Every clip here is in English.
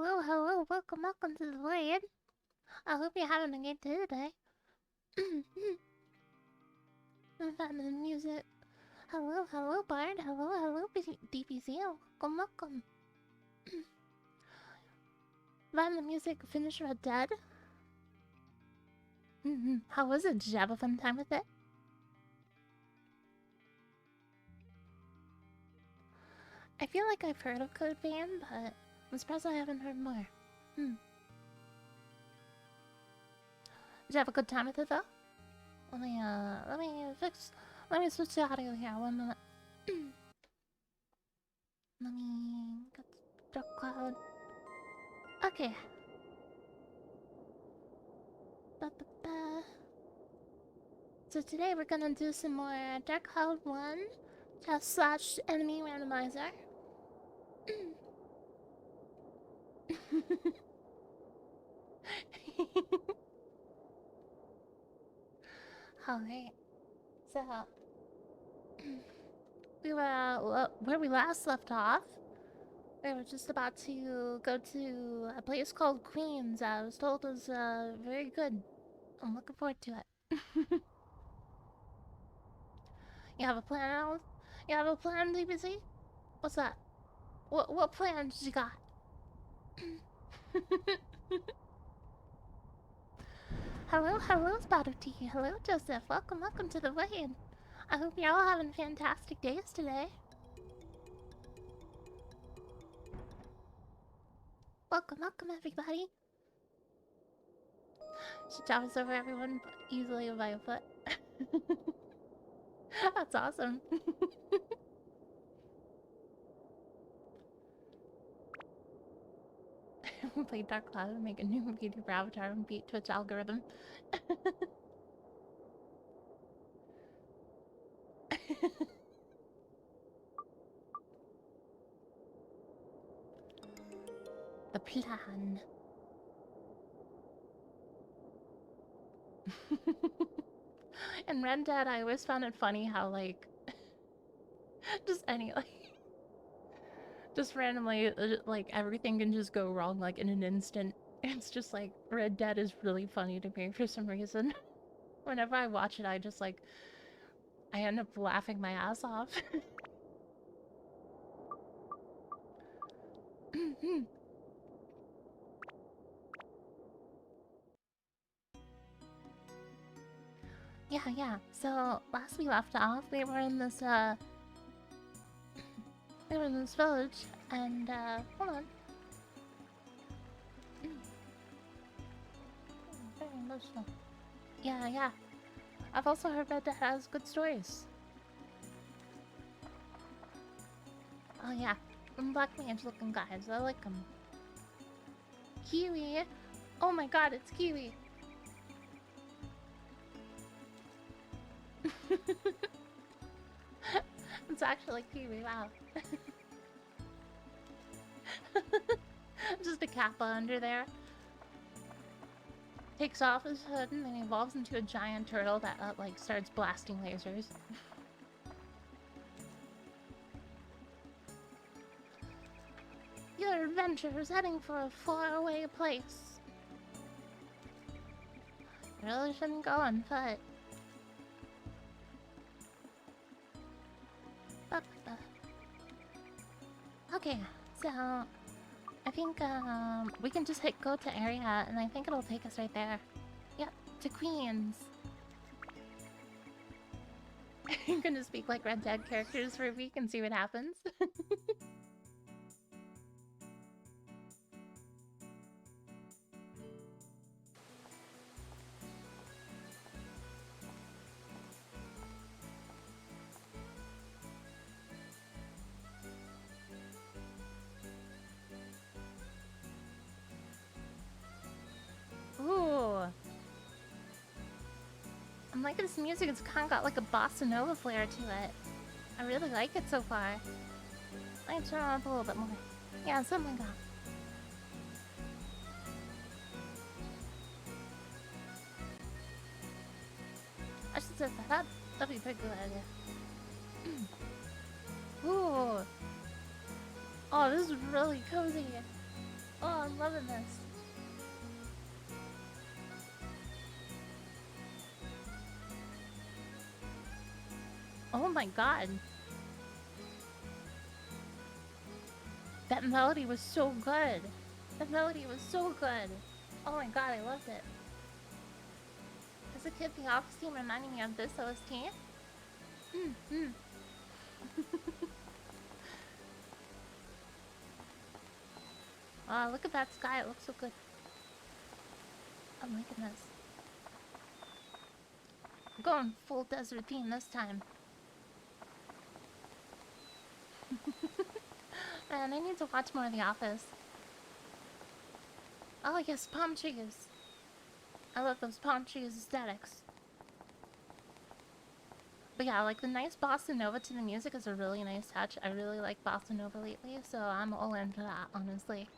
hello, welcome to the raid. I hope you're having a good day today. I'm finding the music. Hello, Bard. Hello, DPC. Welcome. Find the music, finish Red Dead. How was it? Did you have a fun time with it? I feel like I've heard of Code Vein, but I'm surprised I haven't heard more. Did you have a good time with it though? Let me switch the audio here 1 minute. Let me get Dark Cloud. Okay. So today we're gonna do some more Dark Cloud 1 / enemy randomizer. Alright. So we were where we last left off. We were just about to go to a place called Queens. I was told it was very good. I'm looking forward to it. You have a plan, Alice? You have a plan, DPC? What's that? What plans you got? Hello, Spot of Tea. Hello, Joseph. Welcome to the raid. I hope you're all having fantastic days today. Welcome, everybody. She towers over everyone easily by a foot. That's awesome. Play Dark Cloud and make a new VTuber avatar and beat Twitch algorithm. The plan. In Red Dead, I always found it funny how, like, just randomly, like, everything can just go wrong, like, in an instant. It's just, like, Red Dead is really funny to me for some reason. Whenever I watch it, I just, like, I end up laughing my ass off. Yeah. So, last we left off, we were in this, village, and, hold on. Very emotional. Yeah. I've also heard that it has good stories. Oh, yeah. Black mage looking guys. I like them. Kiwi. Oh my god, it's Kiwi. It's actually Kiwi, wow. Just a kappa under there. Takes off his hood and then evolves into a giant turtle that, like, starts blasting lasers. Your adventure is heading for a faraway place. You really shouldn't go on foot. Okay, so I think we can just hit go to area and I think it'll take us right there. Yep, to Queens. I'm gonna speak like Red Dead characters for a week and see what happens. Ooh. I'm liking this music, it's kind of got like a bossa nova flair to it. I really like it so far. I can turn it up a little bit more. Yeah, something like that. I should set that up. That'd be a pretty good idea. Ooh. Oh, this is really cozy. Oh, I'm loving this. Oh my god. That melody was so good. That melody was so good. Oh my god, I loved it. As a kid, the Office theme reminded me of this OST. Oh, look at that sky. It looks so good. I'm liking this. I'm going full desert theme this time. Man, I need to watch more of The Office. Oh yes, palm trees. I love those palm trees aesthetics. But yeah, like the nice bossa nova to the music is a really nice touch. I really like bossa nova lately, so I'm all in for that, honestly.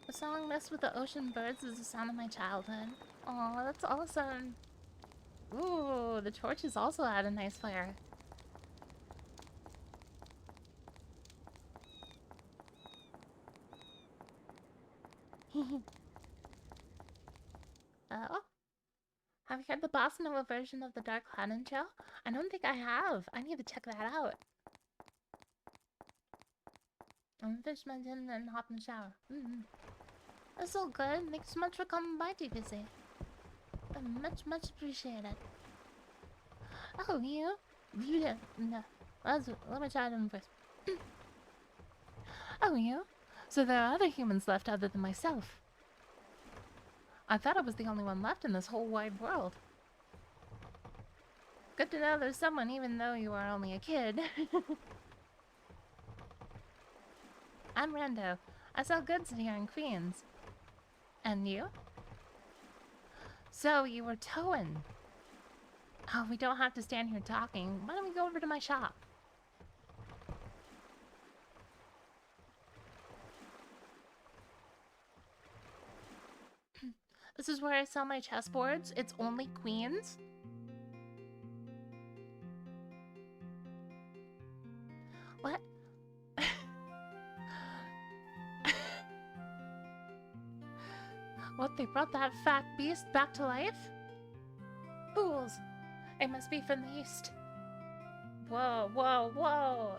The song Mess with the Ocean Birds is the sound of my childhood. Oh, that's awesome. Ooh, the torches also add a nice flair. Oh, have you heard the bossa nova version of the Dark Cloud intro? I don't think I have. I need to check that out. I'm fish my din and hop in the shower. That's all good. Thanks so much for coming by, TPC. Much appreciated. Oh, you? You no. Let me try them first. Oh, you? So there are other humans left other than myself. I thought I was the only one left in this whole wide world. Good to know there's someone even though you are only a kid. I'm Rando. I sell goods here in Queens. And you? So you were towing. Oh, we don't have to stand here talking. Why don't we go over to my shop? This is where I sell my chessboards. It's only queens. What? What, they brought that fat beast back to life? Fools! It must be from the east. Whoa, whoa, whoa!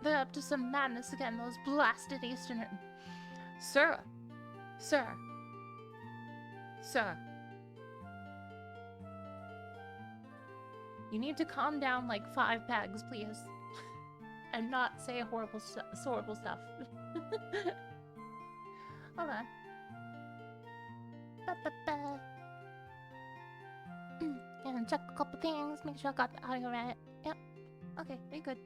They're up to some madness again, those blasted Easterners. Sir! Sir! Sir! You need to calm down like 5 pegs, please. And not say horrible stuff. Hold on. And check a couple things, make sure I got the audio right. Yep. Okay, very good.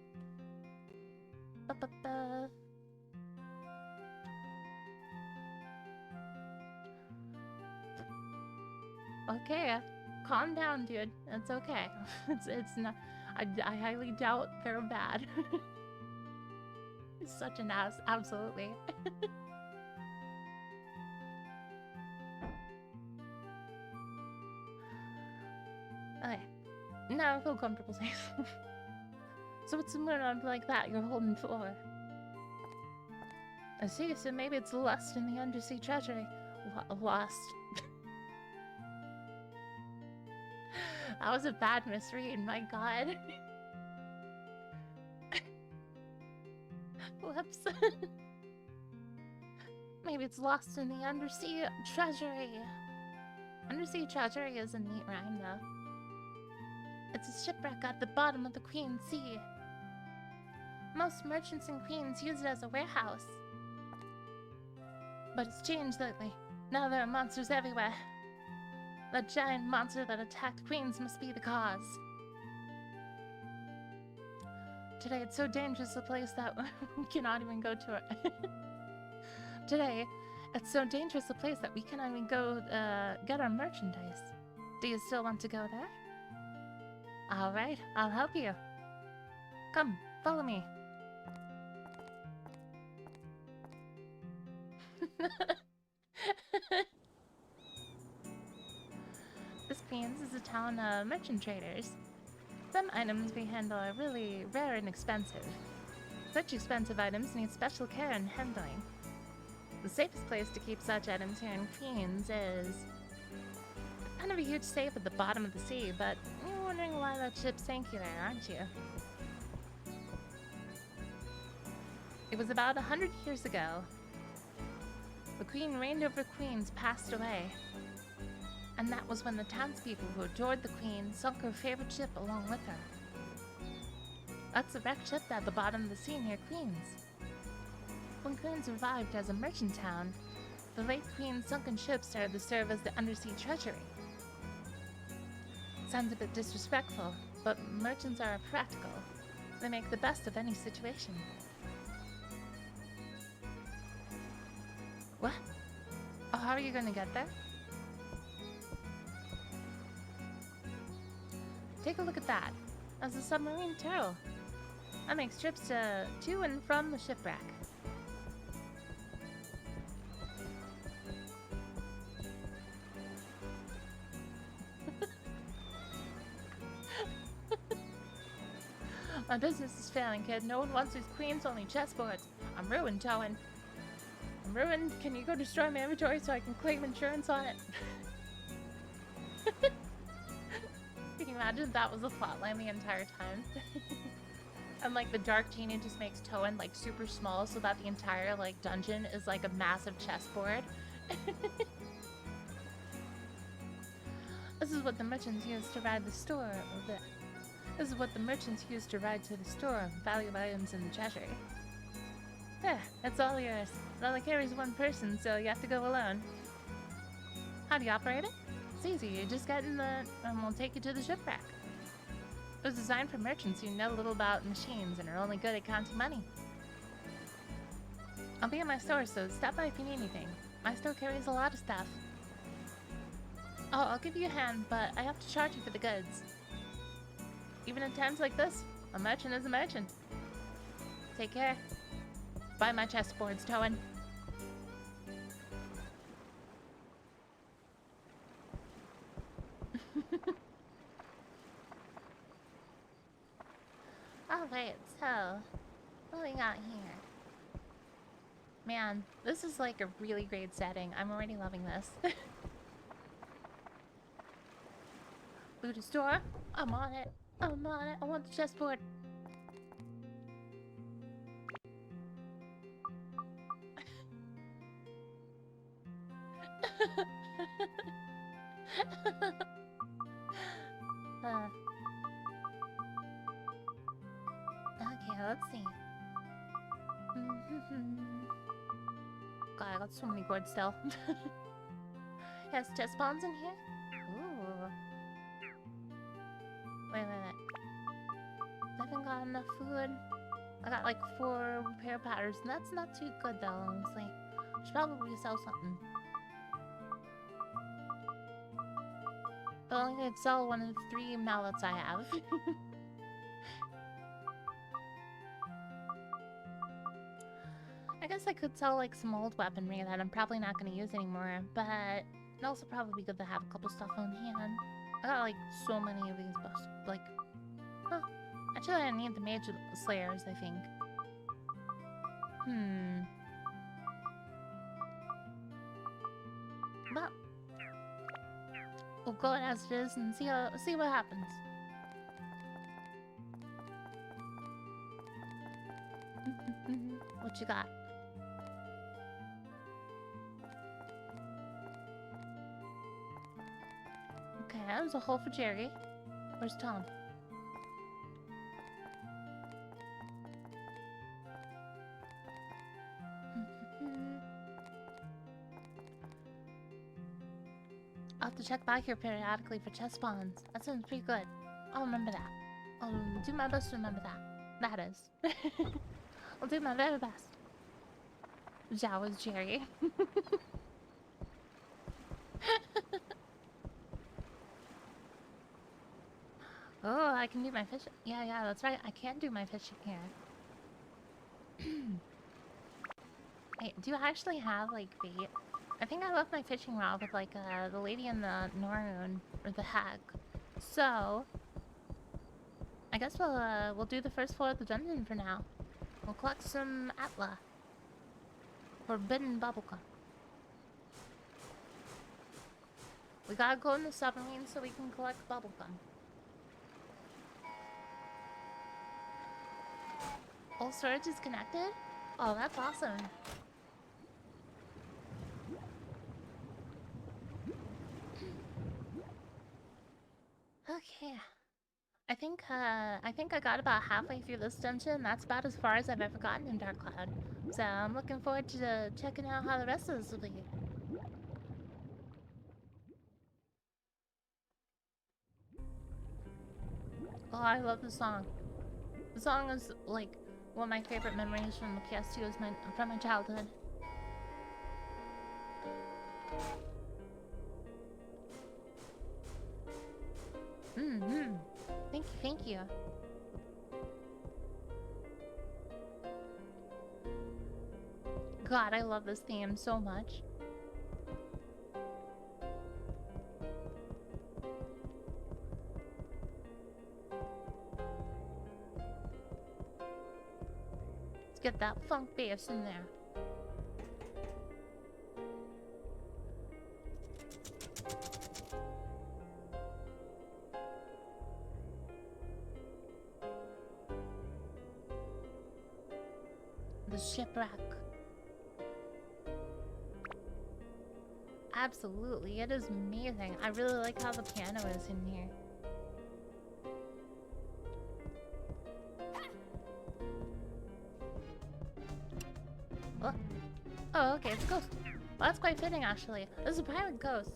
Okay, calm down, dude. It's okay. It's not. I highly doubt they're bad. He's such an ass, absolutely. Okay, now I feel comfortable saying. So what's the moon on like that you're holding for? I see, so maybe it's lost in the undersea treasury. Lost. That was a bad misread, my god. Whoops. Maybe it's lost in the undersea treasury. Undersea treasury is a neat rhyme, though. It's a shipwreck at the bottom of the Queen Sea. Most merchants in Queens use it as a warehouse. But it's changed lately. Now there are monsters everywhere. The giant monster that attacked Queens must be the cause. Today it's so dangerous a place that we cannot even go to it. Today it's so dangerous a place that we cannot even go get our merchandise. Do you still want to go there? Alright, I'll help you. Come, follow me. This Queens is a town of merchant traders. Some items we handle are really rare and expensive. Such expensive items need special care and handling. The safest place to keep such items here in Queens is kind of a huge safe at the bottom of the sea, but you're wondering why that ship sank you there, aren't you? It was about 100 years ago. The queen reigned over Queens passed away. And that was when the townspeople who adored the queen sunk her favorite ship along with her. That's the wrecked ship at the bottom of the sea near Queens. When Queens revived as a merchant town, the late queen's sunken ship started to serve as the undersea treasury. Sounds a bit disrespectful, but merchants are practical. They make the best of any situation. What? Oh, how are you gonna get there? Take a look at that. That's a submarine turtle. That makes trips to and from the shipwreck. My business is failing, kid. No one wants these queens, only chessboards. I'm ruined, Towen. I'm ruined. Can you go destroy my inventory so I can claim insurance on it? Can you imagine if that was the plotline the entire time? And like the dark genie just makes Towen like super small so that the entire like dungeon is like a massive chessboard. This is what the merchants use to ride the store. This is what the merchants use to ride to the store, value items in the treasury. It's all yours. It only carries one person, so you have to go alone. How do you operate it? It's easy. You just get in the... and we'll take you to the shipwreck. It was designed for merchants who know little about machines and are only good at counting money. I'll be at my store, so stop by if you need anything. My store carries a lot of stuff. Oh, I'll give you a hand, but I have to charge you for the goods. Even in times like this, a merchant is a merchant. Take care. Buy my chessboards, Towen. Alright, so what do we got here? Man, this is like a really great setting. I'm already loving this. Loot a store? I'm on it. I'm on it. I want the chessboard. Okay, let's see. God, I got so many boards still. Has chess pawns in here? Ooh. Wait. I haven't got enough food. I got like 4 repair patterns, and that's not too good though, honestly. I should probably sell something. But I only could sell one of the 3 mallets I have. I guess I could sell like some old weaponry that I'm probably not going to use anymore, but it'd also probably be good to have a couple stuff on hand. I got like so many of these books, like, huh. Actually, I need the Mage Slayers, I think. But we'll go as it is and see what happens. What you got? Okay, there's a hole for Jerry. Where's Tom? I'll have to check back here periodically for chess pawns. That sounds pretty good. I'll remember that. I'll do my best to remember that. That is. I'll do my very best. Zhao is Jerry. Oh, I can do my fishing. Yeah, that's right. I can do my fishing here. Wait, do you actually have, like, bait? I think I left my fishing rod with, like, the lady in the Norun, or the hag. So, I guess we'll do the first floor of the dungeon for now. We'll collect some Atla. Forbidden bubblegum. We gotta go in the submarine so we can collect bubblegum. All storage is connected? Oh, that's awesome. Okay. I think I got about halfway through this dungeon. That's about as far as I've ever gotten in Dark Cloud. So I'm looking forward to checking out how the rest of this will be. Oh, I love the song. The song is like one of my favorite memories from the PS2 is from my childhood. Thank you. God, I love this theme so much. Let's get that funk bass in there. The shipwreck. Absolutely, it is amazing. I really like how the piano is in here. Oh, okay, it's a ghost. Well, that's quite fitting, actually. This is a pirate ghost.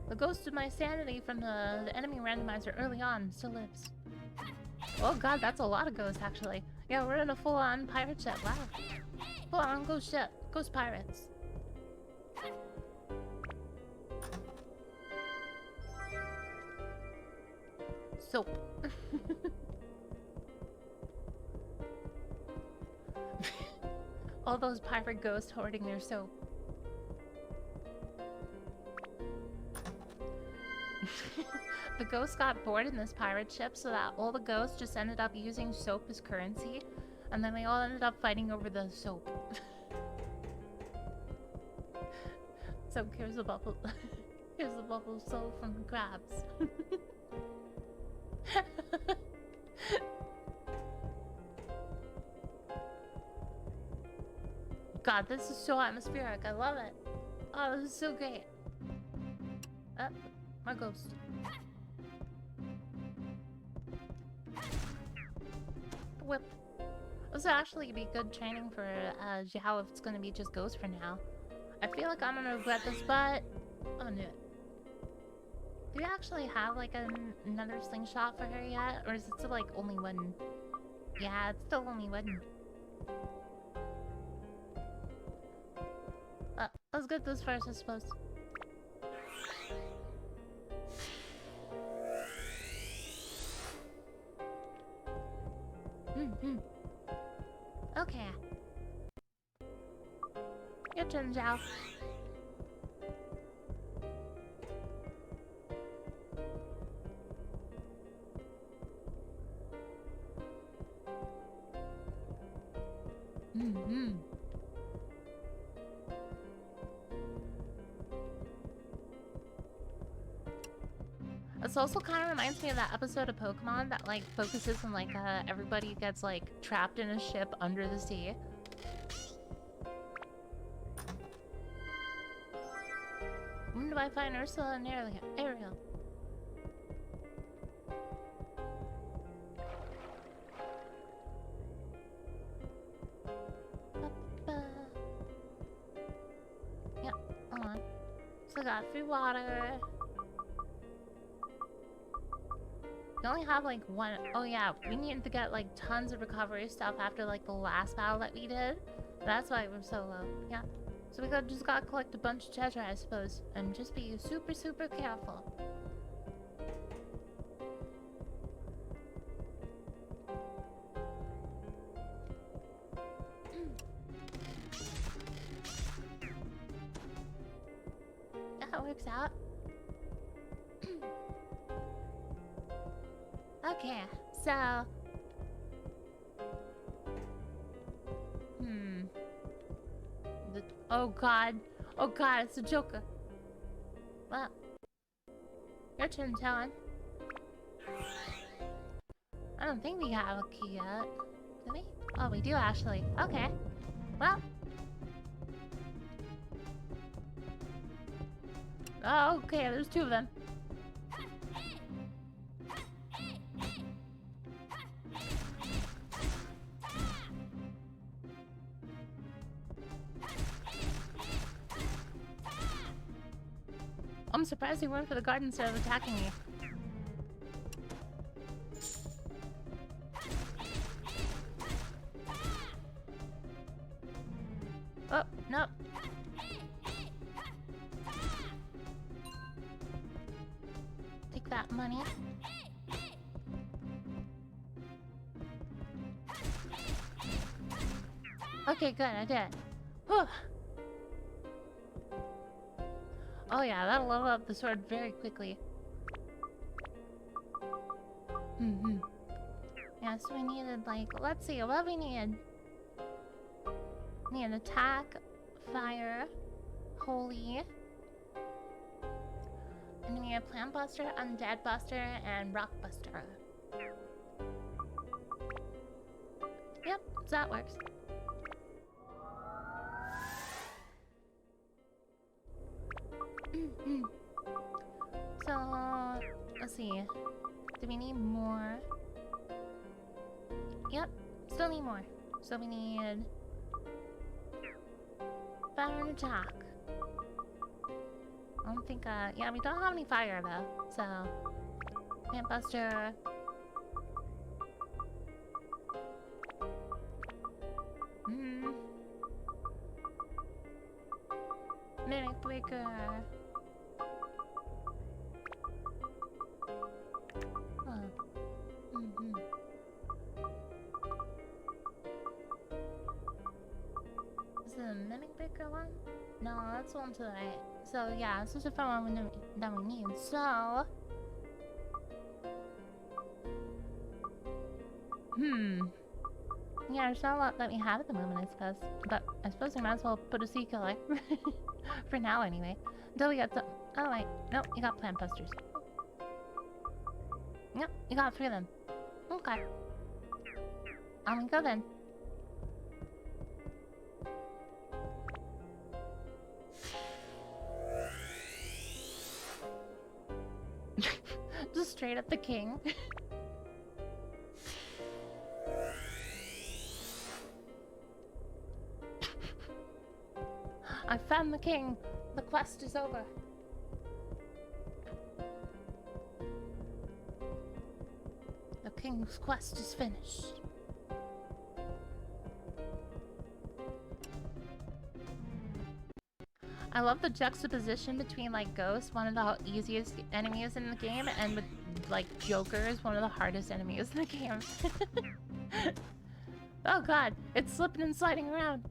The ghost of my sanity from the enemy randomizer early on still lives. Oh god, that's a lot of ghosts, actually. Yeah, we're in a full-on pirate ship. Wow. Full-on ghost ship. Ghost pirates. Soap. All those pirate ghosts hoarding their soap. The ghosts got bored in this pirate ship, so that all the ghosts just ended up using soap as currency, and then they all ended up fighting over the soap. So here's a bubble. Here's a bubble soap from the crabs. God, this is so atmospheric. I love it. Oh, this is so great. My ghost. Whip. This will actually be good training for Zhao if it's gonna be just ghost for now. I feel like I'm gonna regret this, but I'm gonna do it. Do we actually have like another slingshot for her yet? Or is it still like only one? Yeah, it's still only one. Let's get this first, I suppose. Okay. Your turn, Zhao. This also kind of reminds me of that episode of Pokemon that like focuses on like everybody gets like trapped in a ship under the sea. When do I find Ursula and Ariel? Yep, hold on. So I got free water. We only have like one. Oh yeah, we needed to get like tons of recovery stuff after like the last battle that we did. That's why we're so low. Yeah. So we just gotta collect a bunch of treasure, I suppose, and just be super, super careful. That works out. Okay, so... Oh god. Oh god, it's a Joker. Well... Your turn, Talon. I don't think we have a key yet. Do we? Oh, we do actually. Okay. Well... Oh, okay, there's two of them. I'm surprised he went for the garden instead of attacking me. Oh, no. Take that money. Okay, good, I did. Whew. Oh yeah, that'll level up the sword very quickly. Yeah, so we needed, like, let's see, what we need. Need attack, fire, holy. And we need a plant buster, undead buster, and rock buster. Yep, so that works. So, let's see. Do we need more? Yep, still need more. So we need... fire and attack. I don't think, yeah, we don't have any fire, though. So... Plant buster... Mimic breaker... Is it a mimic breaker one? No, that's the one to the right. So yeah, this is the front one that we need. So... Yeah, there's not a lot that we have at the moment, I suppose. But I suppose I might as well put a sea killer. For now, anyway. Until we got some... Oh, wait. Nope, you got plant busters. Yep, you got 3 of them. Okay. On we go then. Just straight up the king. I found the king. The quest is over. The king's quest is finished. I love the juxtaposition between, like, Ghost, one of the easiest enemies in the game, and with, like, Jokers, one of the hardest enemies in the game. Oh god, it's slipping and sliding around.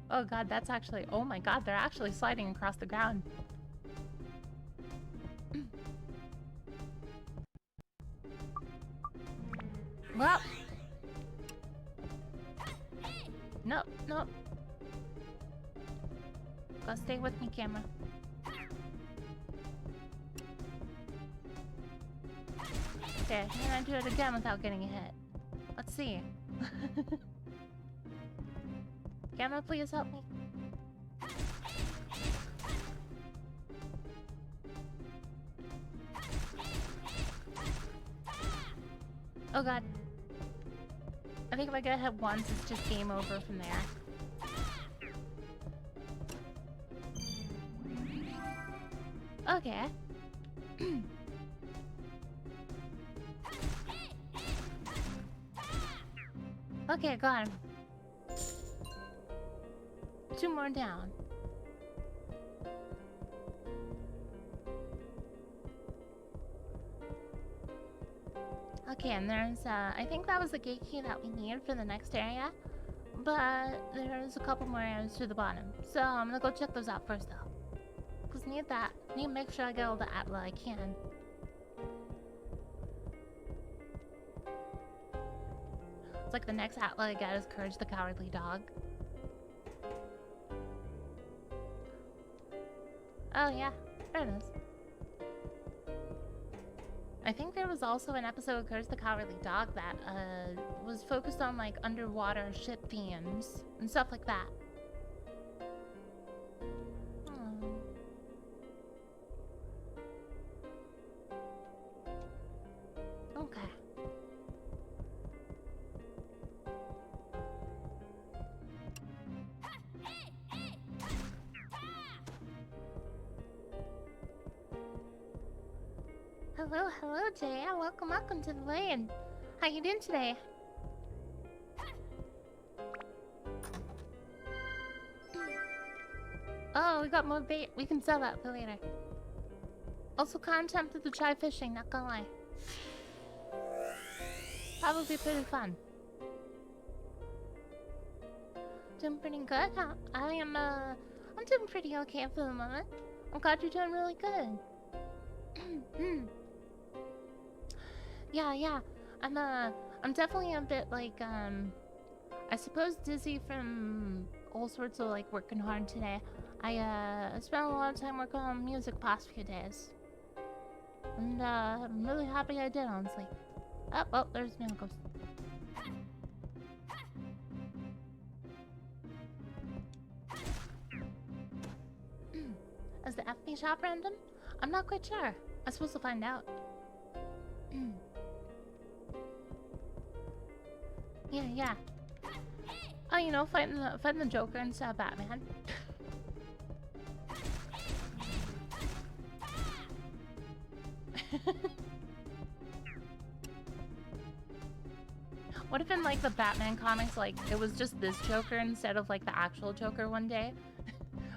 Oh god, that's actually... Oh my god, they're actually sliding across the ground. Well... Nope, nope. Go stay with me, camera. Okay, I'm gonna do it again without getting hit. Let's see. Camera, please help me. Oh god. I think if I get hit once, it's just game over from there. Okay. Okay, got him. 2 more down. Okay, and there's, I think that was the gate key that we need for the next area. But there's a couple more areas to the bottom. So I'm gonna go check those out first, though. Because just need that. Need to make sure I get all the Atla I can. It's like the next Atla I get is Courage the Cowardly Dog. Oh yeah, there it is. I think there was also an episode of Courage the Cowardly Dog that was focused on like underwater ship themes and stuff like that. Okay. Hello, Jay. Welcome to the lane. How you doing today? Oh, we got more bait. We can sell that for later. Also, kind of tempted to try fishing, not gonna lie. Probably pretty fun. Doing pretty good. I'm doing pretty okay for the moment. I'm glad you're doing really good. Yeah. I'm definitely a bit like, I suppose dizzy from all sorts of like working hard today. I spent a lot of time working on music past few days. And I'm really happy I did, honestly. Oh, well, there's Miracles. Is the FB shop random? I'm not quite sure. I'm supposed to find out. Yeah. Oh, you know, fighting the Joker instead of Batman. What if in like the Batman comics, like it was just this Joker instead of like the actual Joker one day,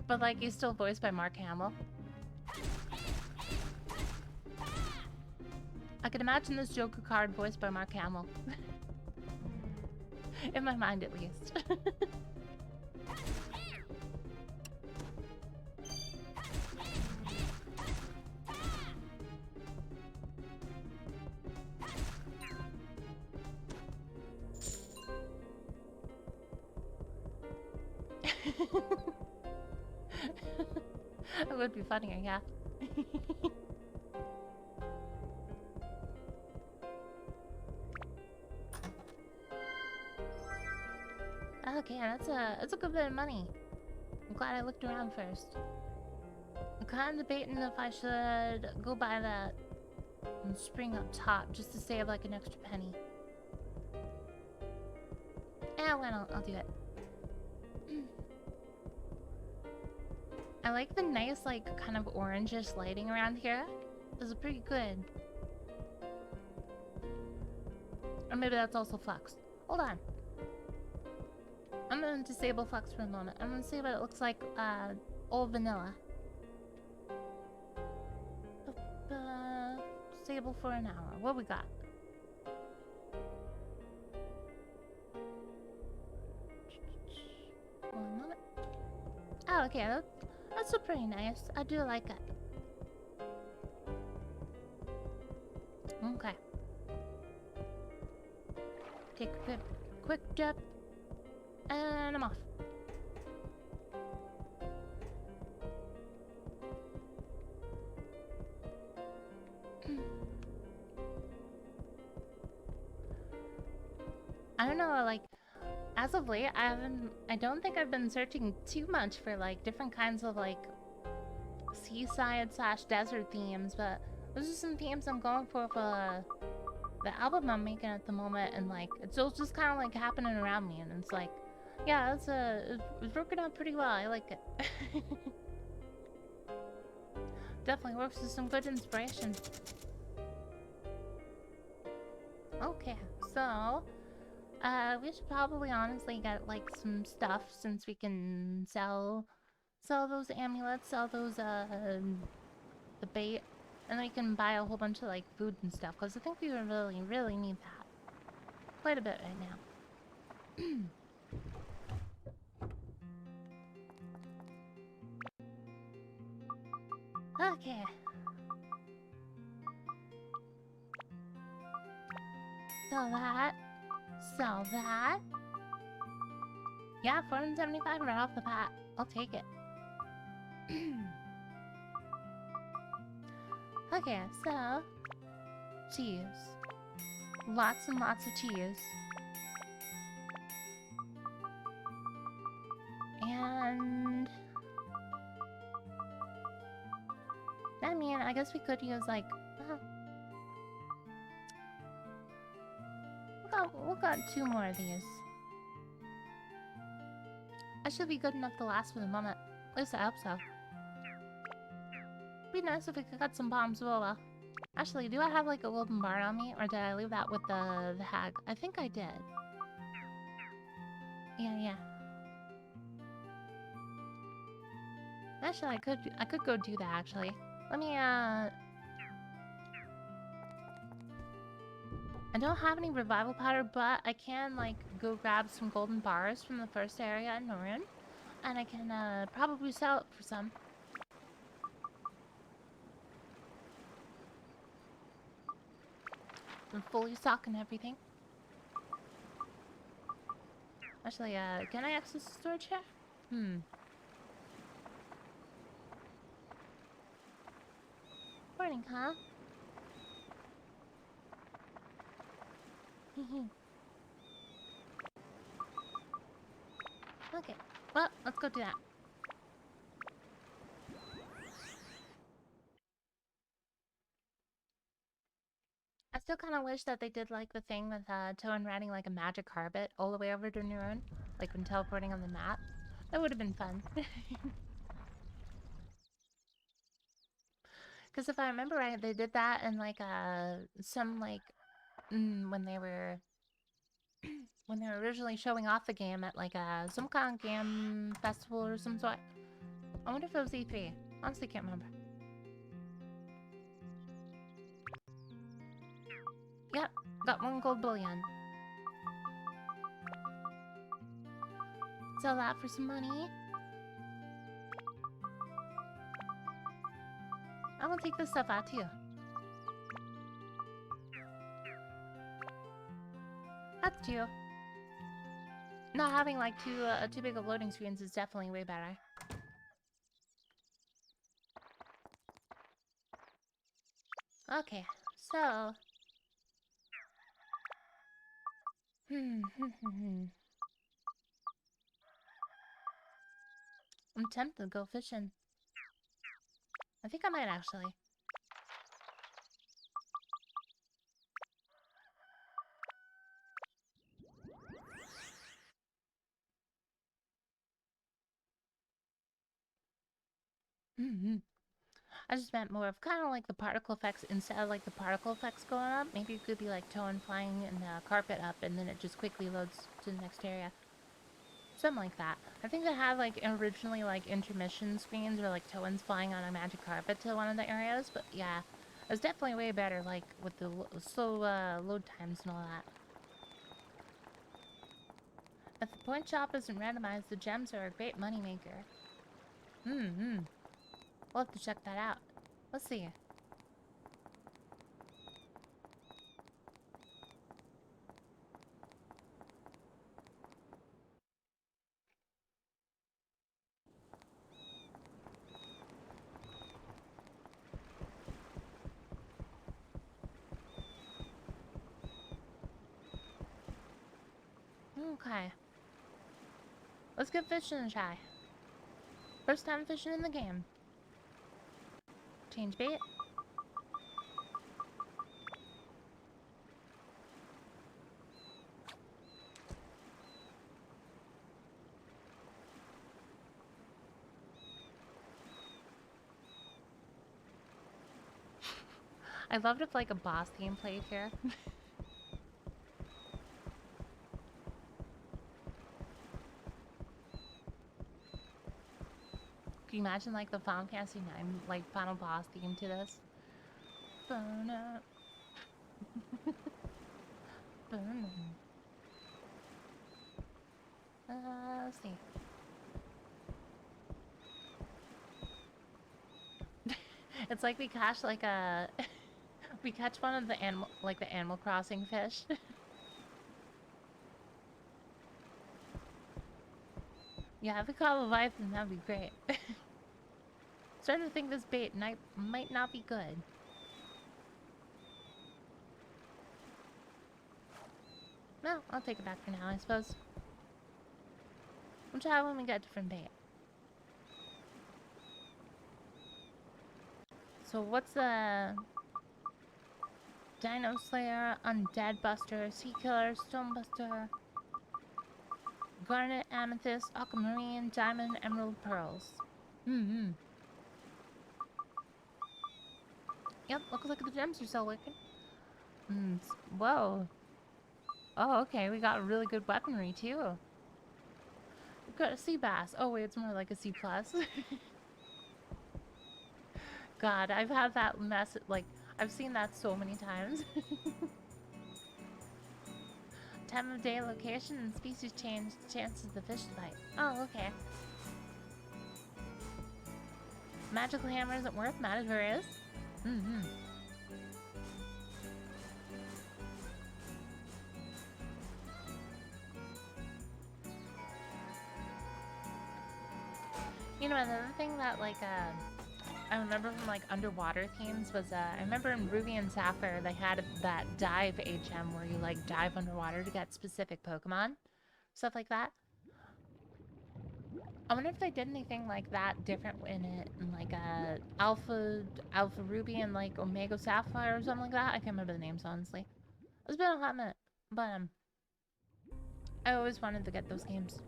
but like he's still voiced by Mark Hamill? I could imagine this Joker card voiced by Mark Hamill. In my mind, at least. It would be funnier, yeah. Okay, that's a good bit of money. I'm glad I looked around first. I'm kind of debating if I should go buy that spring up top just to save like an extra penny. Why not? I'll do it. I like the nice, like, kind of orangish lighting around here. This is pretty good. Or maybe that's also flux. Hold on. I'm gonna disable flux for a moment. I'm gonna see what it looks like, old vanilla. Disable for an hour. What we got? One moment. Oh, okay. That's pretty nice. I do like it. Okay. Take a quick dip. And I'm off. I don't know, like, as of late, I don't think I've been searching too much for, like, different kinds of, like, seaside/desert themes, but those are some themes I'm going for the album I'm making at the moment, and, like, it's all just kind of, like, happening around me, and it's like, yeah, it's working out pretty well. I like it. Definitely works with some good inspiration. Okay, so we should probably honestly get like some stuff since we can sell those amulets, sell those the bait, and we can buy a whole bunch of like food and stuff because I think we really need that quite a bit right now. Okay. Sell that. Sell that. Yeah, 475 right off the bat. I'll take it. Okay, so cheese. Lots and lots of cheese. And I mean, I guess we could use like we'll got 2 more of these. That should be good enough to last for the moment. At least I hope so. Be nice if we could cut some bombs as well. Actually, do I have like a golden bar on me, or did I leave that with the hag? I think I did. Yeah. Actually, I could go do that. Actually, let me I don't have any revival powder, but I can like go grab some golden bars from the first area in Norun, and I can probably sell it for some. I'm fully stocked and everything. Actually, can I access the storage here? Morning, huh? Okay, well, let's go do that. I still kind of wish that they did like the thing with Toan riding like a magic carpet all the way over to Neuron, like when teleporting on the map. That would have been fun. Because if I remember right, they did that in like some like when they were originally showing off the game at like some kind of game festival or some sort. I wonder if it was E3. Honestly, can't remember. Yep, got 1 gold bullion. Sell that for some money. I will take this stuff out too. That's 2. Not having like too big of loading screens is definitely way better. Okay, so I'm tempted to go fishing. I think I might actually. I just meant more of kind of like the particle effects instead of like the particle effects going up. Maybe it could be like Toan flying and the carpet up and then it just quickly loads to the next area. Something like that. I think they had like originally like intermission screens or like Toan's flying on a magic carpet to one of the areas, but yeah, it's definitely way better like with the slow load times and all that. If the point shop isn't randomized, the gems are a great moneymaker. We'll have to check that out. Let's see. Okay. Let's get fishing and try. First time fishing in the game. Change bait. I loved if like a boss theme played here. Can you imagine like the Final Fantasy 9 like final boss theme to this? Burn up. Burn up. Let's see. It's like we catch like a we catch one of the animal like the Animal Crossing fish. Yeah, if we caught a Leviathan, that'd be great. Starting to think this bait might not be good. No, I'll take it back for now, I suppose. We'll try when we get different bait. So what's the Dino Slayer, Undead Buster, Sea Killer, Stone Buster, Garnet, Amethyst, Aquamarine, Diamond, Emerald, Pearls. Yep, looks like the gems are still working. Whoa. Oh, okay, we got really good weaponry too. We've got a sea bass. Oh wait, it's more like a C+. God, I've had that mess, like, I've seen that so many times. Time of day, location, and species change, chances of the fish to bite. Oh, okay. Magical hammer isn't worth, magical is. You know, another thing that, like, I remember from, like, underwater themes was, I remember in Ruby and Sapphire, they had that dive HM where you, like, dive underwater to get specific Pokemon. Stuff like that. I wonder if they did anything like that different in it, in, like, Alpha Ruby and, like, Omega Sapphire or something like that. I can't remember the names, honestly. It's been a hot minute, but, I always wanted to get those games.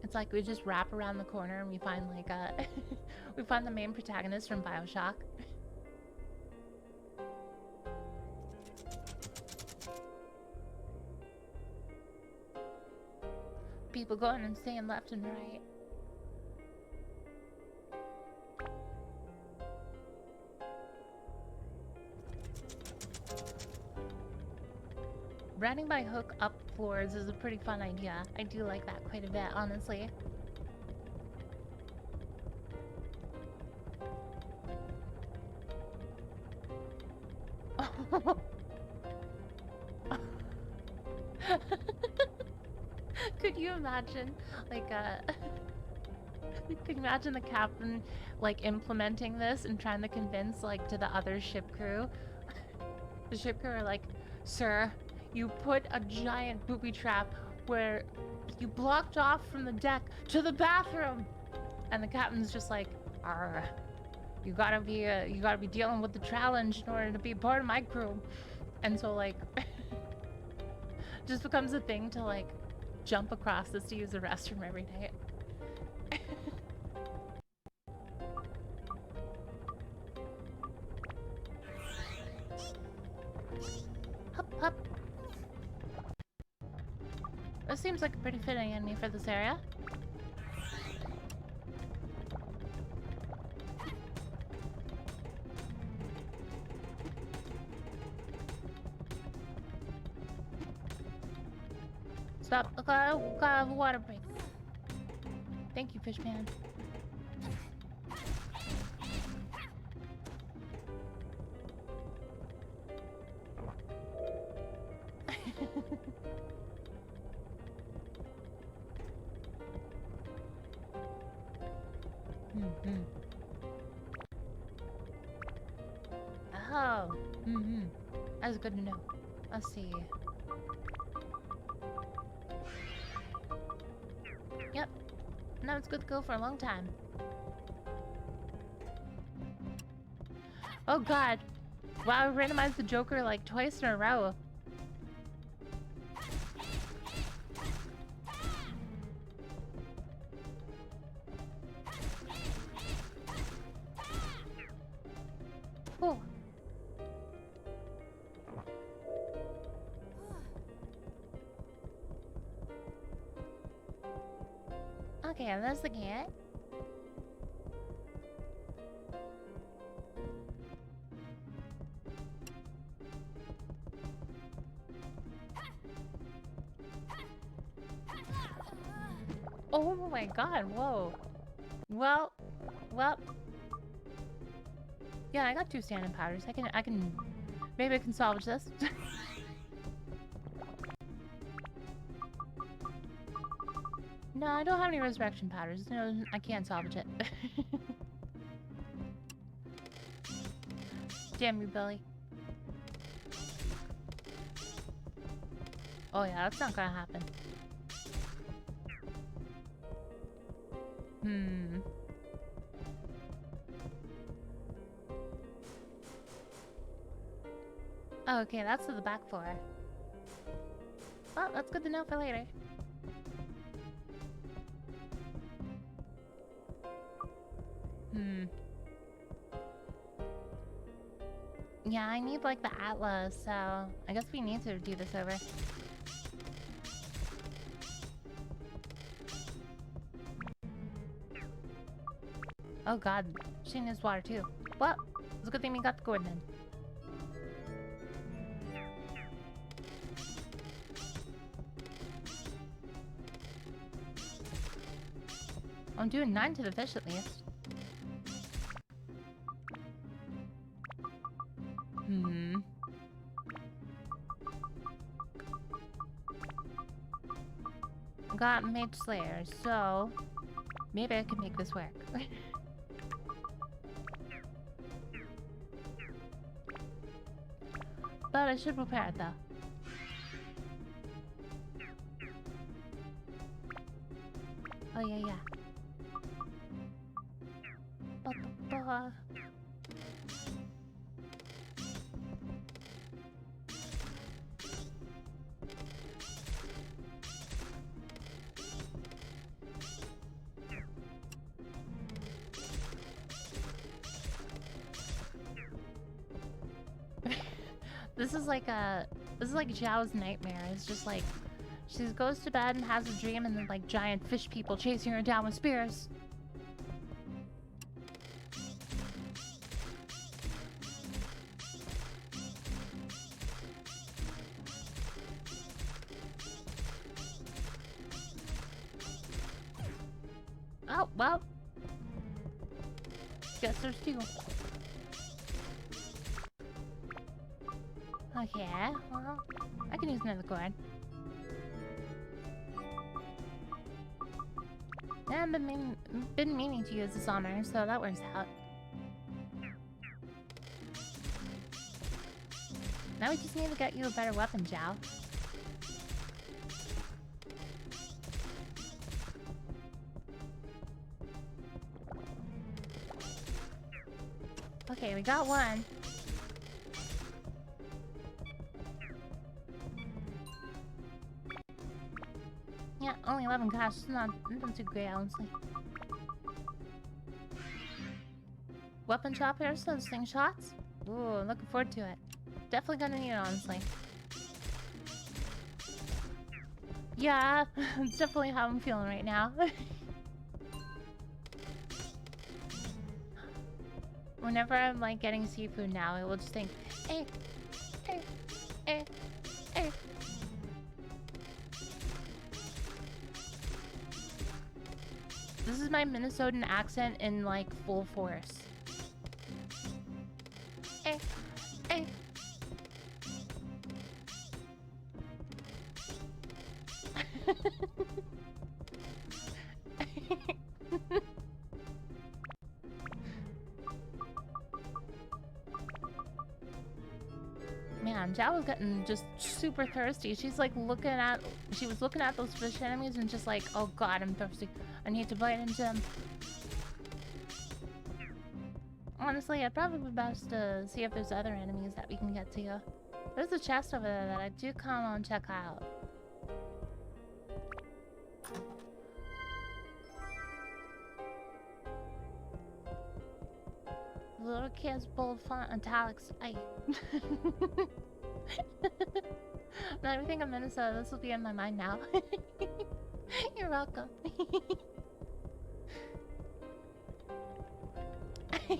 It's like we just wrap around the corner and we find like we find the main protagonist from BioShock. People going and staying left and right. Riding by hook up floors is a pretty fun idea. I do like that quite a bit, honestly. Could you imagine, like, could you imagine the captain, like, implementing this and trying to convince, like, to the other ship crew? The ship crew are like, sir, you put a giant booby trap where you blocked off from the deck to the bathroom. And the captain's just like, arr, you gotta be dealing with the challenge in order to be part of my crew. And so, like, just becomes a thing to, like, jump across this to use the restroom every day. Hup, hup. This seems like a pretty fitting enemy for this area. Stop. Look at a water break. Thank you, Fishman. Oh. That's good to know. Let's see. Yep. Now it's good to go for a long time. Oh god. Wow, I randomized the Joker like twice in a row. Oh. Okay, there's the cat. Oh my god, whoa. Well, yeah, I got 2 standing powders. Maybe I can salvage this. No, I don't have any resurrection powders. No, I can't salvage it. Damn you, Billy. Oh yeah, that's not gonna happen. Oh, okay, that's to the back floor. Well, that's good to know for later. Yeah, I need like the atlas, so I guess we need to do this over. Oh god, she needs water too. Well, it's a good thing we got the gourd then. I'm doing 9 to the fish at least. Got Mage Slayer, so maybe I can make this work. But I should prepare it though. Oh yeah. This is like Zhao's nightmare. It's just like she goes to bed and has a dream and then like giant fish people chasing her down with spears. Oh, well. Guess there's 2. Okay, well, I can use another cord. Yeah, I've been meaning to use this on her, so that works out. Now we just need to get you a better weapon, Zhao. Okay, we got 1. Yeah, only 11 cash. Not too great, honestly. Weapon choppers, those slingshots. Ooh, looking forward to it. Definitely gonna need it, honestly. Yeah, it's definitely how I'm feeling right now. Whenever I'm like getting seafood now, I will just think, eh. This is my Minnesotan accent in like full force. Man, Zhao was getting just super thirsty. She was looking at those fish enemies and just like, oh god, I'm thirsty. I need to bite into them. Honestly, I'd probably be best to see if there's other enemies that we can get to. There's a chest over there that I do kind of want to check out. Little kids, bold font, italics. Now everything in Minnesota, this will be in my mind now. You're welcome. This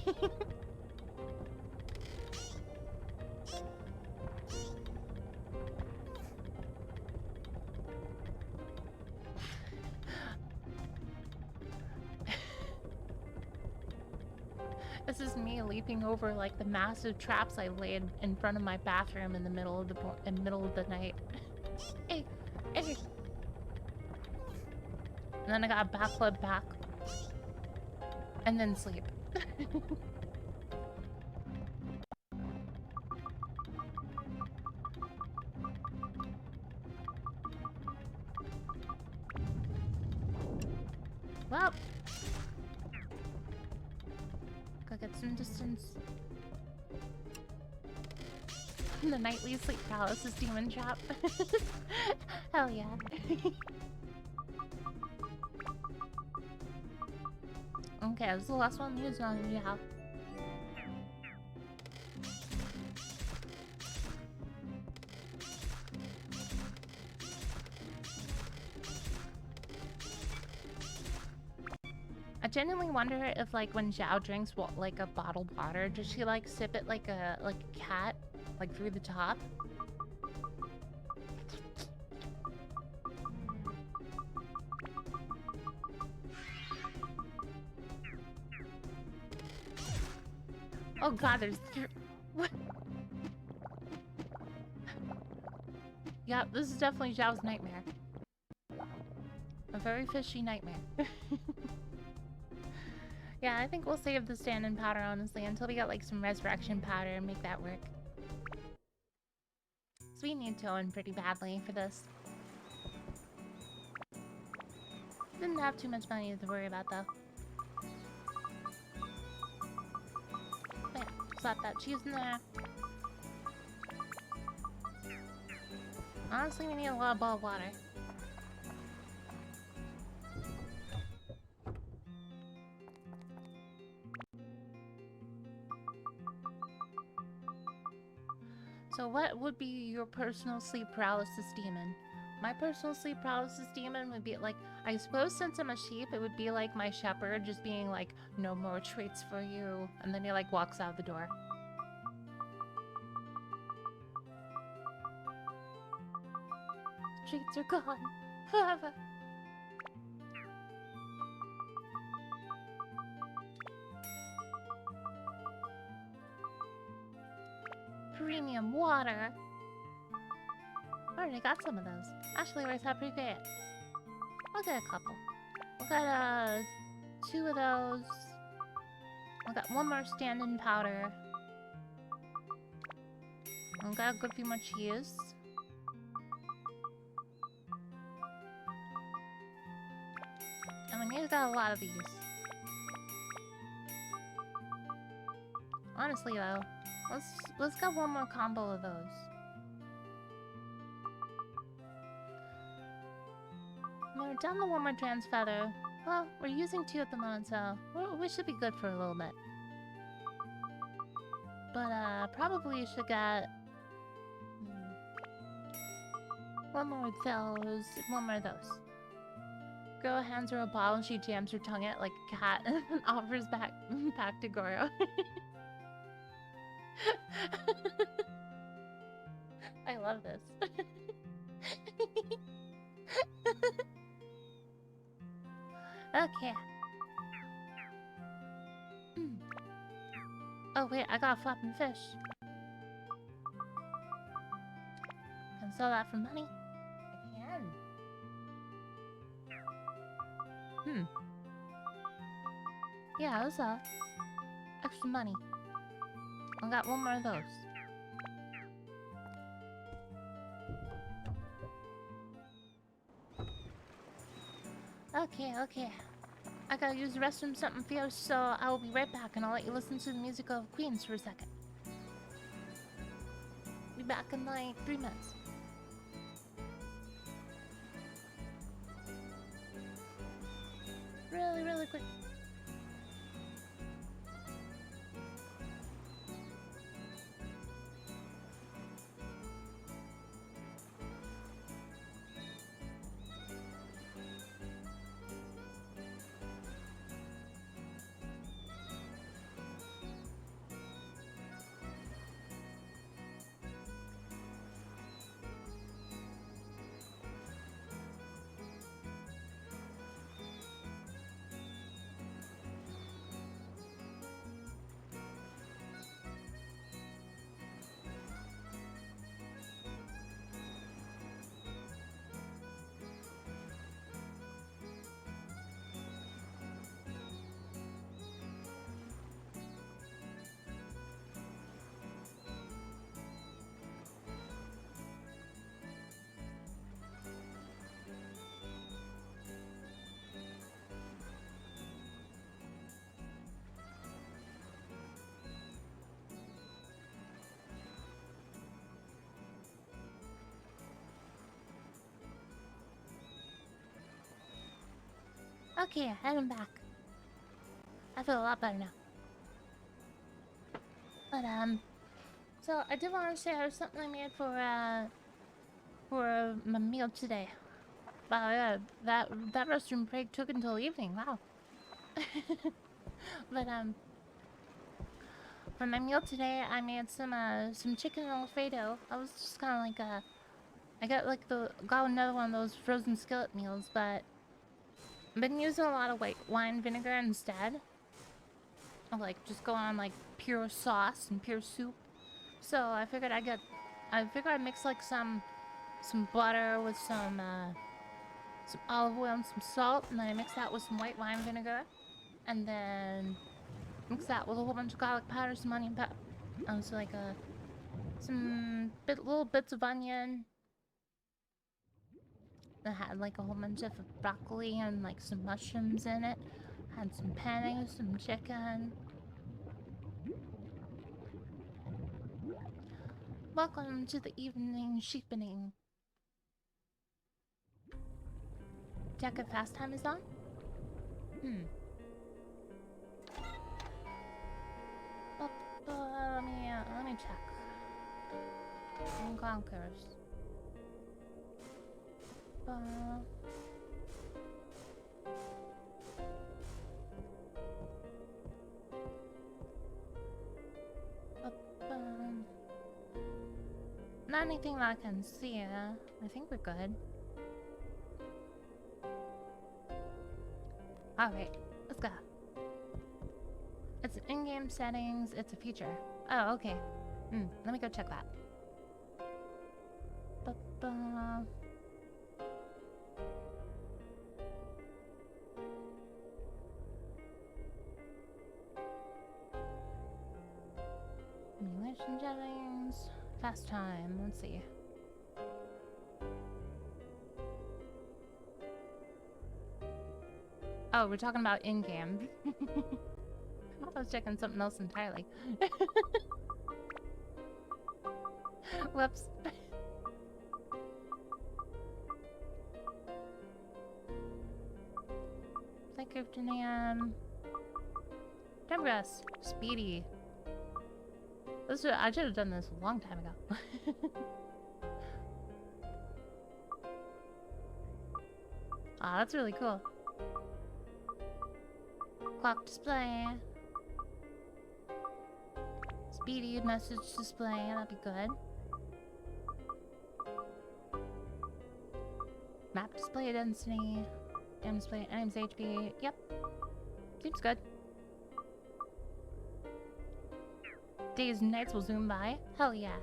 is me leaping over like the massive traps I laid in front of my bathroom in the middle of the night. Hey, hey. And then I got backlub back. And then sleep. Well, go get some distance. The nightly sleep paralysis demon trap. Hell yeah. Okay, this is the last one used on you. Yeah. I genuinely wonder if, like, when Zhao drinks like a bottled water, does she like sip it like a cat, like through the top? Oh god, there's what? Yeah, this is definitely Zhao's nightmare. A very fishy nightmare. Yeah, I think we'll save the stand-in powder, honestly, until we get, like, some resurrection powder and make that work. So we need Toan pretty badly for this. Didn't have too much money to worry about, though. But yeah, slap that cheese in there. Honestly, we need a lot of bottled water. So what would be your personal sleep paralysis demon? My personal sleep paralysis demon would be like, I suppose since I'm a sheep, it would be like my shepherd just being like, no more treats for you. And then he like walks out the door. Treats are gone. Forever. Premium water. I already got some of those. Actually, works out pretty great. I'll get a couple. We'll get 2 of those. I'll got 1 more stand-in powder. I'll got a good few more cheese. And we need to got a lot of these. Honestly though, let's get 1 more combo of those. We're down to 1 more trans feather. Well, we're using 2 at the moment, so we should be good for a little bit. But probably should get 1 more of those, 1 more of those. Girl hands her a bottle and she jams her tongue at like a cat and offers back to Goro. I love this. Okay. Oh wait, I got a flapping fish. Can sell that for money? I can. Yeah, that's extra money. I got 1 more of those. Okay. I gotta use the restroom something fierce, so I will be right back and I'll let you listen to the music of Queens for a second. Be back in like 3 minutes. Really quick. Okay, I'm back. I feel a lot better now. But, so I did want to share something I made for my meal today. Wow, yeah, that restroom break took until evening, wow. But, for my meal today, I made some chicken Alfredo. I was just kind of like, I got another one of those frozen skillet meals, but I've been using a lot of white wine vinegar instead. Of like just go on like pure sauce and pure soup. So I figured I'd mix like some butter with some olive oil and some salt, and then I mix that with some white wine vinegar, and then mix that with a whole bunch of garlic powder, some onion powder, so like some little bits of onion. I had like a whole bunch of broccoli and like some mushrooms in it. Had some penne, some chicken. Welcome to the evening sheepening. Check if fast time is on? Let me check. Conquers. Not anything that I can see. I think we're good. Alright, let's go. It's an in-game settings, it's a feature. Oh, okay. Let me go check that. Emulation settings. Fast time, let's see. Oh, we're talking about in-game. I was checking something else entirely. Whoops. Psychoptenium. Temperus. Speedy. I should have done this a long time ago. Ah, that's really cool. Clock display. Speedy message display, that'd be good. Map display density. Damn display, items HP. Yep. Seems good. Days and nights will zoom by. Hell yeah.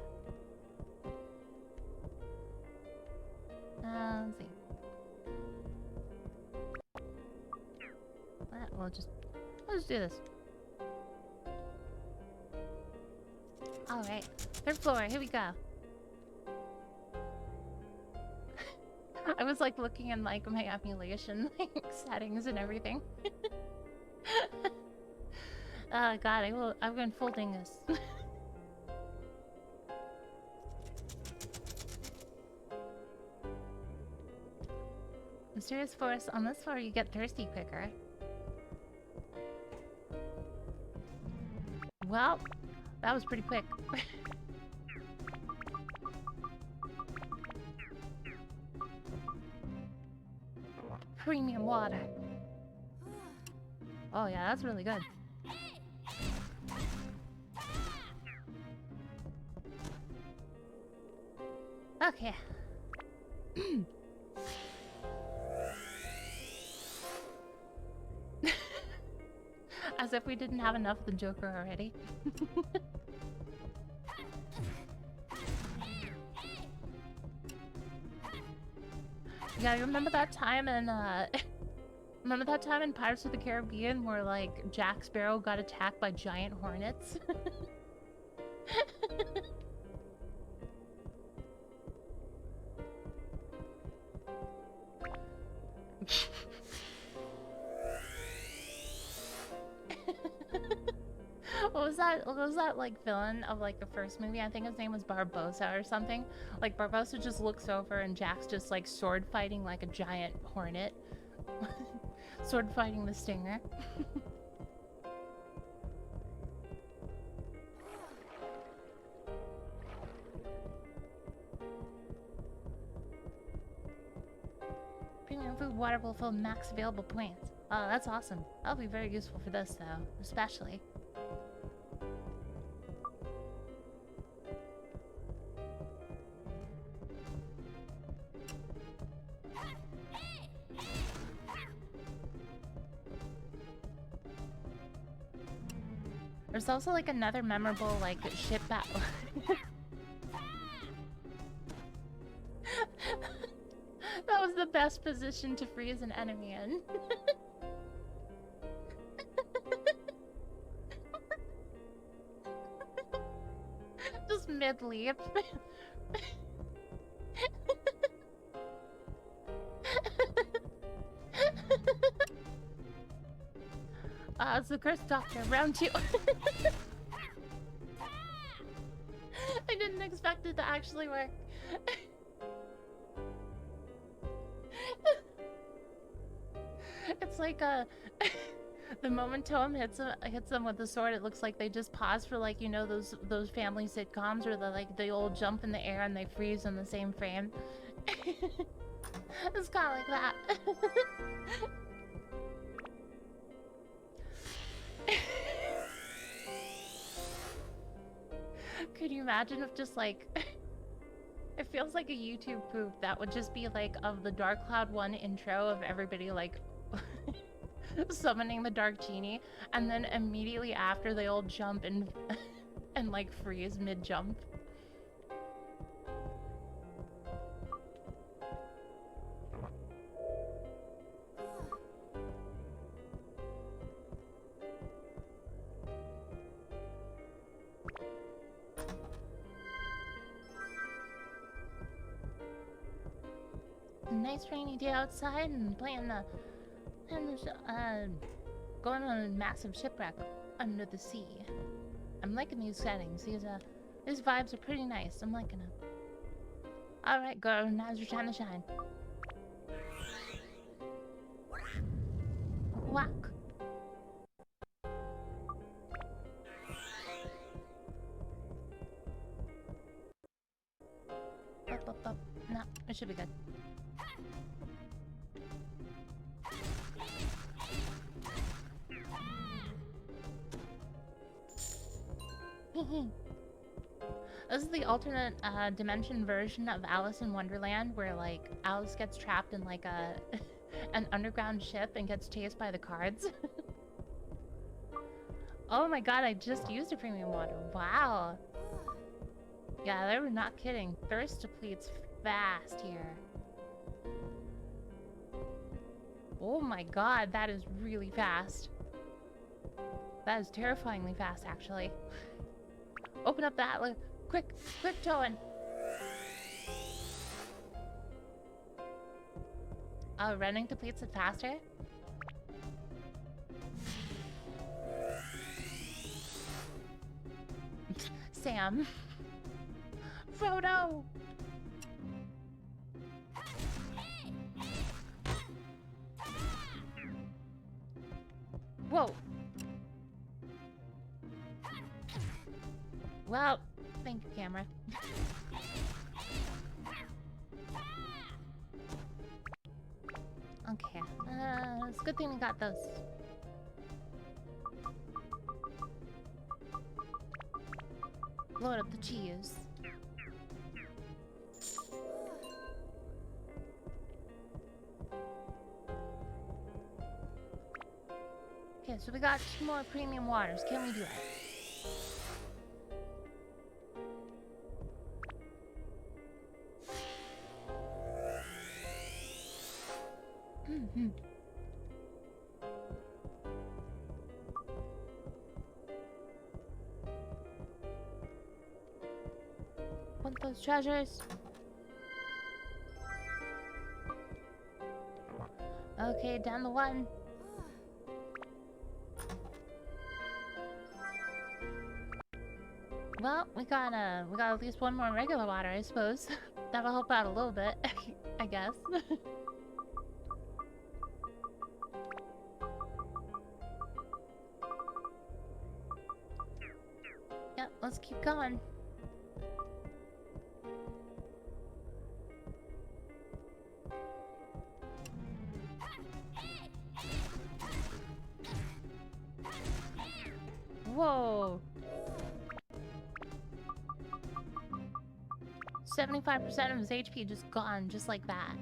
Let's see. Let's do this. Alright. Third floor, here we go. I was like looking in like my emulation like settings and everything. Oh god, I've been folding this. Mysterious forest. On this floor you get thirsty quicker. Well, that was pretty quick. Premium water. Oh yeah, that's really good. Okay. As if we didn't have enough of the Joker already. Yeah, you remember that time in remember that time in Pirates of the Caribbean where like Jack Sparrow got attacked by giant hornets? What was that like villain of like the first movie? I think his name was Barbossa or something. Like Barbossa just looks over and Jack's just like sword fighting like a giant hornet. Sword fighting the stinger. Premium food water will fill max available points. Oh, that's awesome. That'll be very useful for this, though. Especially. There's also, like, another memorable, like, ship battle. That was the best position to freeze an enemy in. Just mid-leap. It's the Cursed Doctor, round 2. I didn't expect it to actually work. It's like the moment Toem hits them with the sword, it looks like they just pause for, like, you know, those family sitcoms where they all jump in the air and they freeze in the same frame. It's kind of like that. Could you imagine if just, like, it feels like a YouTube poop that would just be, like, of the Dark Cloud 1 intro of everybody, like, summoning the Dark Genie, and then immediately after they all jump and, and like, freeze mid-jump. Nice rainy day outside and playing the going on a massive shipwreck under the sea. I'm liking these settings. These vibes are pretty nice. I'm liking them. All right, girl. Now's your time to shine. Whack. Up. No, it should be good. This is the alternate dimension version of Alice in Wonderland, where, like, Alice gets trapped in, like, an underground ship and gets chased by the cards. Oh my god, I just used a premium water. Wow. Yeah, they were not kidding. Thirst depletes fast here. Oh my god, that is really fast. That is terrifyingly fast, actually. Open up that, look. Quick, Toen. Oh, running depletes it faster? Sam. Frodo! Whoa. Well, thank you, camera. Okay, it's a good thing we got those. Load up the cheese. Okay, so we got 2 more premium waters. Can we do it? Want those treasures? Okay, down the one. Well, we got at least 1 more regular water, I suppose. That'll help out a little bit, I guess. let's keep going. Whoa. 75% of his HP just gone, just like that.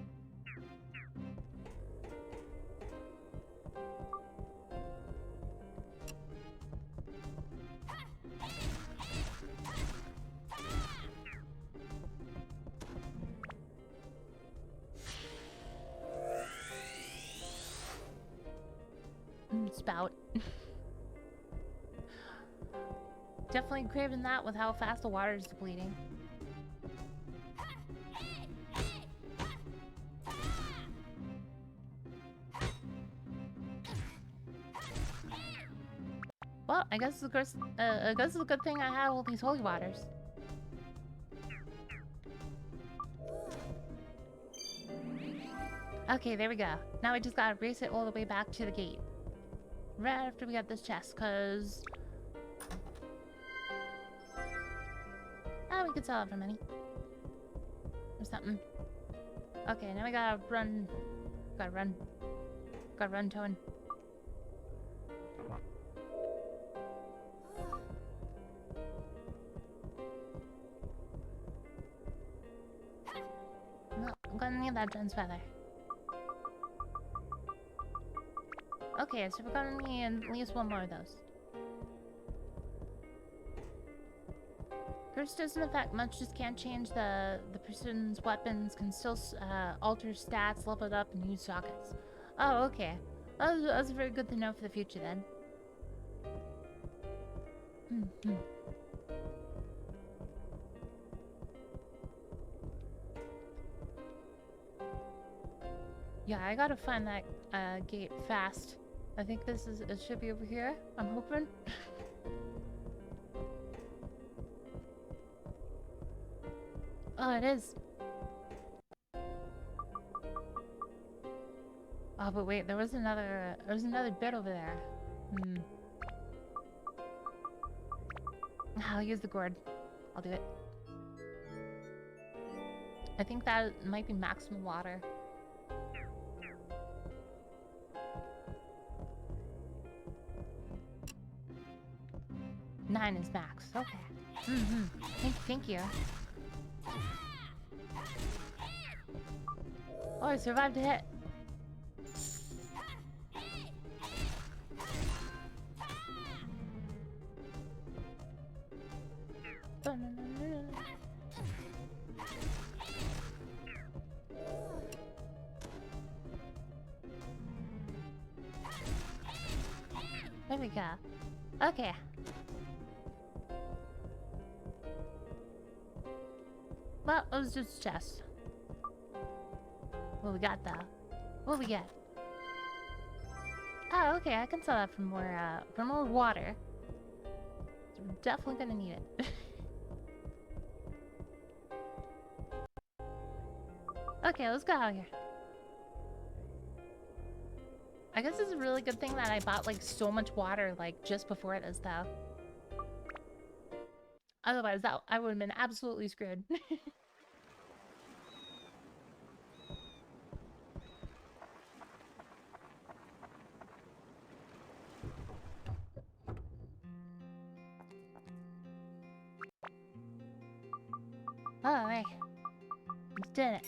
Spout. Definitely craving that with how fast the water is depleting. Well, I guess it's a good thing I have all these holy waters. Okay, there we go. Now we just gotta race it all the way back to the gate. Right after we got this chest, cause... we could sell it for money. Or something. Okay, now we gotta run. Gotta run, Toan. No, I'm gonna need that Jen's feather. Okay, so we're gonna need at least one more of those. Curse doesn't affect much, just can't change the person's weapons, can still alter stats, level it up, and use sockets. Oh, okay. That's very good to know for the future then. Yeah, I gotta find that gate fast. I think it should be over here, I'm hoping. Oh, it is. Oh, but wait, there was another bit over there. I'll use the gourd. I'll do it. I think that might be maximum water. Nine is max. Okay. Thank you. Oh, I survived a hit. There we go. Okay. Well, it was just a chest. What we got though? What we get? Oh, okay. I can sell that for more water. So we're definitely gonna need it. Okay, let's go out here. I guess it's a really good thing that I bought like so much water like just before this though. Otherwise, I would have been absolutely screwed. Oh, hey. We did it.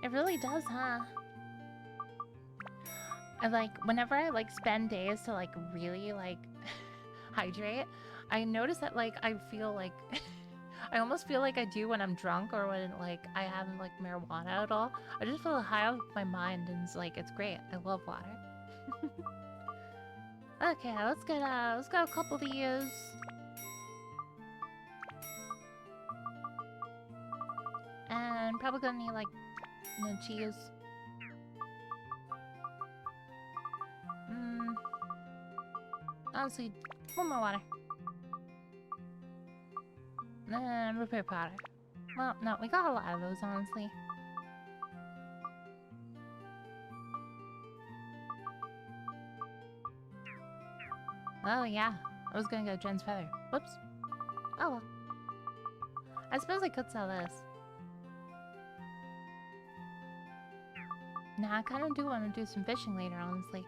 It really does, huh? I whenever I spend days to really hydrate, I notice that I feel I almost feel like I do when I'm drunk or when I haven't marijuana at all. I just feel high off my mind and it's great. I love water. Okay, let's get a couple of these. And probably gonna need cheese. Honestly, one more water. And repair powder. Well, no, we got a lot of those, honestly. Oh, yeah. I was gonna go Jen's feather. Whoops. Oh, well. I suppose I could sell this. Nah, I kind of do want to do some fishing later, honestly.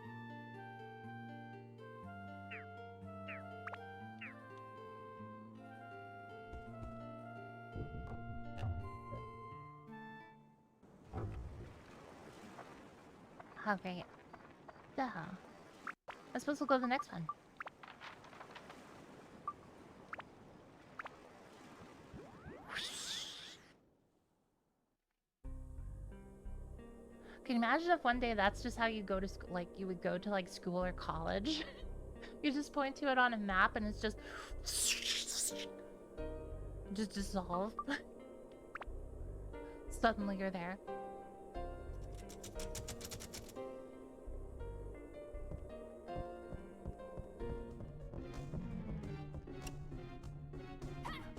Oh, great. Duh. I suppose we'll go to the next one. Can you imagine if one day that's just how you go to school? Like, you would go to, like, school or college? You just point to it on a map and it's just... just dissolve. Suddenly you're there.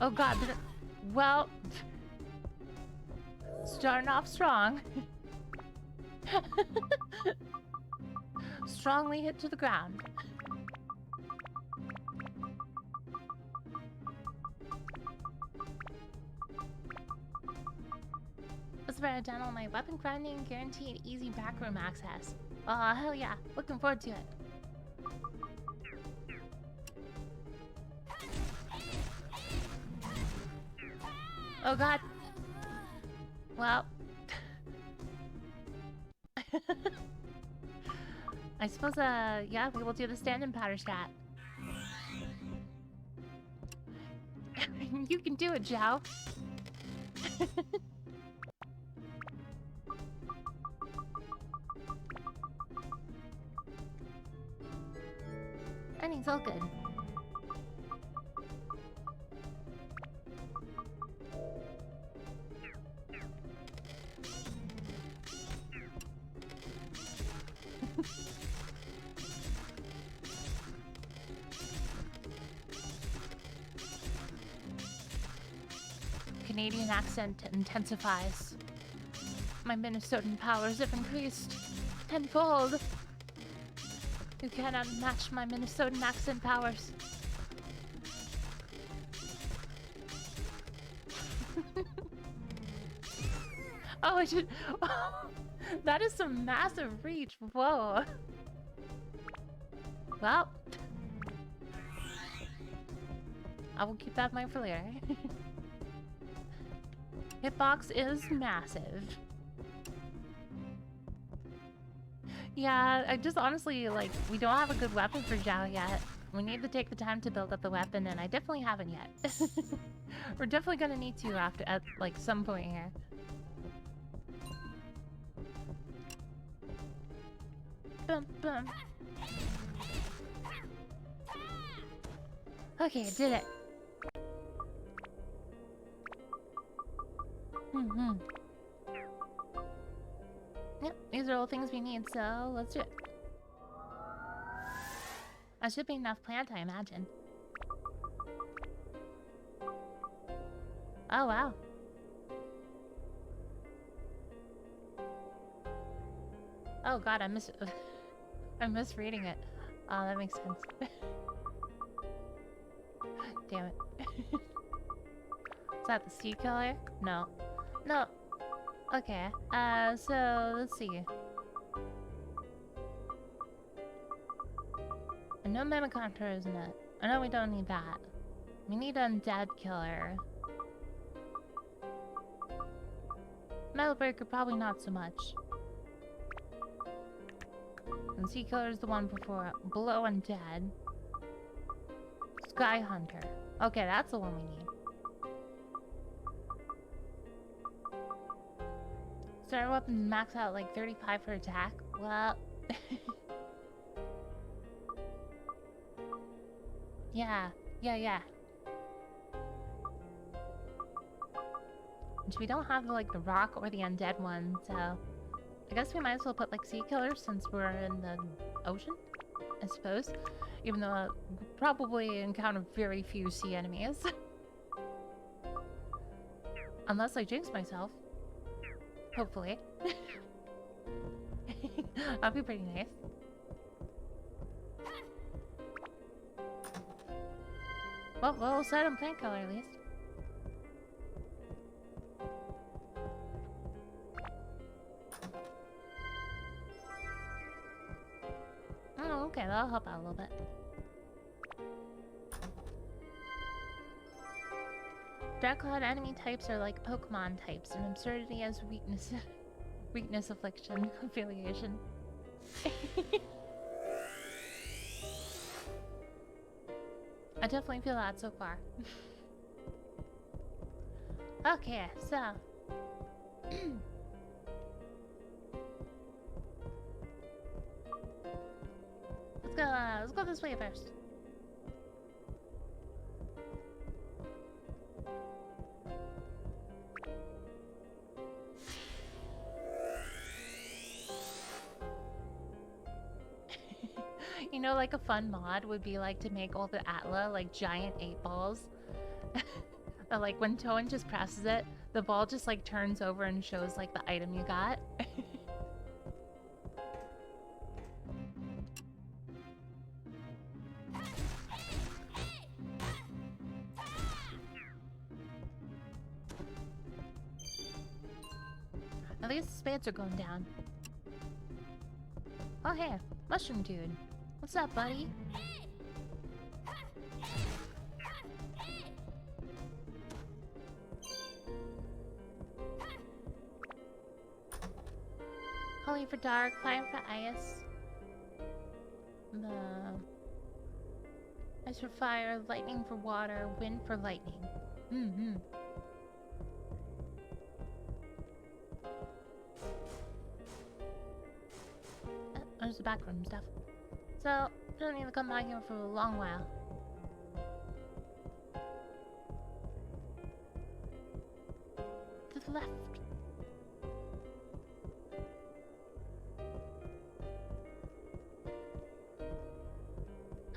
Oh god, did it... Well... Starting off strong. Strongly hit to the ground. Let's write it down on my weapon grinding, guaranteed easy backroom access. Aw, hell yeah. Looking forward to it. Oh god. Well. I suppose, yeah, we will do the stand-in powder strat. You can do it, Zhao. I think it's all good. Canadian accent intensifies. My Minnesotan powers have increased tenfold. You cannot match my Minnesotan accent powers. Oh, I should... That is some massive reach. Whoa. Well. I will keep that in mind for later. Hitbox is massive. Yeah, I just honestly, like, we don't have a good weapon for Zhao yet. We need to take the time to build up the weapon, and I definitely haven't yet. We're definitely gonna need to at, like, some point here. Bum, bum. Okay, I did it. Yep, these are all things we need, so let's do it. That should be enough plant, I imagine. Oh, wow. Oh god, I'm misreading it. Oh, that makes sense. Damn it. Is that the sea killer? No. No. Okay. So let's see. A no mimic hunter, isn't it? I know we don't need that. We need an undead killer. Metal breaker, probably not so much. And sea killer is the one before, below undead. Sky hunter. Okay, that's the one we need. Starter weapons max out like 35 for attack. Well, yeah. Which we don't have like the rock or the undead one, so I guess we might as well put like sea killers since we're in the ocean, I suppose. Even though we'll probably encounter very few sea enemies. Unless I jinx myself. Hopefully. That'd be pretty nice. Well, we'll set him painkiller at least. Oh, okay, that'll help out a little bit. Dark Cloud enemy types are like Pokemon types, and absurdity as weakness, weakness affliction, affiliation. I definitely feel that so far. Okay, so let's go this way first. You know, like a fun mod would be like to make all the Atla like giant 8-balls. That like when Toan just presses it, the ball just like turns over and shows like the item you got. At least the spades are going down. Oh hey, Mushroom Dude. What's up, buddy? Holy for dark, fire for ice. Ice for fire, lightning for water, wind for lightning. There's the backroom stuff. So, don't need to come back here for a long while. To the left.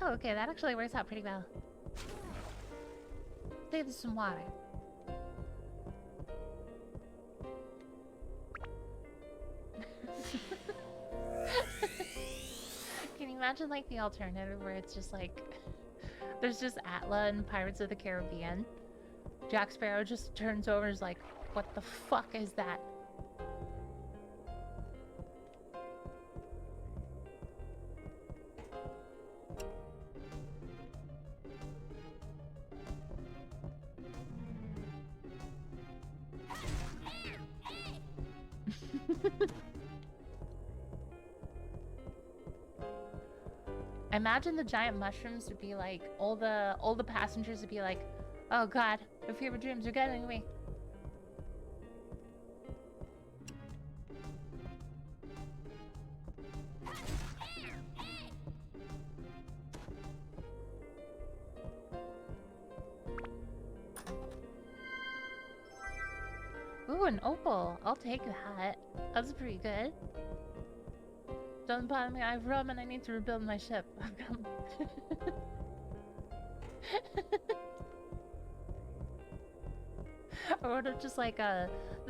Oh, okay, that actually works out pretty well. Save us some water. Can you imagine like the alternative where it's just like there's just Atla and Pirates of the Caribbean? Jack Sparrow just turns over and is like, what the fuck is that? I imagine the giant mushrooms would be like all the passengers would be like, oh god, my fever dreams are getting me. Ooh, an opal. I'll take that. That's pretty good. Don't bother me, I have rum and I need to rebuild my ship. Or what if just like the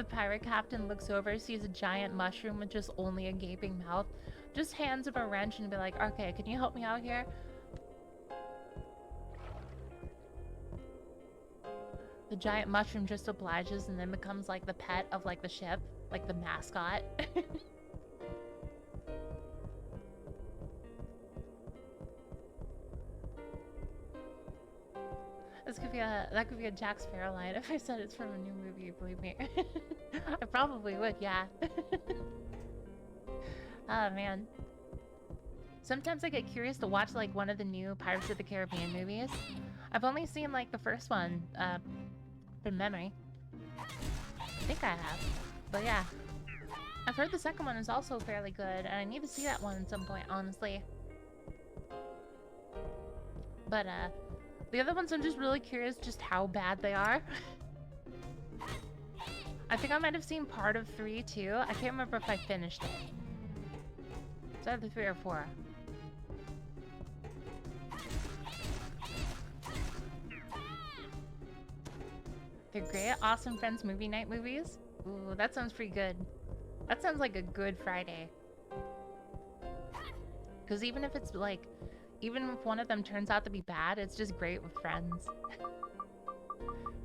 pirate captain looks over, sees a giant mushroom with just only a gaping mouth, just hands him a wrench and be like, okay, can you help me out here? The giant mushroom just obliges and then becomes like the pet of like the ship, like the mascot. That could be a Jack Sparrow line if I said it's from a new movie, believe me. I probably would, yeah. Oh man. Sometimes I get curious to watch like one of the new Pirates of the Caribbean movies. I've only seen like the first one, from memory. I think I have. But yeah. I've heard the second one is also fairly good, and I need to see that one at some point, honestly. But the other ones I'm just really curious just how bad they are. I think I might have seen part of 3 too. I can't remember if I finished it. It's either 3 or 4. They're great, awesome friends movie night movies. Ooh, that sounds pretty good. That sounds like a good Friday. Because even if it's like, even if one of them turns out to be bad, it's just great with friends.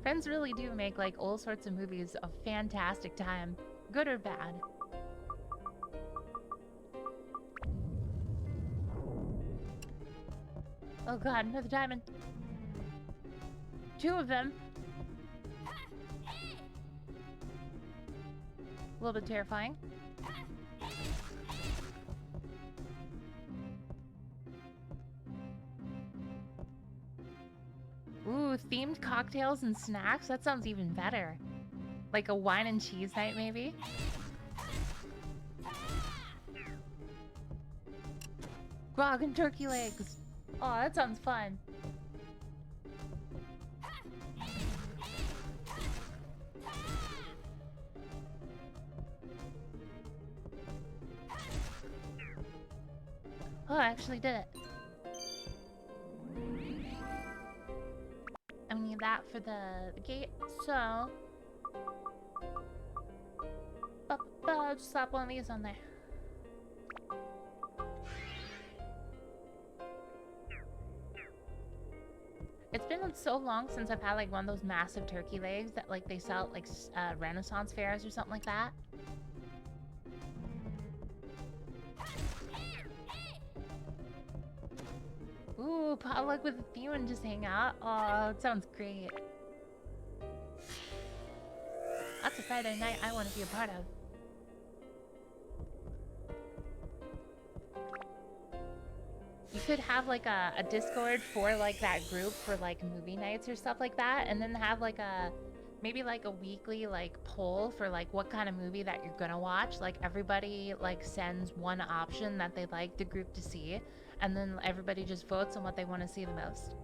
Friends really do make like all sorts of movies a fantastic time, good or bad. Oh god, another diamond. 2 of them. A little bit terrifying. Ooh, themed cocktails and snacks? That sounds even better. Like a wine and cheese night, maybe? Grog and turkey legs! Oh, that sounds fun. Oh, I actually did it. I need that for the gate, so... just slap one of these on there. It's been so long since I've had like one of those massive turkey legs that like they sell at like Renaissance fairs or something like that. Ooh, potluck with a few and just hang out. Oh, it sounds great. That's a Friday night I want to be a part of. You could have like a Discord for like that group for like movie nights or stuff like that, and then have like a maybe like a weekly like poll for like what kind of movie that you're gonna watch. Like everybody like sends one option that they'd like the group to see, and then everybody just votes on what they want to see the most.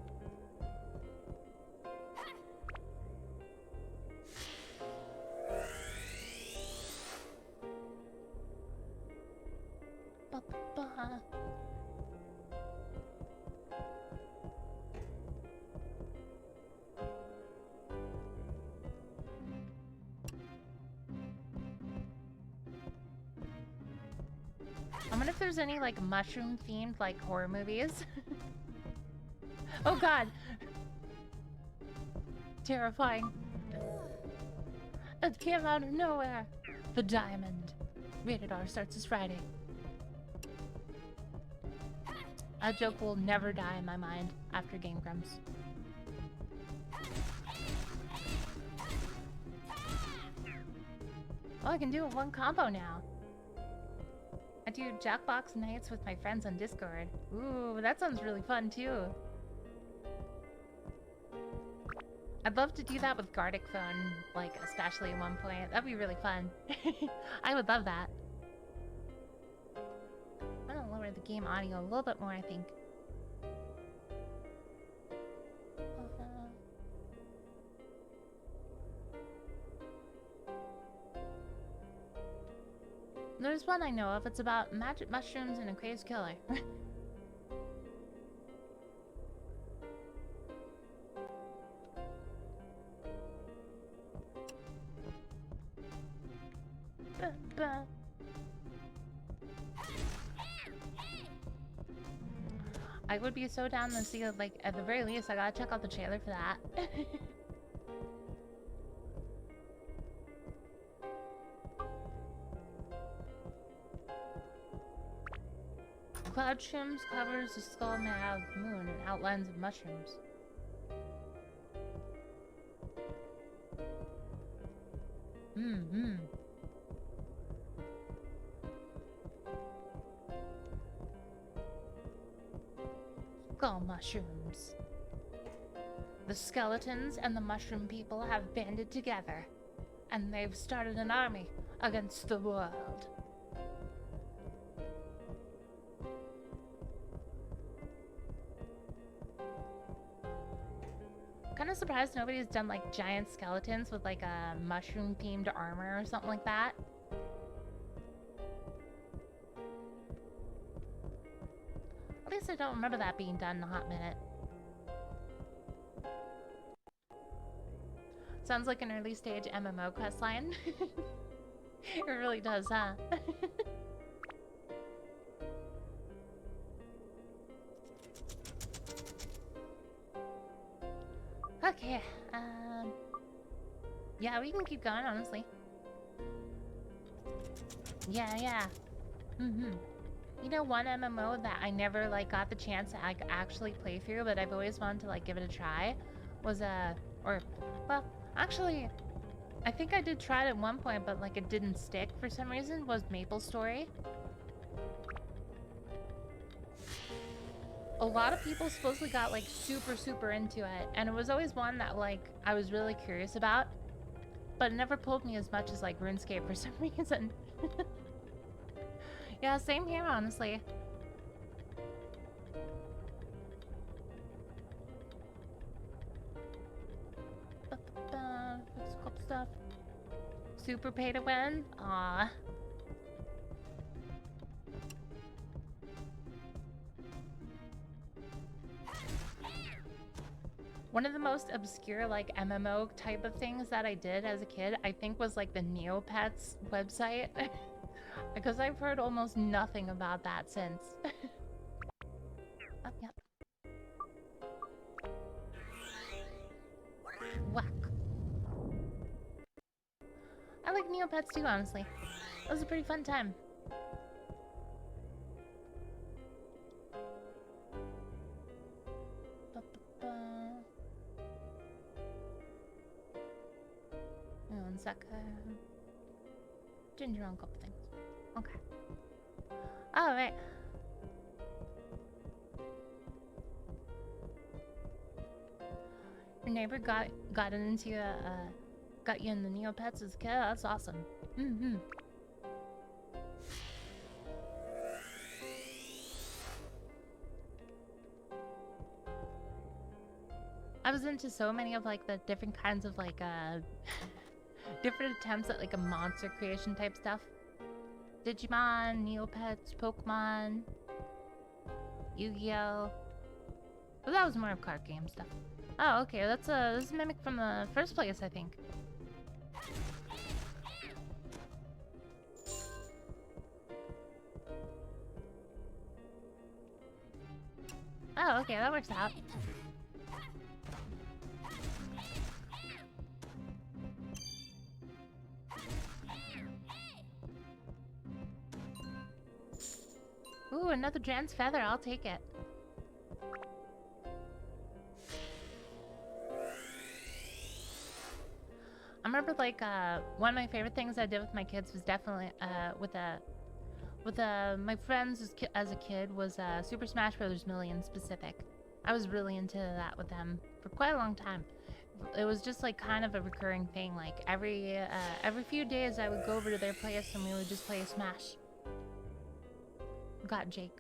Ba-ba-ba. I wonder if there's any like mushroom themed like horror movies. Oh god! Terrifying. It came out of nowhere. The diamond. Rated R starts this Friday. A joke will never die in my mind after Game Grumps. Oh, I can do it one combo now. I do Jackbox nights with my friends on Discord. Ooh, that sounds really fun too. I'd love to do that with Gartic Phone, like especially at one point. That'd be really fun. I would love that. I'm gonna lower the game audio a little bit more, I think. There's one I know of. It's about magic mushrooms and a crazed killer. I would be so down to see, like, at the very least, I gotta check out the trailer for that. Cloud shims covers the skull map of the moon and outlines of mushrooms. Skull mushrooms. The skeletons and the mushroom people have banded together, and they've started an army against the world. Kind of surprised nobody's done like giant skeletons with like a mushroom themed armor or something like that. At least I don't remember that being done in a hot minute. Sounds like an early stage MMO questline. It really does, huh? Okay, yeah, we can keep going, honestly. Yeah. You know, one MMO that I never, like, got the chance to, like, actually play through, but I've always wanted to, like, give it a try, was, well, actually, I think I did try it at one point, but, like, it didn't stick for some reason, was MapleStory. A lot of people supposedly got, like, super into it, and it was always one that, like, I was really curious about, but it never pulled me as much as, like, RuneScape for some reason. Yeah, same here, honestly. Scope stuff. Super pay to win? Aww. One of the most obscure, like, MMO type of things that I did as a kid, I think, was, like, the Neopets website. Because I've heard almost nothing about that since. Oh, yep. Whack. I like Neopets too, honestly. It was a pretty fun time. One sec. Ginger on a couple things. Okay. Alright. Your neighbor got into got you in the Neopets as a kid? That's awesome. I was into so many of, like, the different kinds of, like, different attempts at, like, a monster creation type stuff. Digimon, Neopets, Pokemon, Yu-Gi-Oh! But that was more of card game stuff. Oh, okay, this is a mimic from the first place, I think. Oh, okay, that works out. Ooh, another Jan's Feather, I'll take it. I remember, like, one of my favorite things I did with my kids was definitely, with my friends as a kid was, Super Smash Bros. Million specific. I was really into that with them for quite a long time. It was just, like, kind of a recurring thing. Like, every few days I would go over to their place and we would just play Smash. Got Jake.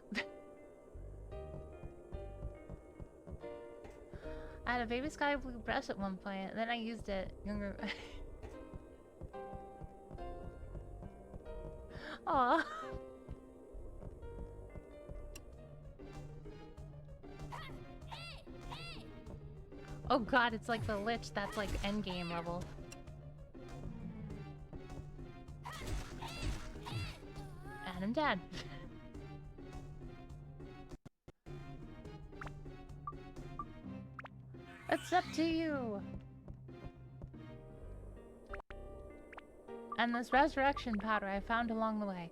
I had a baby sky blue brush at one point, and then I used it younger. Aww. Oh god, it's like the Lich that's like endgame level. And I'm dead. It's up to you! And this resurrection powder I found along the way.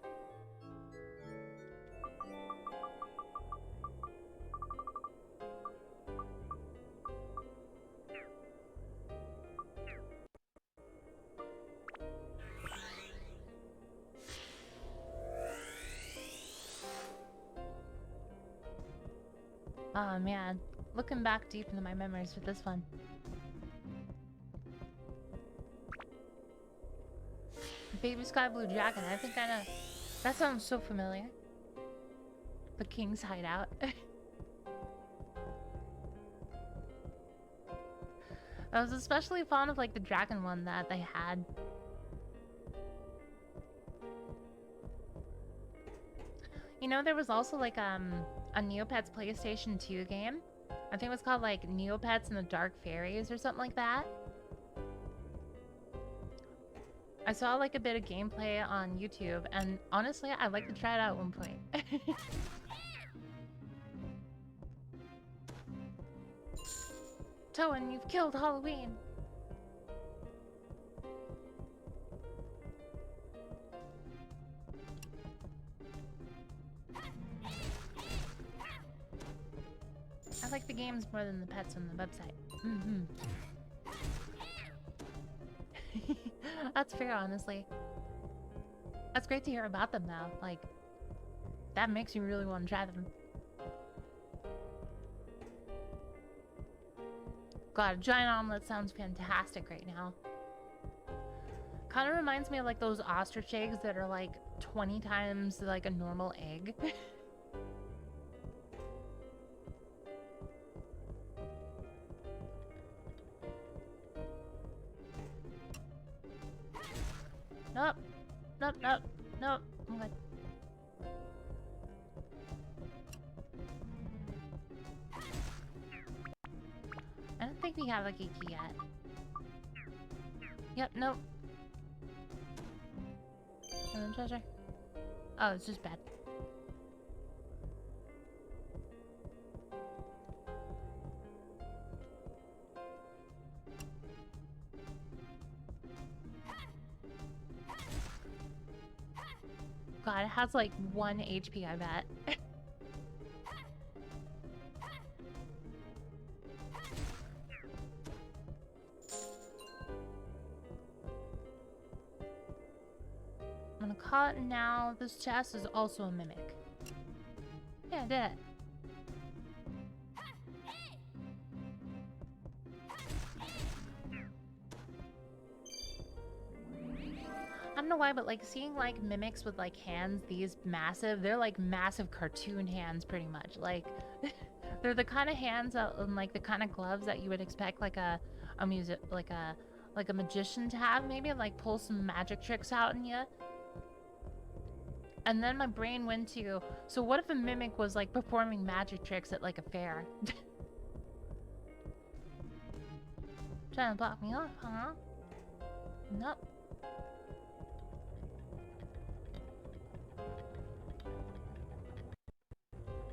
Oh man, looking back deep into my memories with this one. Baby Sky Blue Dragon, I think I know. That sounds so familiar. The King's Hideout. I was especially fond of like the dragon one that they had. You know, there was also like a Neopets PlayStation 2 game. I think it was called like Neopets and the Dark Fairies or something like that. I saw like a bit of gameplay on YouTube, and honestly, I'd like to try it out at one point. Toan, you've killed Halloween. I like the games more than the pets on the website. Mm-hmm. That's fair, honestly. That's great to hear about them, though. Like, that makes you really want to try them. God, a giant omelet sounds fantastic right now. Kind of reminds me of, like, those ostrich eggs that are, like, 20 times, like, a normal egg. Nope. Nope, nope, nope. I'm good. I don't think we have like a key yet. Yep, nope. And treasure. Oh, it's just bad. God, it has like 1 HP, I bet. I'm gonna call it now. This chest is also a mimic. Yeah, I did it. I don't know why, but like seeing like mimics with like hands these massive, they're like massive cartoon hands pretty much. Like they're the kind of hands that, and like the kind of gloves that you would expect like a music like a magician to have, maybe like pull some magic tricks out in you. And then my brain went to, so what if a mimic was like performing magic tricks at like a fair? Trying to block me off, huh? Nope.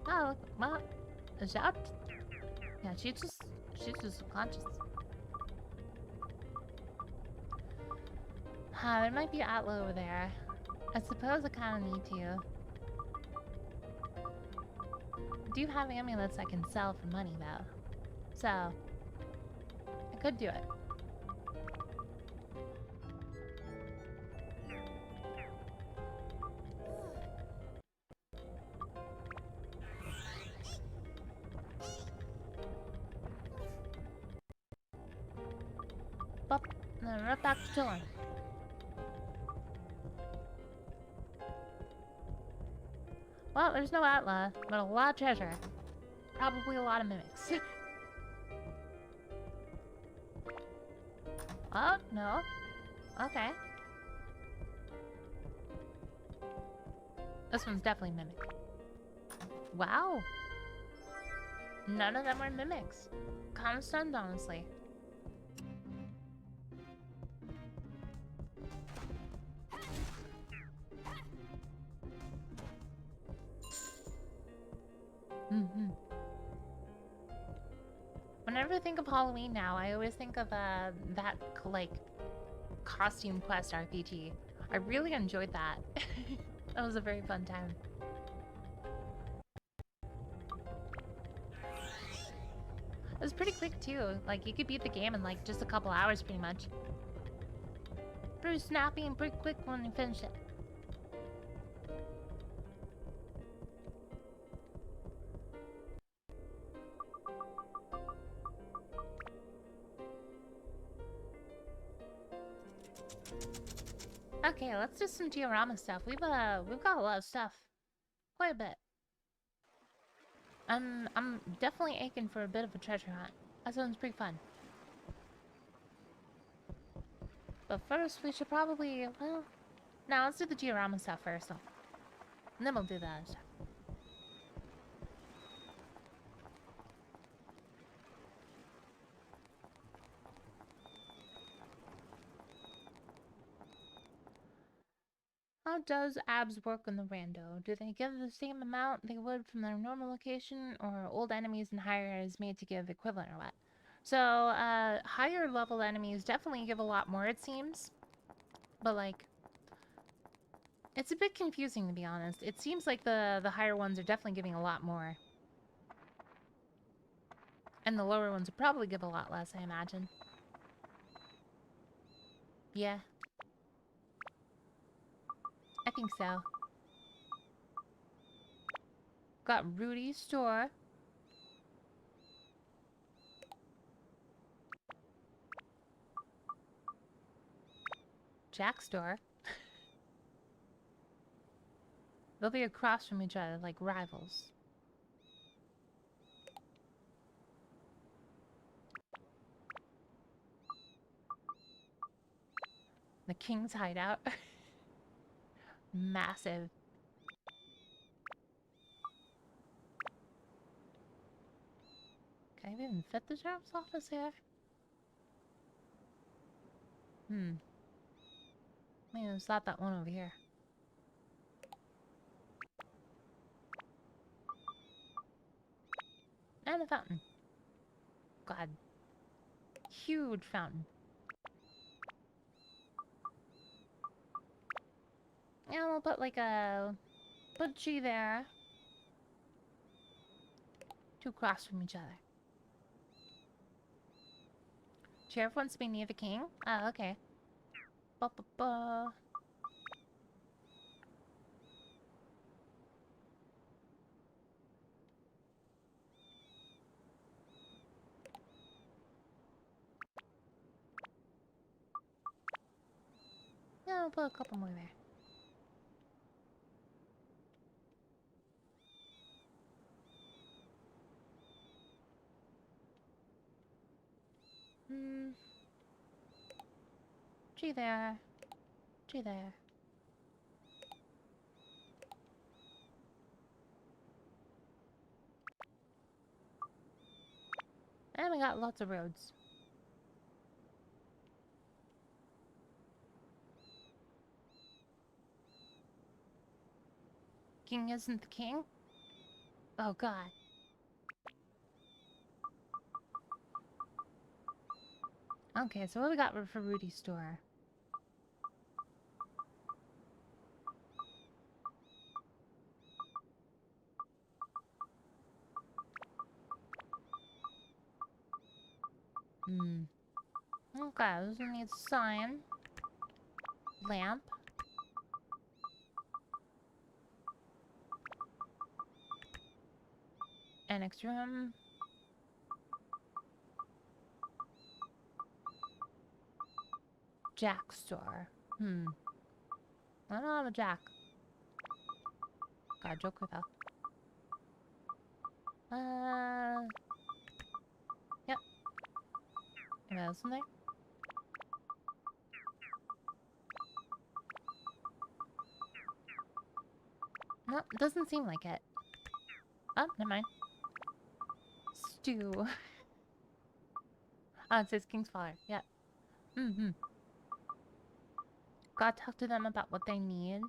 Oh, what? Is that? Yeah, she's just subconscious. There might be Atla over there. I suppose I kind of need to. I do have amulets I can sell for money, though. So, I could do it. Bop, and then right back to chilling. Well, there's no Atla, but a lot of treasure. Probably a lot of mimics. Oh, no. Okay. This one's definitely mimic. Wow. None of them are mimics. Kind of stunned, honestly. Mm-hmm. Whenever I think of Halloween now, I always think of that, like, costume quest RPG. I really enjoyed that. That was a very fun time. It was pretty quick, too. Like, you could beat the game in, like, just a couple hours, pretty much. Pretty snappy and pretty quick when you finish it. Okay, let's do some diorama stuff. We've got a lot of stuff. Quite a bit. I'm definitely aching for a bit of a treasure hunt. That sounds pretty fun. But first, we should probably, well... Now, let's do the diorama stuff first, though. And then we'll do the other stuff. How does abs work in the rando? Do they give the same amount they would from their normal location, or are old enemies and higher is made to give equivalent or what? So, higher level enemies definitely give a lot more, it seems. But, like, it's a bit confusing, to be honest. It seems like the higher ones are definitely giving a lot more. And the lower ones will probably give a lot less, I imagine. Yeah. I think so. Got Rudy's store. Jack's store. They'll be across from each other like rivals. The king's hideout. Massive. Can I even fit the sheriff's office here? Maybe it's not that one over here. And a fountain. God. Huge fountain. Yeah, we'll put like a... Put G there. Two across from each other. Sheriff wants to be near the king? Oh, okay. Ba-ba-ba. Yeah, we'll put a couple more there. G there. G there. And we got lots of roads. King isn't the king? Oh, God. Okay, so what we got for Rudy's store? Okay, this one needs a sign. Lamp. Annex room. Jack store. I don't have a jack. Got a joker though. Yep. Anything else in there? No, it doesn't seem like it. Oh, never mind. Stew. Oh, it says King's Father. Yeah. Gotta talk to them about what they need.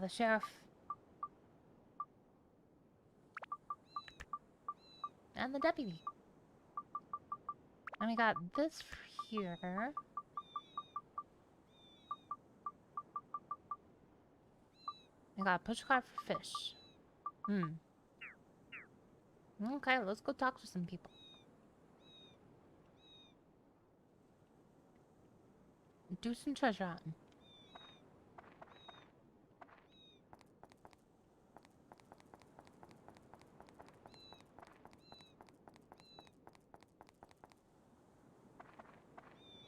The sheriff. And the deputy. And we got this here. We got a push cart for fish. Okay, let's go talk to some people. Do some treasure hunting.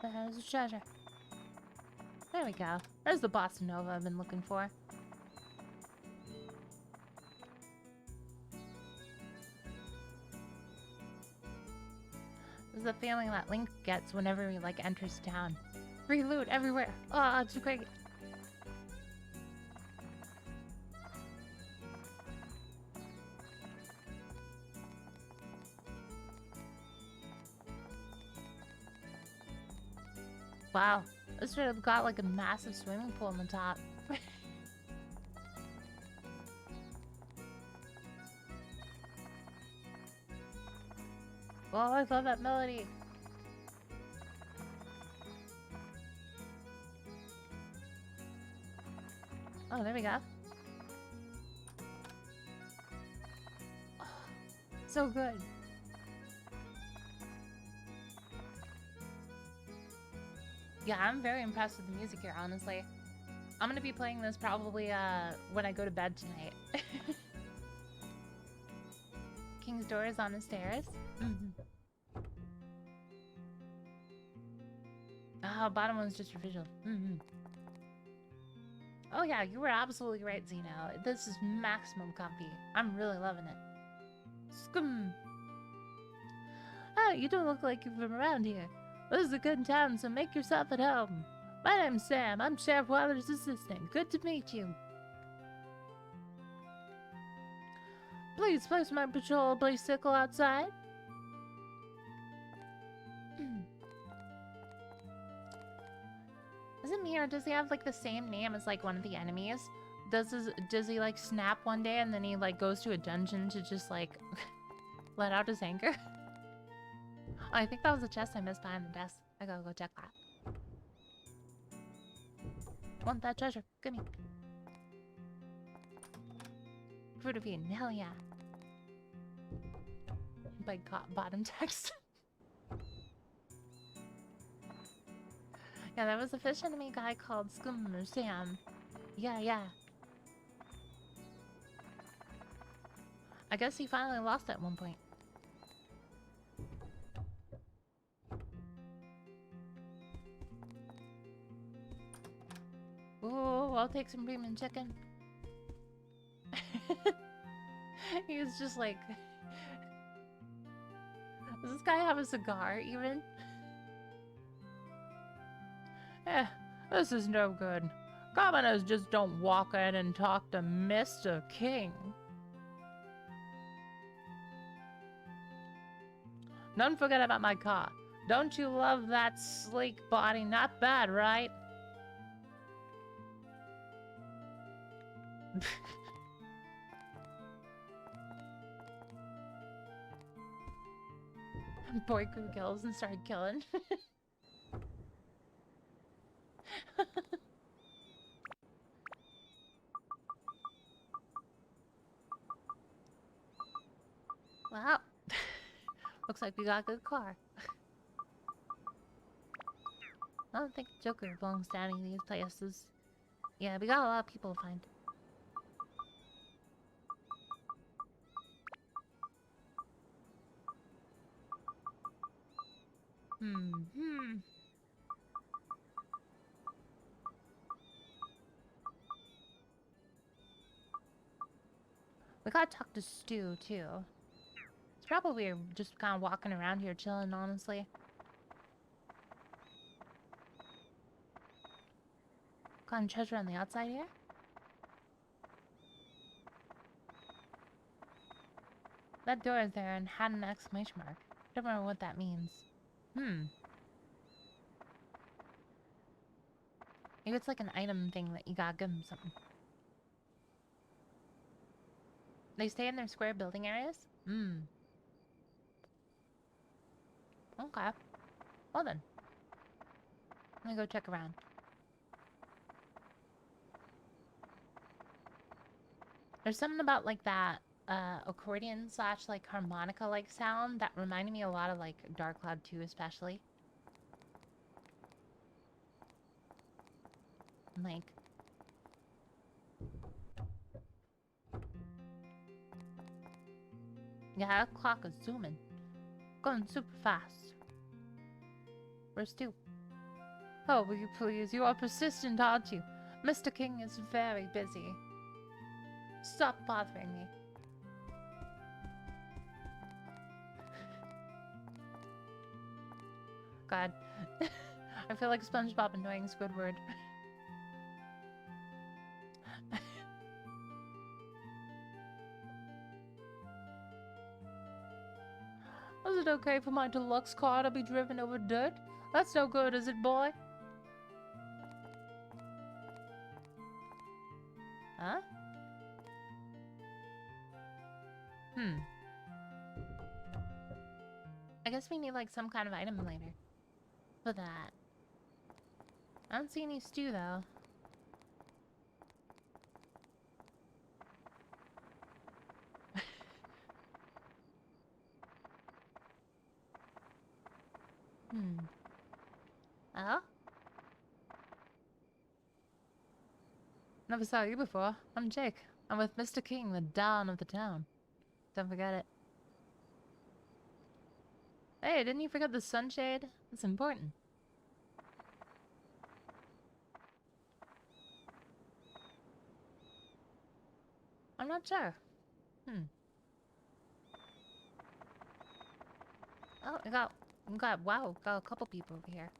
There's the treasure. There we go. There's the Bossa Nova I've been looking for. This is the feeling that Link gets whenever he, like, enters town. Free loot everywhere. Oh, it's great. Wow. This should have got, like, a massive swimming pool on the top. I love that melody. Oh, there we go. Oh, so good. Yeah, I'm very impressed with the music here, honestly. I'm gonna be playing this probably when I go to bed tonight. King's door is on the stairs. Oh, bottom one's just your visual. Oh yeah, you were absolutely right, Zeno. This is maximum comfy. I'm really loving it. Scum. Oh, you don't look like you're from around here. This is a good town, so make yourself at home. My name's Sam. I'm Sheriff Wilder's assistant. Good to meet you. Please place my patrol bicycle outside. Is it me, or does he have like the same name as like one of the enemies? Does he like snap one day and then he like goes to a dungeon to just like let out his anger? Oh, I think that was a chest I missed behind the desk. I gotta go check that. Want that treasure? Gimme. Fruit of Eden, hell yeah. By bottom text. Yeah, there was a fish enemy guy called Scum or Sam. Yeah. I guess he finally lost at one point. Ooh, I'll take some premium chicken. He was just like... Does this guy have a cigar, even? This is no good. Commoners just don't walk in and talk to Mr. King. Don't forget about my car. Don't you love that sleek body? Not bad, right? Boy grew gills and started killing. Wow. Looks like we got a good car. I don't think Joker belongs to any of these places. Yeah, we got a lot of people to find. We gotta talk to Stu, too. It's probably just kind of walking around here chilling, honestly. Got treasure on the outside here? That door is there and had an exclamation mark. Don't remember what that means. Maybe it's like an item thing that you gotta give them something. They stay in their square building areas? Okay. Well then. Let me go check around. There's something about like that accordion slash like harmonica like sound that reminded me a lot of like Dark Cloud 2 especially. Like yeah, that clock is zooming. Going super fast. Where's Stu? Oh, will you please? You are persistent, aren't you? Mr. King is very busy. Stop bothering me. God. I feel like SpongeBob annoying Squidward. Is it okay for my deluxe car to be driven over dirt? That's no good, is it, boy? Huh? I guess we need like some kind of item later for that. I don't see any stew though. Hmm. Oh? Never saw you before. I'm Jake. I'm with Mr. King, the Don of the town. Don't forget it. Hey, didn't you forget the sunshade? It's important. I'm not sure. Hmm. Oh, wow, got a couple people over here.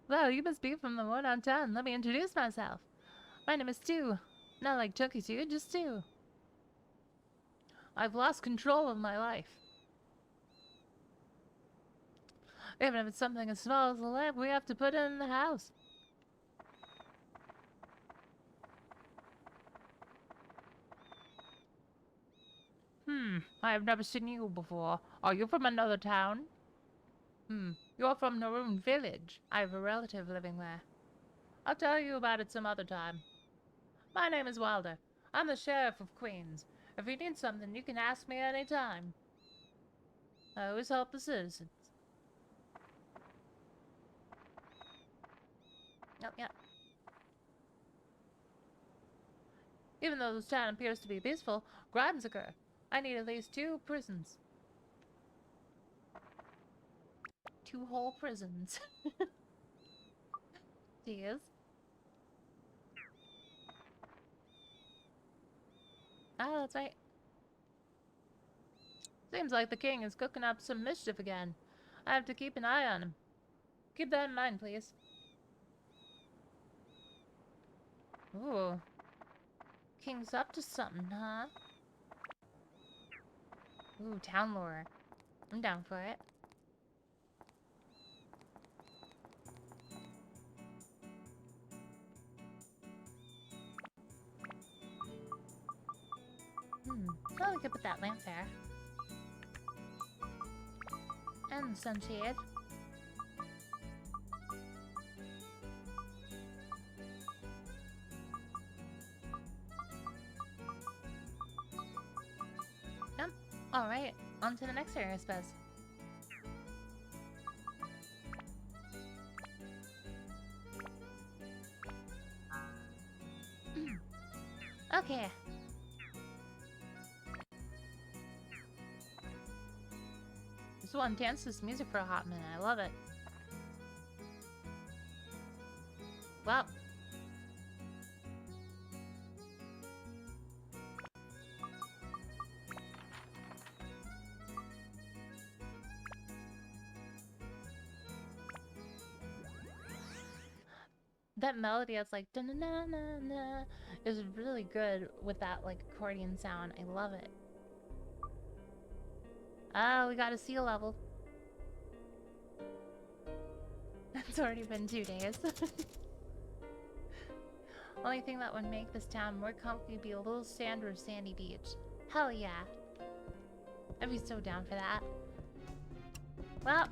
Well, you must be from the one downtown. Let me introduce myself. My name is Stu. Not like Chunky Stu, just Stu. I've lost control of my life. Even if it's something as small as a lamp, we have to put it in the house. I have never seen you before. Are you from another town? You're from Naroon Village. I have a relative living there. I'll tell you about it some other time. My name is Wilder. I'm the sheriff of Queens. If you need something, you can ask me any time. I always help the citizens. Yep. Even though this town appears to be peaceful, crimes occur. I need at least 2 prisons. 2 whole prisons. Jeez. Oh, that's right. Seems like the king is cooking up some mischief again. I have to keep an eye on him. Keep that in mind, please. Ooh. King's up to something, huh? Ooh, town lore. I'm down for it. Oh, we could put that lamp there. And the sunshade. Yep. Alright, on to the next area, I suppose. Okay. Just want to dance this music for a hot minute. I love it. Well. That melody that's like na na na na is really good with that like accordion sound. I love it. Oh, we got a sea level. It's already been 2 days. Only thing that would make this town more comfy would be a little sand or sandy beach. Hell yeah. I'd be so down for that. Well,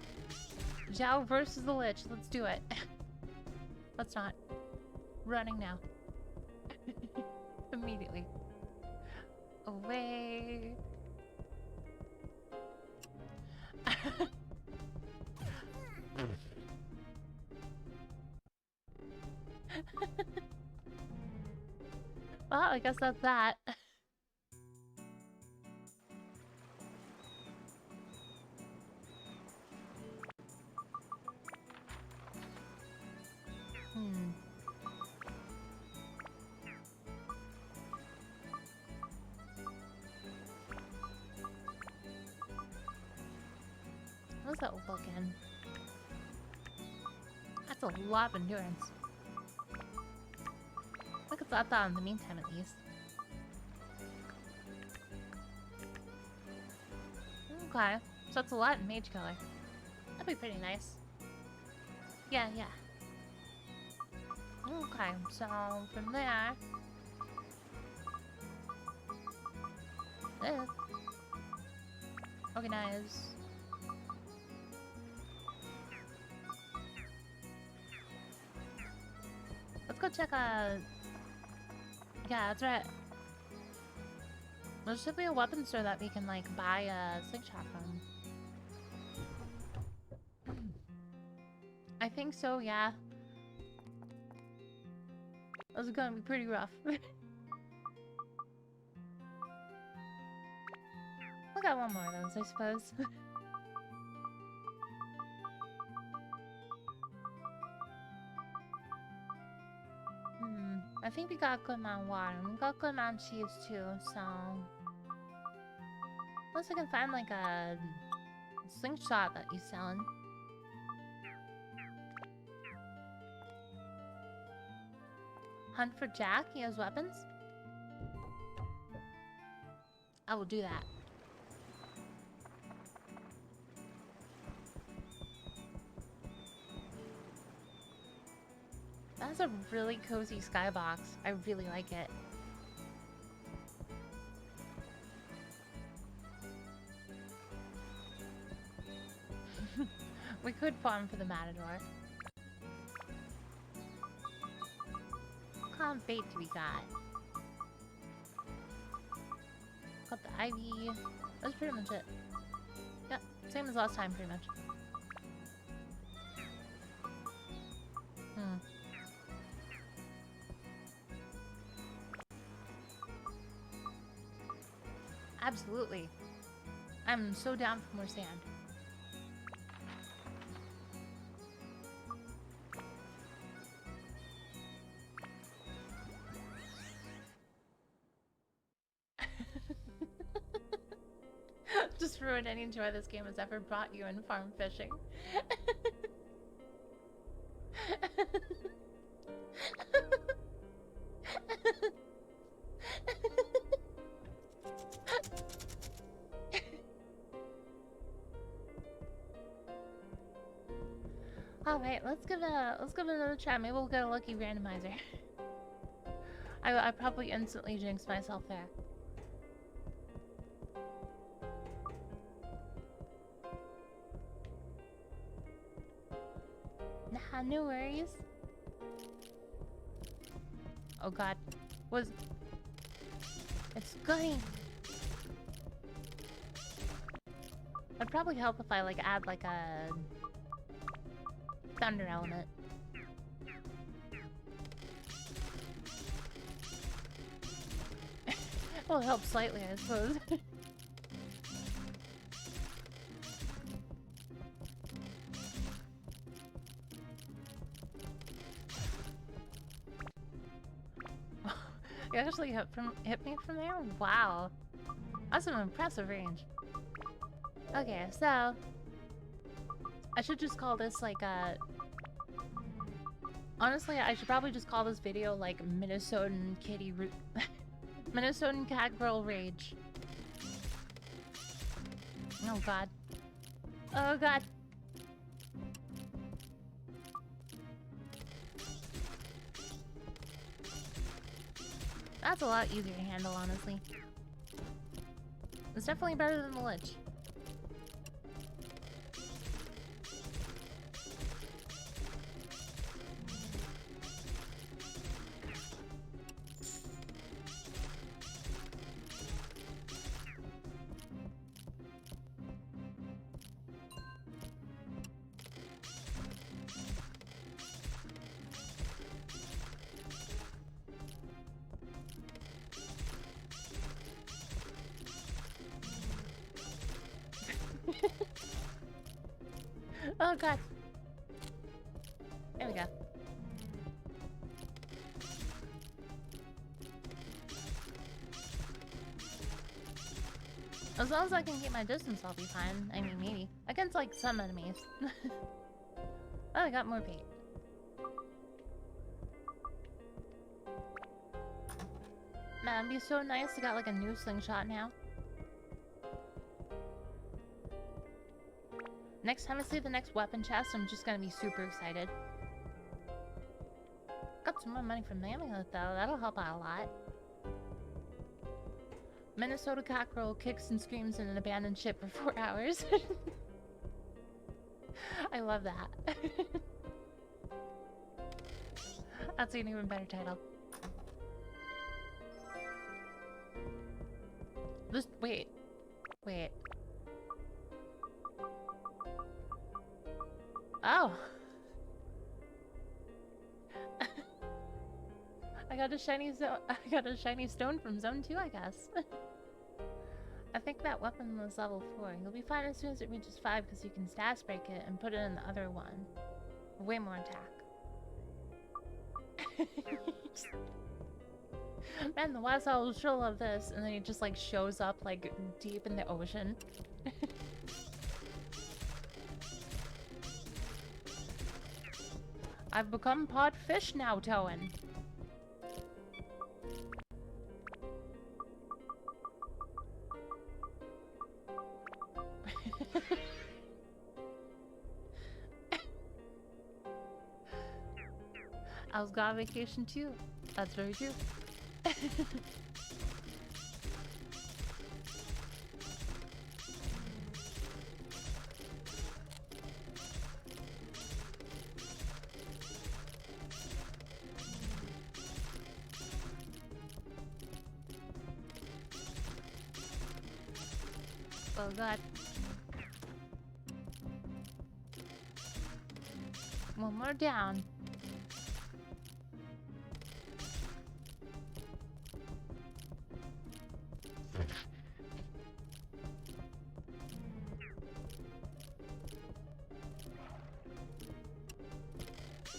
Zhao versus the Lich. Let's do it. Let's not. Running now. Immediately. Away. Well, I guess that's that. What's that opal again? That's a lot of endurance. I could stop that in the meantime, at least. Okay, so that's a lot in mage color. That'd be pretty nice. Yeah. Okay, so from there... This. Organize. Let's go check yeah, that's right. There should be a weapon store that we can, like, buy a slingshot from. I think so, yeah. This is gonna be pretty rough. We'll get one more of those, I suppose. I think we got a good amount of water. We got a good amount of cheese too, so... Unless I can find like a slingshot that he's selling. Hunt for Jack, he has weapons? I will do that. That's a really cozy skybox. I really like it. We could farm for the matador. What kind of bait do we got? Got the ivy. That's pretty much it. Yeah, same as last time, pretty much. Absolutely. I'm so down for more sand. Just ruin any joy this game has ever brought you in farm fishing. Alright, let's give it another try. Maybe we'll get a lucky randomizer. I probably instantly jinxed myself there. Nah, no worries. Oh god. It's going. It'd probably help if I like add like a thunder element. Well, it helps slightly, I suppose. You actually hit me from there? Wow. That's an impressive range. Okay, so... I should just call this like a... Honestly, I should probably just call this video like Minnesotan kitty Minnesotan cat girl rage. Oh god. Oh god. That's a lot easier to handle, honestly. It's definitely better than the lich. Oh god. There we go. As long as I can keep my distance, I'll be fine. I mean, maybe. Against, like, some enemies. Oh, I got more bait. Man, it'd be so nice to get, like, a new slingshot now. Next time I see the next weapon chest, I'm just gonna be super excited. Got some more money from the amulet, though. That'll help out a lot. Minnesota cockerel kicks and screams in an abandoned ship for 4 hours. I love that. That's an even better title. Just wait. Wait. Oh. I got a shiny stone from Zone 2, I guess. I think that weapon was level 4. You'll be fine as soon as it reaches 5 because you can status break it and put it in the other one. Way more attack. Man, the Wise Owl sure love this. And then he just like shows up like deep in the ocean. I've become pod fish now, Toan. I was got on vacation too. That's very true. Oh god. One more down.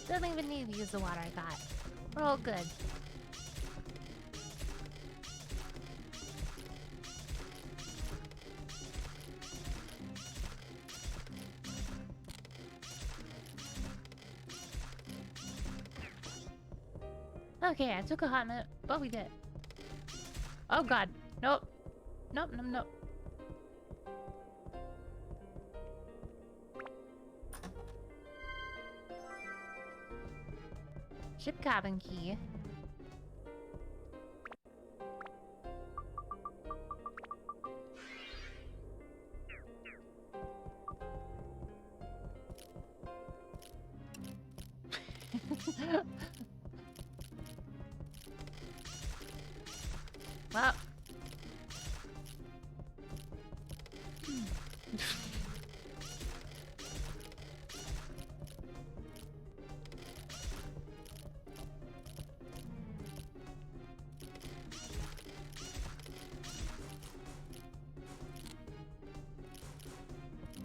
Don't even need to use the water I got. We're all good. Okay, I took a hot minute, but we did. Oh god. Nope. Nope, nope, nope. Ship cabin key. Well.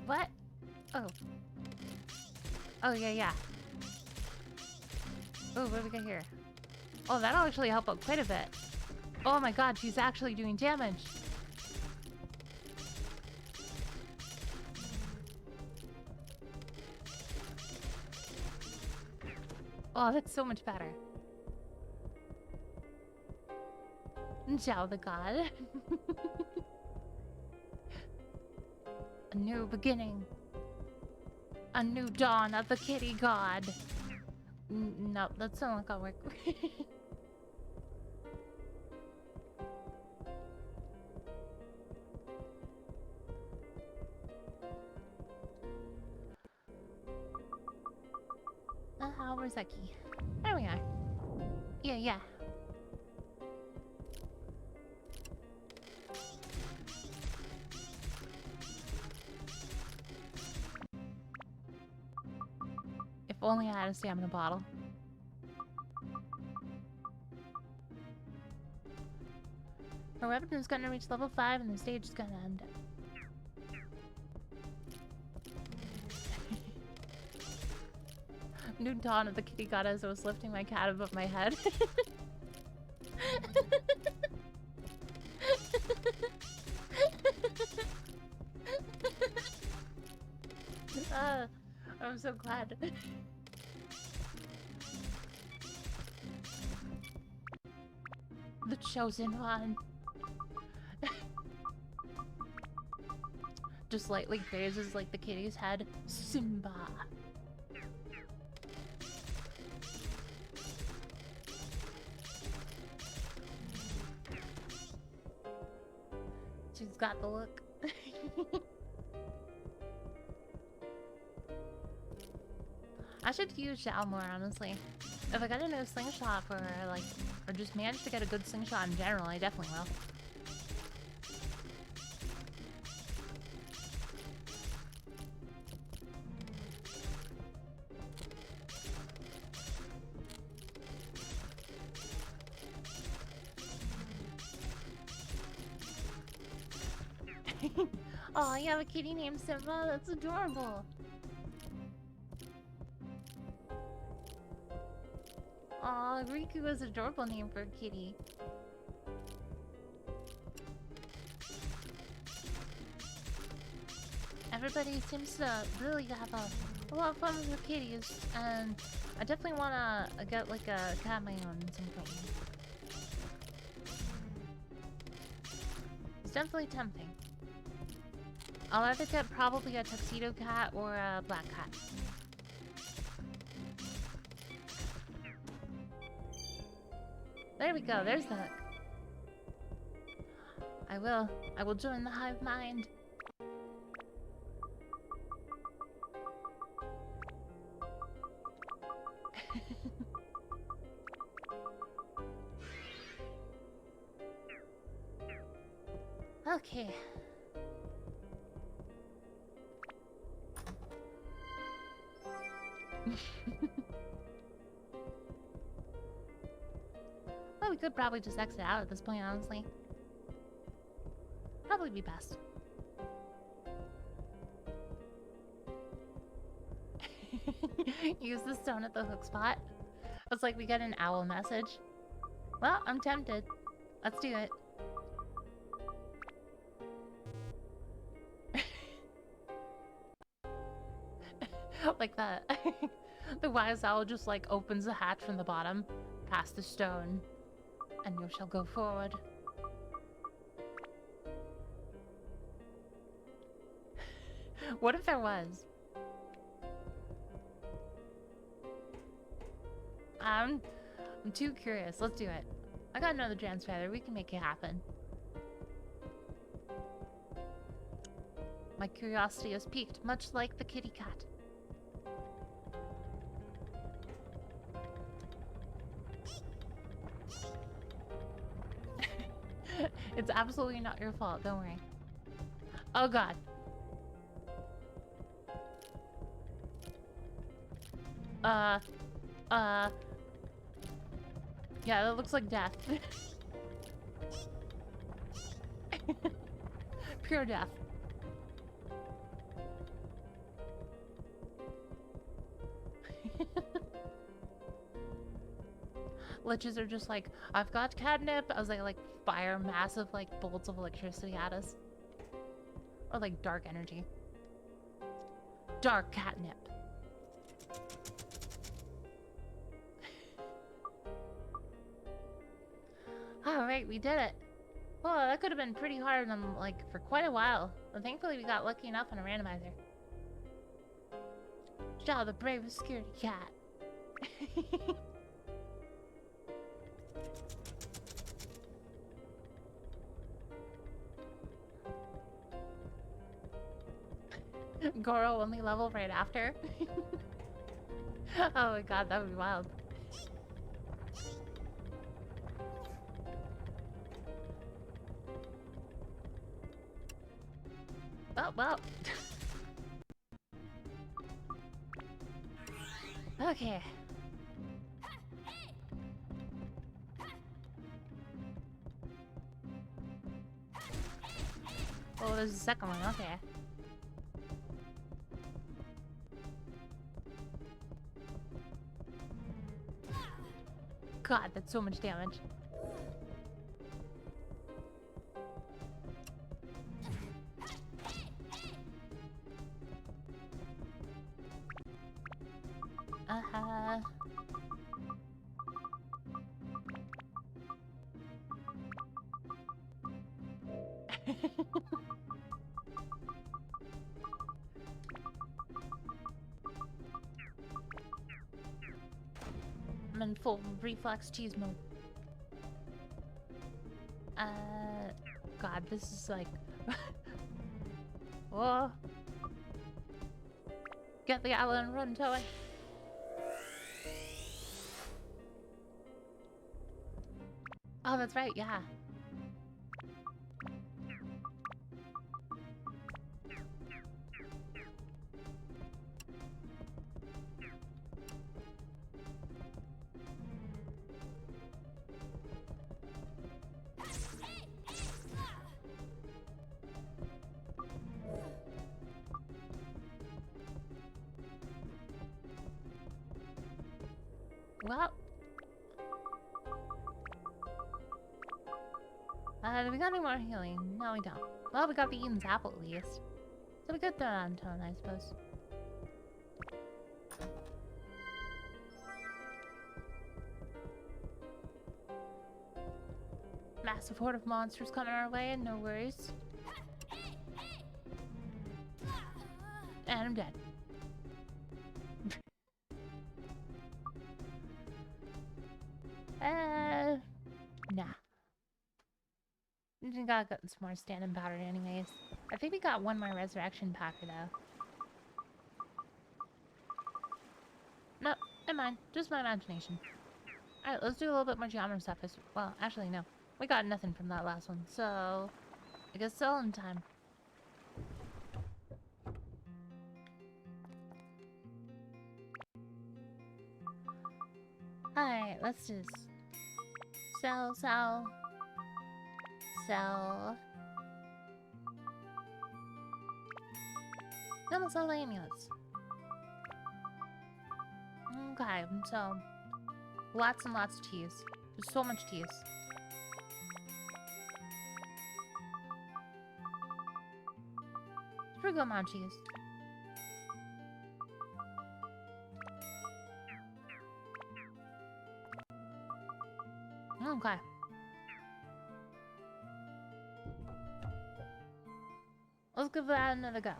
What? Oh. Oh, yeah, yeah. Oh, what do we got here? Oh, that'll actually help out quite a bit. Oh my god, she's actually doing damage. Oh, that's so much better. Zhao the god. A new beginning. A new dawn of the kitty god. No, that's not gonna work. Where's that key? There we are. Yeah, yeah. If only I had a stamina bottle. Her weapon is gonna reach level 5 and the stage is gonna end. New dawn of the kitty god as I was lifting my cat above my head. I'm so glad. The chosen one. Just lightly grazes like the kitty's head. Simba. She's got the look. I should use Xiao more, honestly. If I got a new slingshot for, like, or just managed to get a good slingshot in general, I definitely will. Oh, you have a kitty named Simba? That's adorable. Aw, Riku is an adorable name for a kitty. Everybody seems to really have a lot of fun with their kitties, and I definitely want to get like a cat of my own at some point. It's definitely tempting. I'll either get probably a tuxedo cat or a black cat. There we go, there's the hook. I will join the hive mind. Okay. Well, we could probably just exit out at this point, honestly. Probably be best. Use the stone at the hook spot. It's like we get an owl message. Well, I'm tempted. Let's do it. Like that. The wise owl just like opens the hatch from the bottom, past the stone, and you shall go forward. What if there was? I'm too curious. Let's do it. I got another Jan's feather. We can make it happen. My curiosity is piqued, much like the kitty cat. It's absolutely not your fault, don't worry. Oh god. Yeah, that looks like death. Pure death. Liches are just like, I've got catnip, as they like fire massive like bolts of electricity at us. Or like dark energy. Dark catnip. Alright, we did it. Well, that could have been pretty hard like for quite a while. But thankfully we got lucky enough on a randomizer. Xiao, the bravest security cat. Goro only level right after. Oh my god, that would be wild. Well. Okay. Oh, there's a second one, okay. God, that's so much damage. I'm in full reflex cheese mode. God, this is like Oh. Get the owl and run to it. Oh, that's right, yeah. Well. Do we got any more healing? No, we don't. Well, we got the Eden's apple at least. So we could throw it on Tone, I suppose. Massive horde of monsters coming our way, and no worries. And I'm dead. Nah. We got some more standing powder anyways. I think we got one more resurrection packer though. No, never mind. Just my imagination. Alright, let's do a little bit more geometry stuff. Well, actually no. We got nothing from that last one, so I guess selling time. Alright, let's just sell. Then we'll sell the amulets. Okay, so lots and lots of teas. There's so much teas. It's pretty good amount of cheese. Okay. Let's give that another go.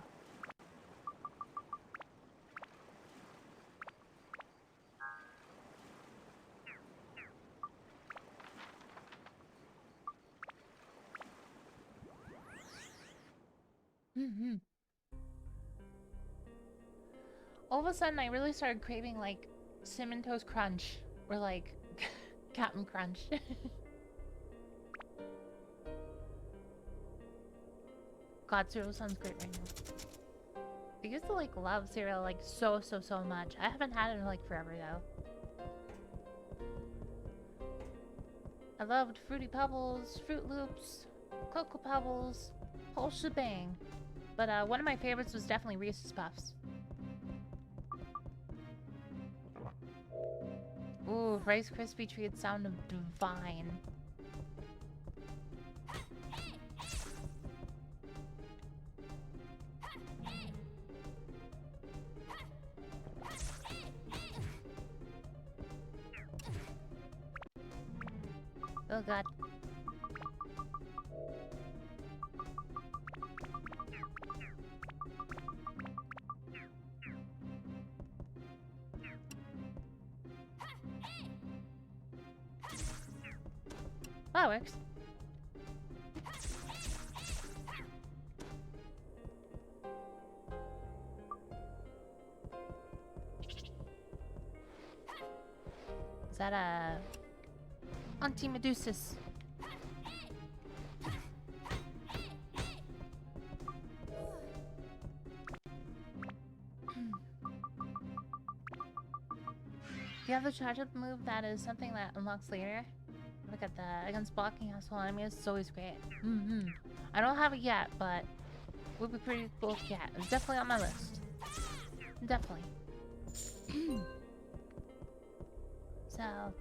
All of a sudden, I really started craving, like, Cinnamon Toast Crunch. Or, like, Captain Crunch. God, cereal sounds great right now. I used to, like, love cereal, like, so much. I haven't had it in, like, forever, though. I loved Fruity Pebbles, Fruit Loops, Cocoa Pebbles, whole shebang. But, one of my favorites was definitely Reese's Puffs. Ooh, Rice Krispie treats sound divine. Oh god. That works. Is that a Auntie Medusa's? Do you have the charge up move that is something that unlocks later? Look at that. Against blocking household enemies, it's always great. I don't have it yet, but it would be pretty cool to get. It's definitely on my list. Definitely. So...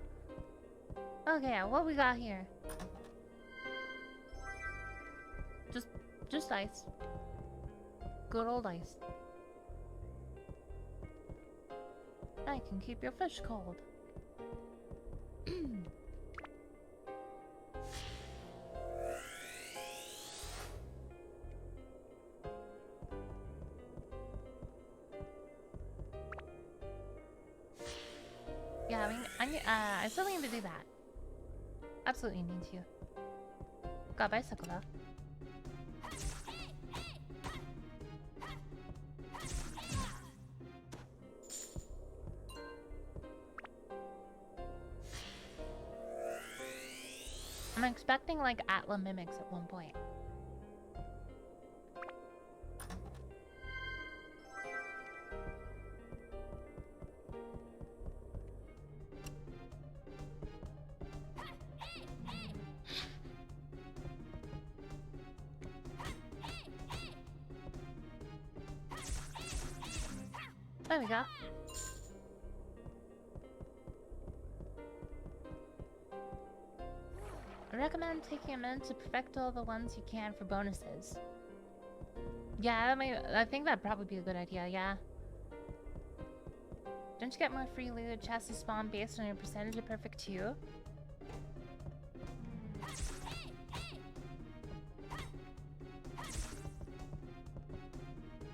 okay, what we got here? Just ice. Good old ice. I can keep your fish cold. Yeah, I still need to do that. Absolutely need to. Got a bicycle though. expecting like Atla mimics at one point. There we go. I recommend taking a minute to perfect all the ones you can for bonuses. Yeah, I think that'd probably be a good idea, yeah. Don't you get more free loot chests to spawn based on your percentage of perfect too?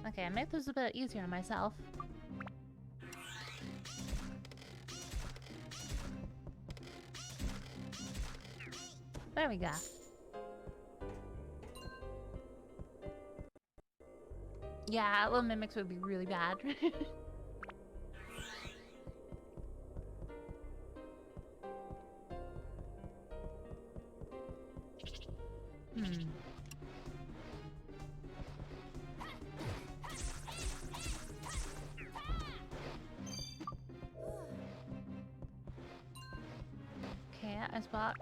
Okay, I made this a bit easier on myself. There we go. Yeah, little mimics would be really bad. Okay, I spot.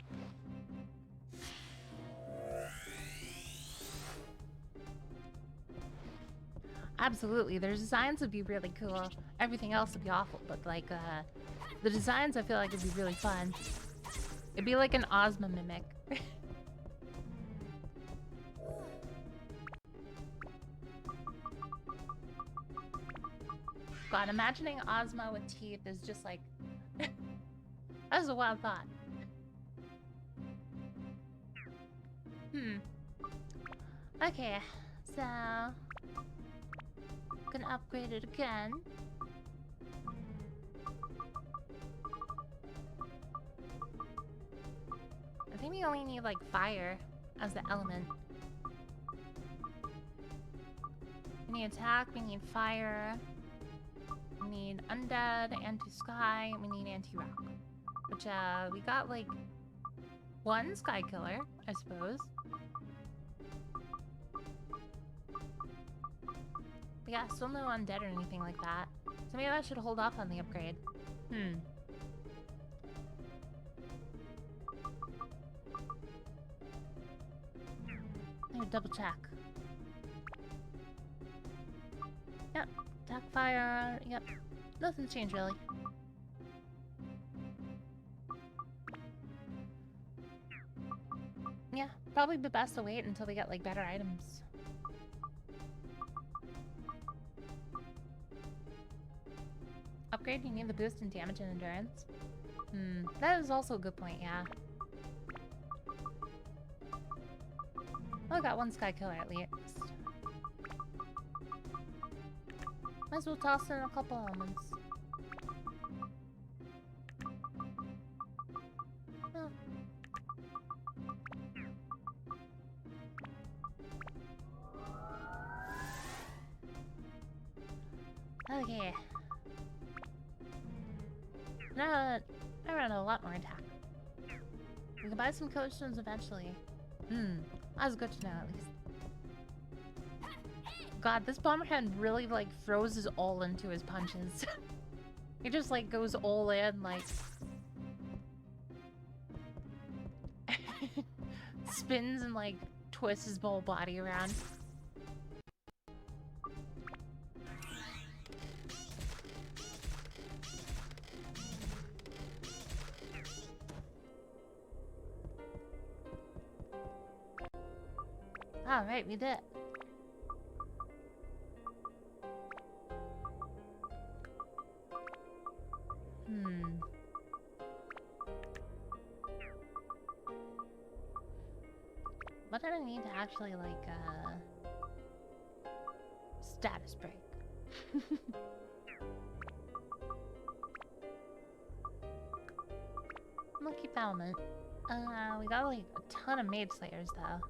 Absolutely, their designs would be really cool. Everything else would be awful, but like, the designs I feel like would be really fun. It'd be like an Ozma mimic. God, imagining Ozma with teeth is just like... That's a wild thought. Okay, so... Gonna upgrade it again. I think we only need like fire as the element. We need attack, we need fire, we need undead, anti-sky, we need anti-rock. Which we got like one sky killer, I suppose. But yeah, still no undead or anything like that. So maybe I should hold off on the upgrade. Let me double check. Yep, attack fire, yep. Nothing's changed really. Yeah, probably be best to wait until we get like better items. Upgrade, you need the boost in damage and endurance. That is also a good point, yeah. Oh, I got one sky killer at least. Might as well toss in a couple elements. Oh. Okay. Now I run a lot more attack. We can buy some coach stones eventually. That's good to know at least. God, this Bomberhead really like throws his all into his punches. He just like goes all in, like spins and like twists his whole body around. All right, we did. What did I need to actually, like, status break? Monkey element. We got, like, a ton of Maid Slayers, though.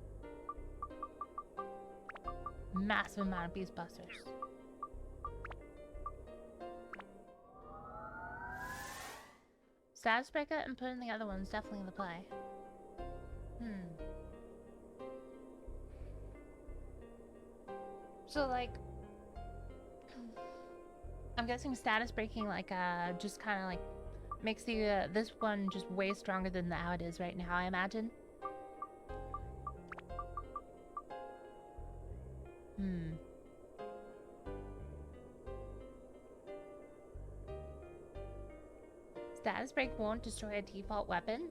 Massive amount of Beast Busters. Status break it and put in the other ones, definitely the play. So, like, I'm guessing status breaking, like, just kind of, like, makes the, this one just way stronger than how it is right now, I imagine. Status break won't destroy a default weapon?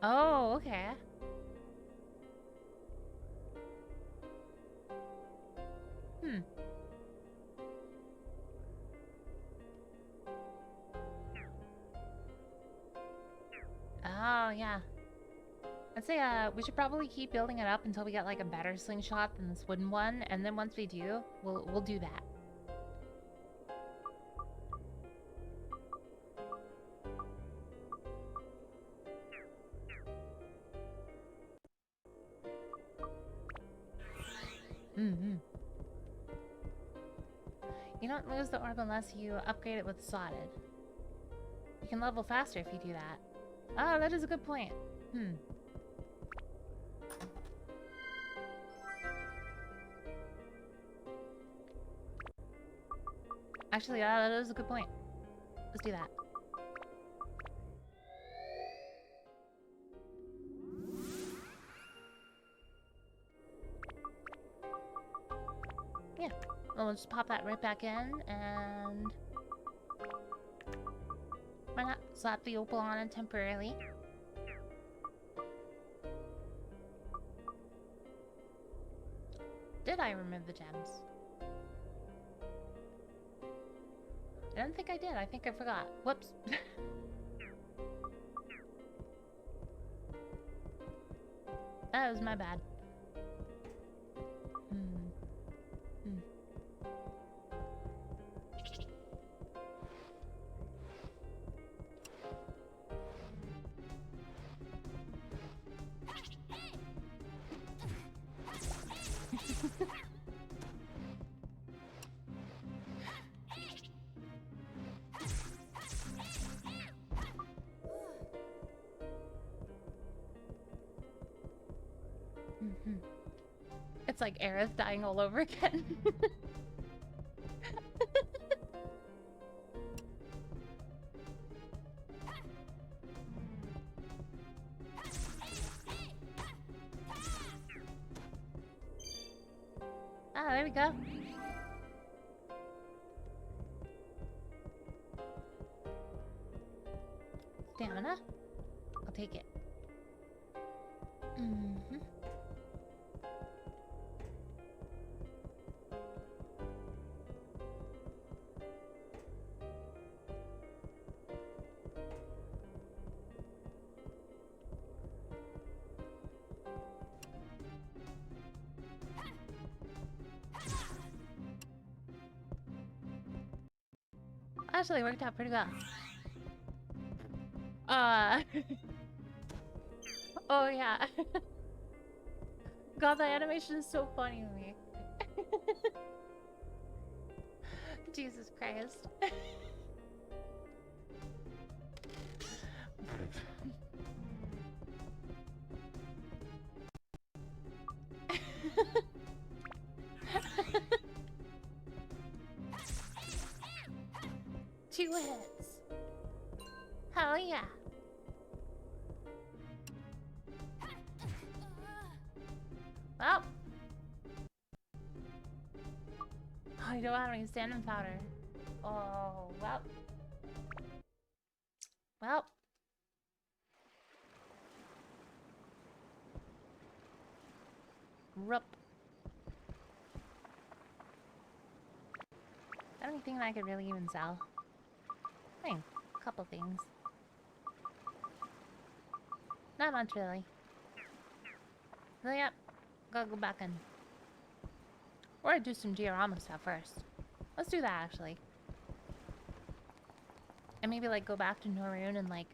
Oh, okay. Oh, yeah. I'd say, we should probably keep building it up until we get, like, a better slingshot than this wooden one, and then once we do, we'll do that. You don't lose the orb unless you upgrade it with sodded. You can level faster if you do that. Oh, that is a good point. Actually, that is a good point. Let's do that. Yeah. Well, we'll just pop that right back in, and... why not slap the opal on it temporarily? Did I remove the gems? I don't think I did. I think I forgot. Whoops. That was my bad. It's like Aerith dying all over again. Ah, there we go. Stamina? I'll take it. Actually, it worked out pretty well. Oh yeah. God, that animation is so funny to me. Jesus Christ. Two hits. Hell yeah. Well. Oh, you don't have any standing powder. Oh, well. Well. Rup. Anything that I could really even sell? I think a couple things. Not much, really. So, yep. Gotta go back in. Or do some diorama stuff first. Let's do that, actually. And maybe, like, go back to Norune and, like,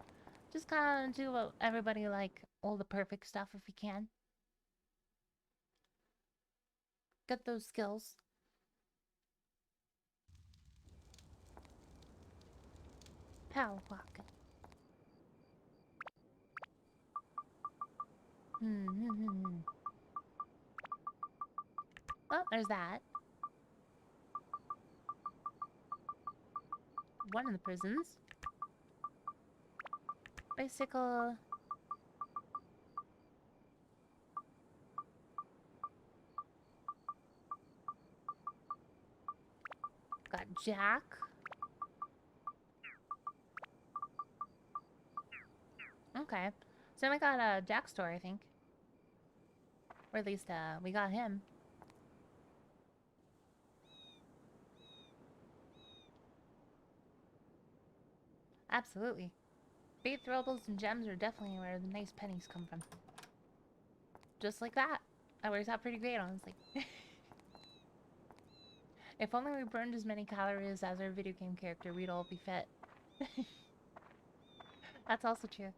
just kind of do what everybody, like, all the perfect stuff if we can. Get those skills. Power walking. Well, there's that. One of the prisons. Bicycle. Got Jack. Okay. So we got a Jack store, I think. Or at least, we got him. Absolutely. Bait throwables and gems are definitely where the nice pennies come from. Just like that. That works out pretty great, honestly. If only we burned as many calories as our video game character, we'd all be fit. That's also true.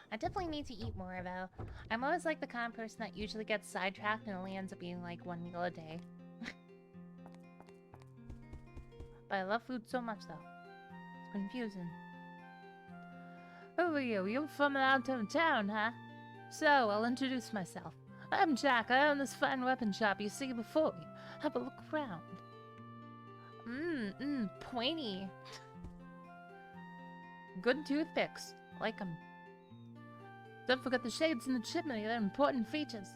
I definitely need to eat more, though. I'm always like the kind of person that usually gets sidetracked and only ends up eating like one meal a day. But I love food so much, though. It's confusing. Who are you? You're from out of town, huh? So, I'll introduce myself. I'm Jack. I own this fine weapon shop you see before you. Have a look around. Pointy. Good toothpicks. Like them. Don't forget the shades in the chimney. They're important features.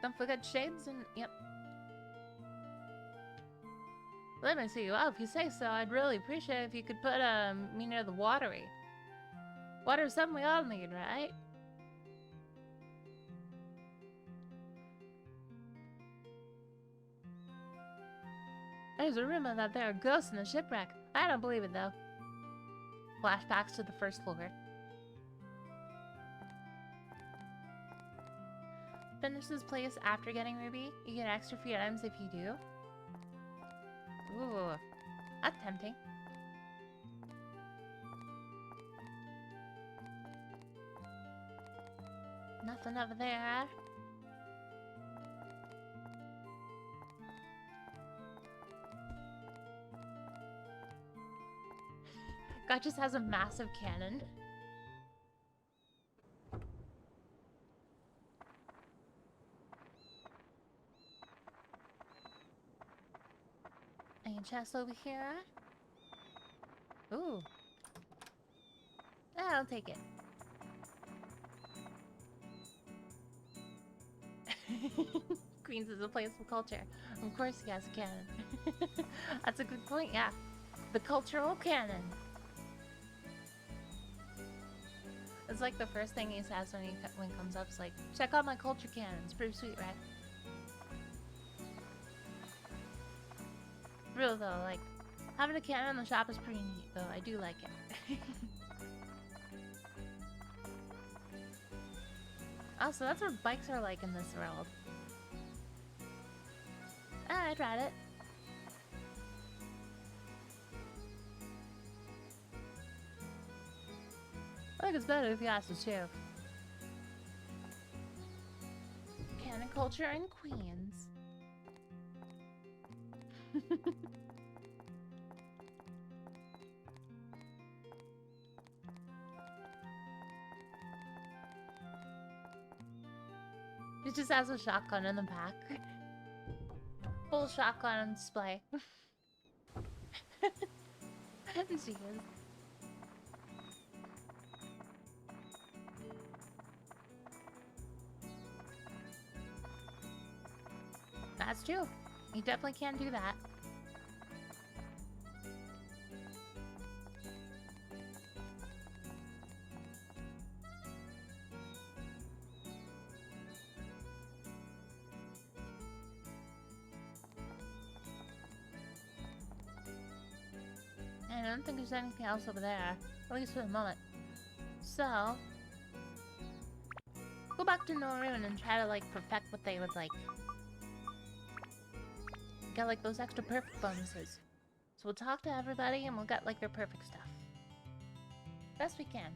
Don't forget shades and... Yep. Let me see you out. If you say so, I'd really appreciate it if you could put me near the watery. Water's something we all need, right? There's a rumor that there are ghosts in the shipwreck. I don't believe it, though. Flashbacks to the first floor. Finish this place after getting Ruby. You get extra free items if you do. Ooh, that's tempting. Nothing over there. God just has a massive cannon. Any chest over here? Ooh. I'll take it. Queens is a place of culture. Of course he has a cannon. That's a good point, yeah. The cultural cannon. It's like the first thing he says when he comes up. It's like, check out my culture cannon. It's pretty sweet, right? Real though, like, having a cannon in the shop is pretty neat though. I do like it. Oh, so that's what bikes are like in this world. Ah, I tried it. I think it's better if you ask the chef. Cannon culture in Queens. He just has a shotgun in the back. Full shotgun on display. She is. That's true. You definitely can do that. And I don't think there's anything else over there. At least for the moment. So... go back to Norun and try to, like, perfect what they would like. Get, like, those extra perfect bonuses. So we'll talk to everybody and we'll get, like, their perfect stuff. Best we can.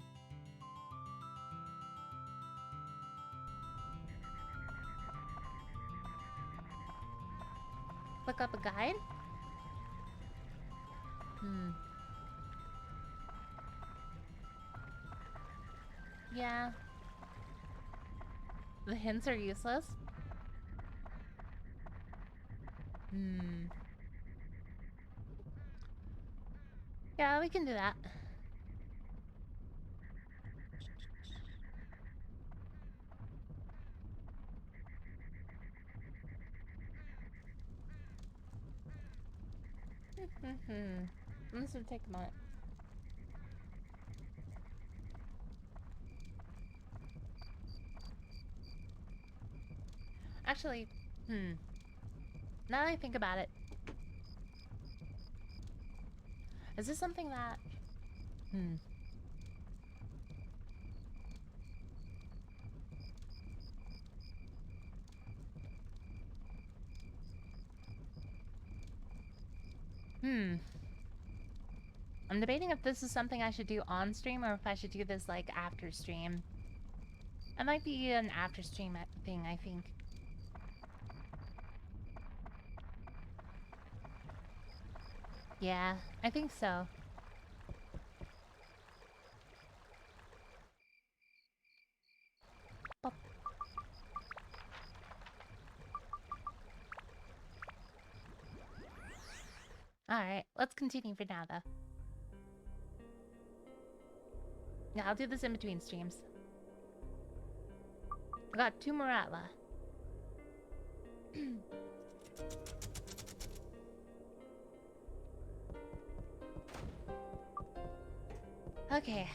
Look up a guide? Yeah. The hints are useless? Yeah, we can do that. This will take a moment. Actually, now that I think about it, is this something that... I'm debating if this is something I should do on stream or if I should do this, like, after stream. It might be an after stream thing, I think. Yeah, I think so. Oh. Alright, let's continue for now, though. Yeah, I'll do this in between streams. I got 2 more Atla. Okay.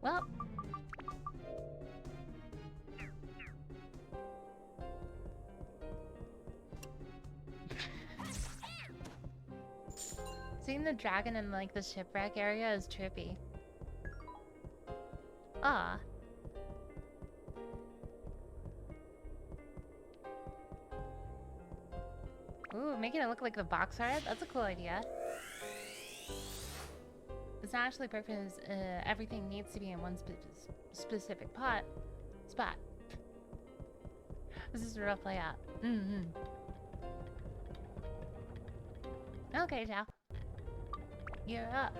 Well. Seeing the dragon in, like, the shipwreck area is trippy. Ah. Ooh, making it look like the box art? That's a cool idea. It's not actually perfect as everything needs to be in one specific spot. This is a rough layout. Okay, Chow. You're up.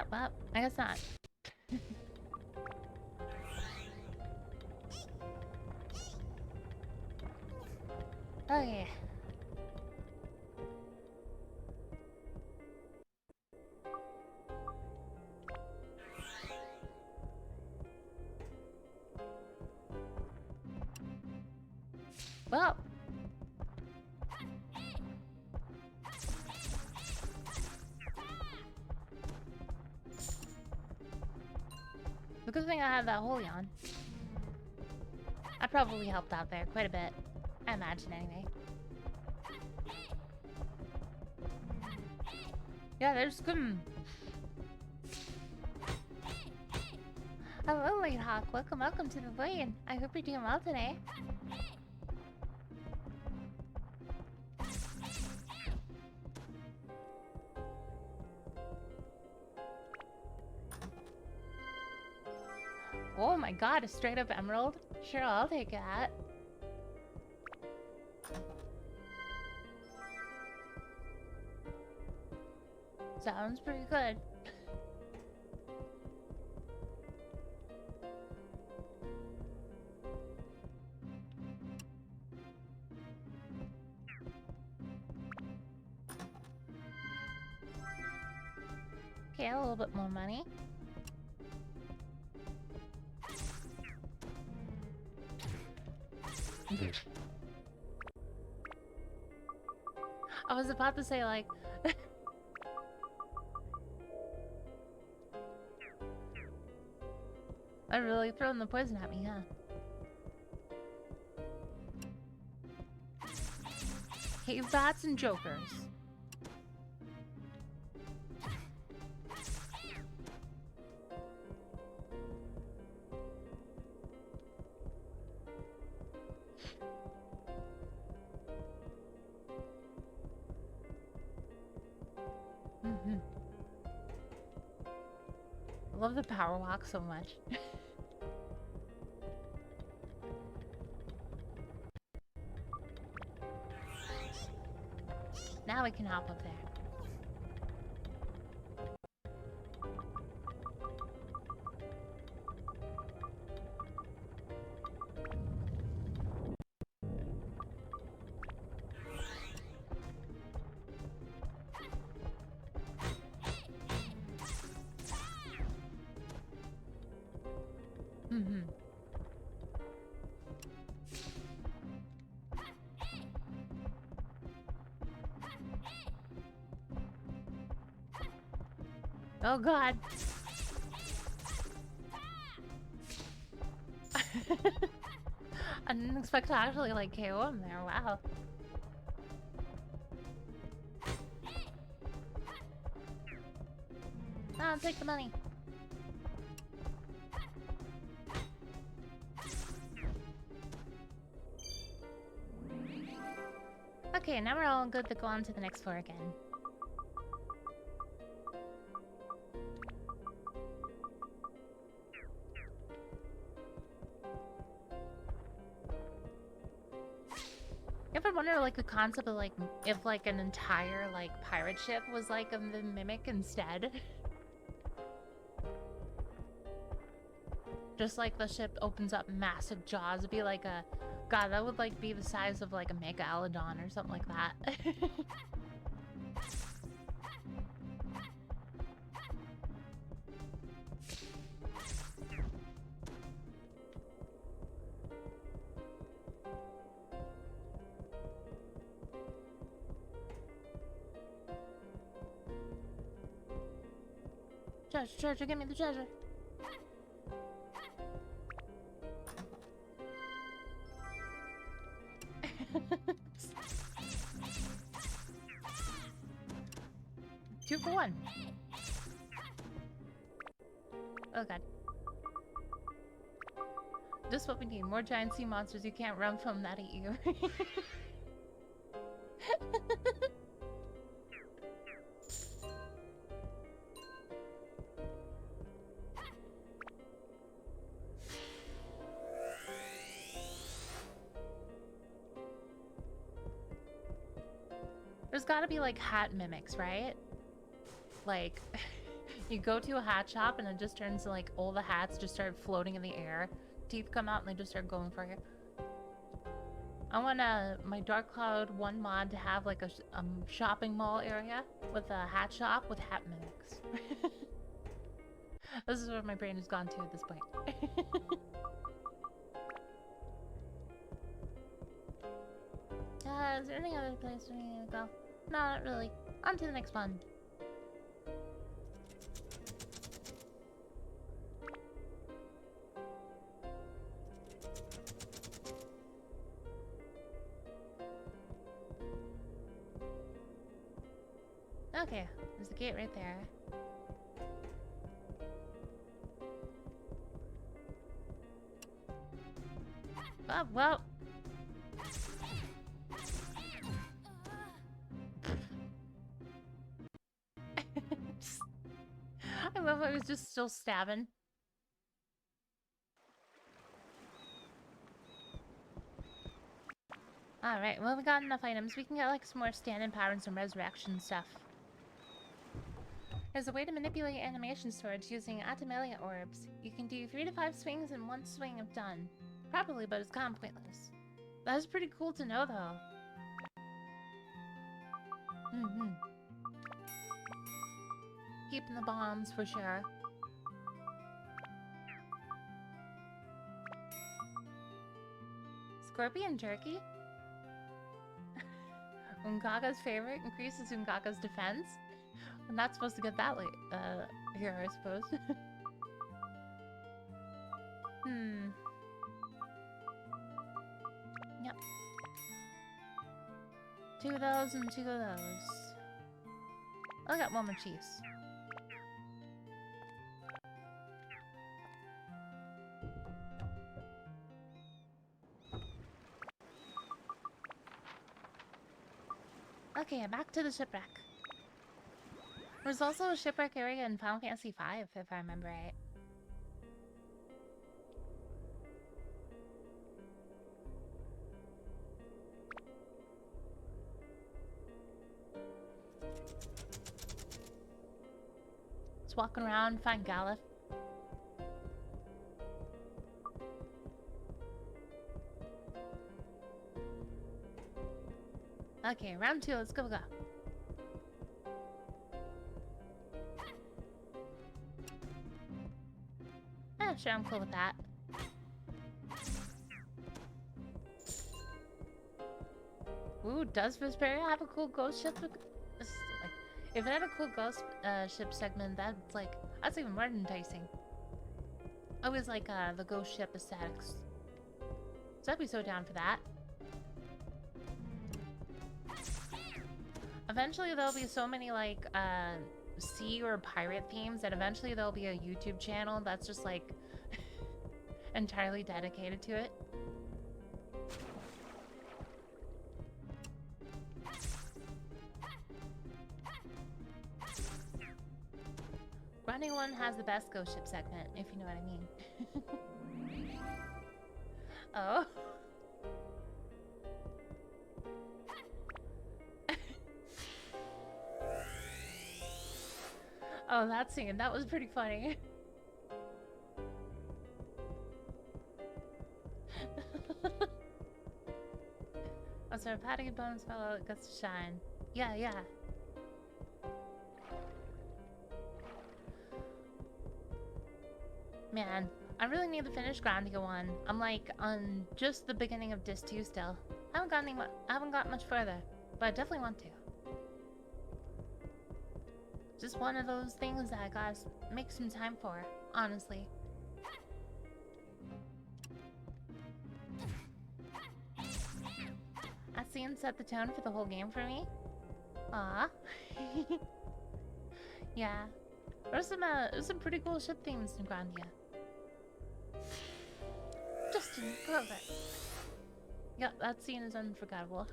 Well, I guess not. Okay. Well. The good thing I have that holy on. I probably helped out there quite a bit. I imagine, anyway. Yeah, there's some... Hello, Late Hawk. Welcome to the lane. I hope you're doing well today. Oh my god, a straight up emerald? Sure, I'll take that. Sounds pretty good. Okay, a little bit more money. I was about to say, like... I'm really throwing the poison at me, huh? Cave bats and jokers. love the power walk so much. Now we can hop up there. Oh god. I didn't expect to actually like KO him there, wow. I'll take the money. Okay, now we're all good to go on to the next floor again. You ever wonder, like, the concept of, like, if, like, an entire, like, pirate ship was, like, the Mimic instead? Just, like, the ship opens up massive jaws. It'd be like a... God, that would, like, be the size of, like, a Megalodon or something like that. Treasure, treasure, give me the treasure. Two for one. Oh god. Just what we need. More giant sea monsters you can't run from that eat you. There's gotta be like hat mimics, right? Like, you go to a hat shop and it just turns to like all the hats just start floating in the air. Teeth come out and they just start going for you. I want my Dark Cloud 1 mod to have like a shopping mall area with a hat shop with hat mimics. This is where my brain has gone to at this point. Is there any other place we need to go? No, not really. On to the next one. Okay, there's the gate right there. Oh, well. I love how he was just still stabbing. Alright, well we got enough items. We can get like some more stand-in power and some resurrection stuff. There's a way to manipulate animation storage using Atomelia orbs. You can do 3 to 5 swings in one swing if done. Probably, but it's kind of pointless. That's pretty cool to know though. Keeping the bombs for sure. Scorpion jerky? Unkaga's favorite increases Unkaga's defense? I'm not supposed to get that late, here, I suppose. Yep. 2 of those and 2 of those. I got one more cheese. Okay, back to the shipwreck. There's also a shipwreck area in Final Fantasy V, if I remember right. Just walking around, find Galuf. Okay, round 2, let's go. Sure, I'm cool with that. Ooh, does Vesperia have a cool ghost ship? If it had a cool ghost ship segment, that's even more enticing. I always like the ghost ship aesthetics. So I'd be so down for that. Eventually there'll be so many like sea or pirate themes that eventually there'll be a YouTube channel that's just like entirely dedicated to it. Running one has the best ghost ship segment, if you know what I mean. Oh. Oh, that scene, that was pretty funny. Oh, so patting a bonus fellow gets to shine. Yeah, yeah. Man, I really need to finish Grandia 1. I'm like on just the beginning of Disc 2 still. I haven't got much further, but I definitely want to. Just one of those things that I gotta make some time for, honestly. That scene set the tone for the whole game for me. Aw. Yeah. There's some pretty cool ship themes in Grandia. Justin, go over. Yep, that scene is unforgettable.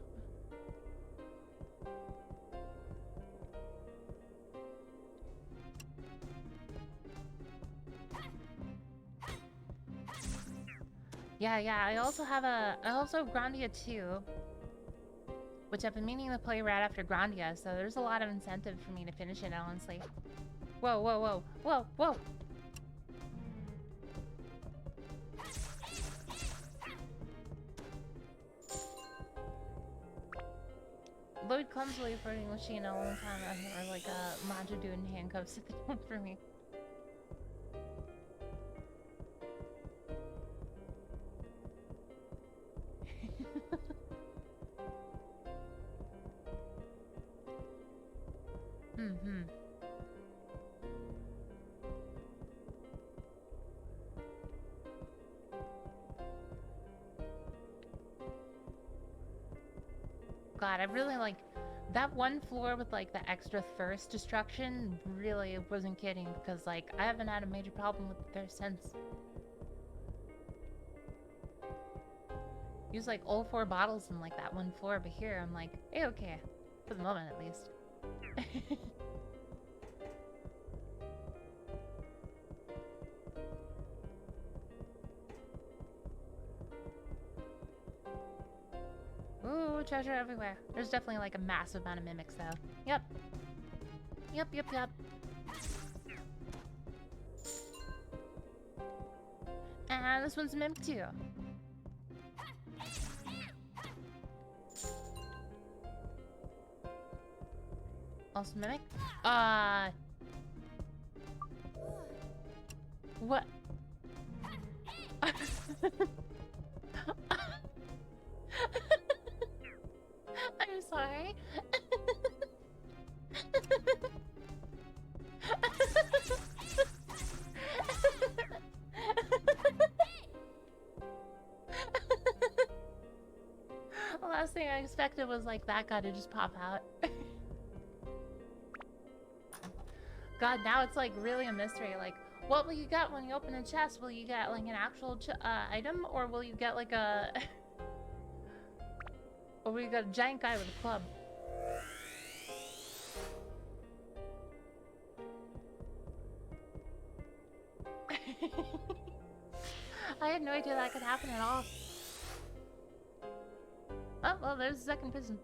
Yeah, I also have Grandia 2, which I've been meaning to play right after Grandia, so there's a lot of incentive for me to finish it, honestly. Whoa, whoa, whoa, whoa, whoa! Lloyd clumsily flirting with Sheena all the time, or like a Manja doing handcuffs at the moment for me. God, I really like that one floor with like the extra thirst destruction. Really wasn't kidding, because like I haven't had a major problem with the thirst since. Use like all 4 bottles in like that one floor, but here I'm like, hey, okay, for the moment at least. Ooh, treasure everywhere. There's definitely like a massive amount of mimics though. Yep. Yep. And this one's a mimic too. Also mimic? What? I'm sorry. The last thing I expected was like that guy to just pop out. God, now it's like really a mystery. Like, what will you get when you open a chest? Will you get like an actual item, or will you get like a or will you get a giant guy with a club? I had no idea that could happen at all. Oh, well, there's the second piston.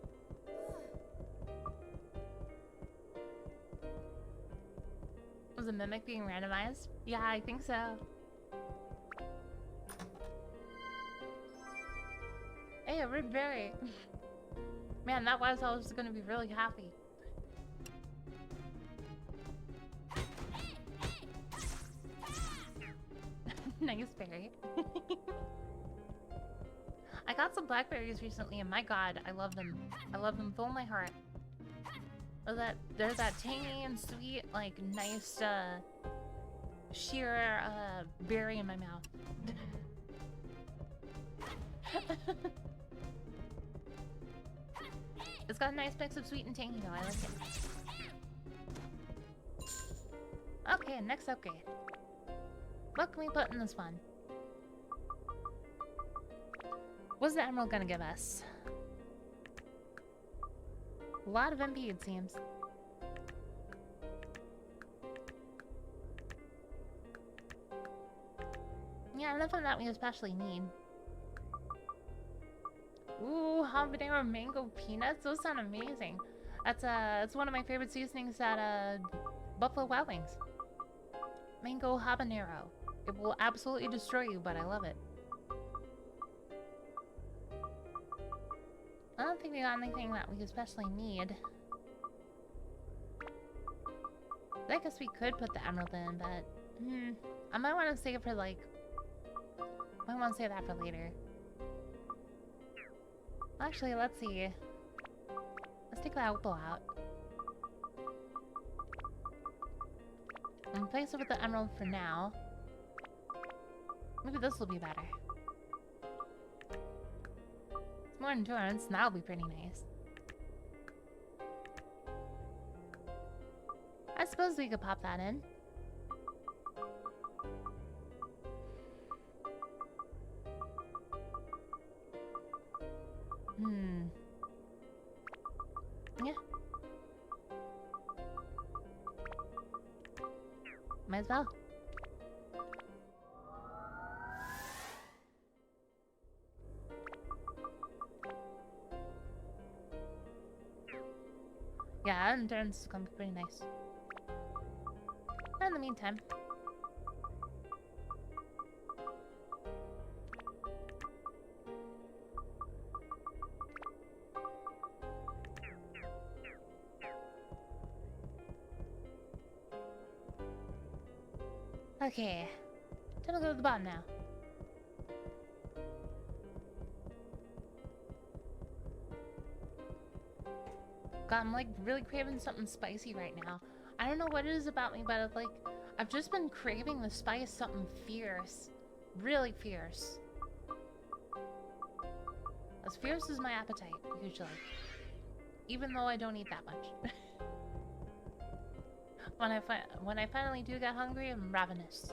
Was a mimic being randomized? Yeah, I think so. Hey, a red berry. Man, that was I was gonna be really happy. Nice berry. I got some blackberries recently, and my god, I love them. I love them with all my heart. They're that tangy and sweet, like, nice, sheer, berry in my mouth. It's got a nice mix of sweet and tangy, though. I like it. Okay, next upgrade. What can we put in this one? What's the emerald gonna give us? A lot of MP, it seems. Yeah, nothing that we especially need. Ooh, habanero mango peanuts. Those sound amazing. That's one of my favorite seasonings at Buffalo Wild Wings. Mango habanero. It will absolutely destroy you, but I love it. I don't think we got anything that we especially need. I guess we could put the emerald in, but I might want to save for like. I might want to save that for later. Actually, let's see. Let's take that opal out. And replace it with the emerald for now. Maybe this will be better. It's more endurance, and that'll be pretty nice. I suppose we could pop that in. Yeah. Might as well. Yeah, endurance is gonna be pretty nice. In the meantime. Okay. Time to go to the bottom now. God, I'm like really craving something spicy right now. I don't know what it is about me, but it's like I've just been craving the spice, something fierce. Really fierce. As fierce as my appetite, usually. Even though I don't eat that much. When I finally do get hungry, I'm ravenous.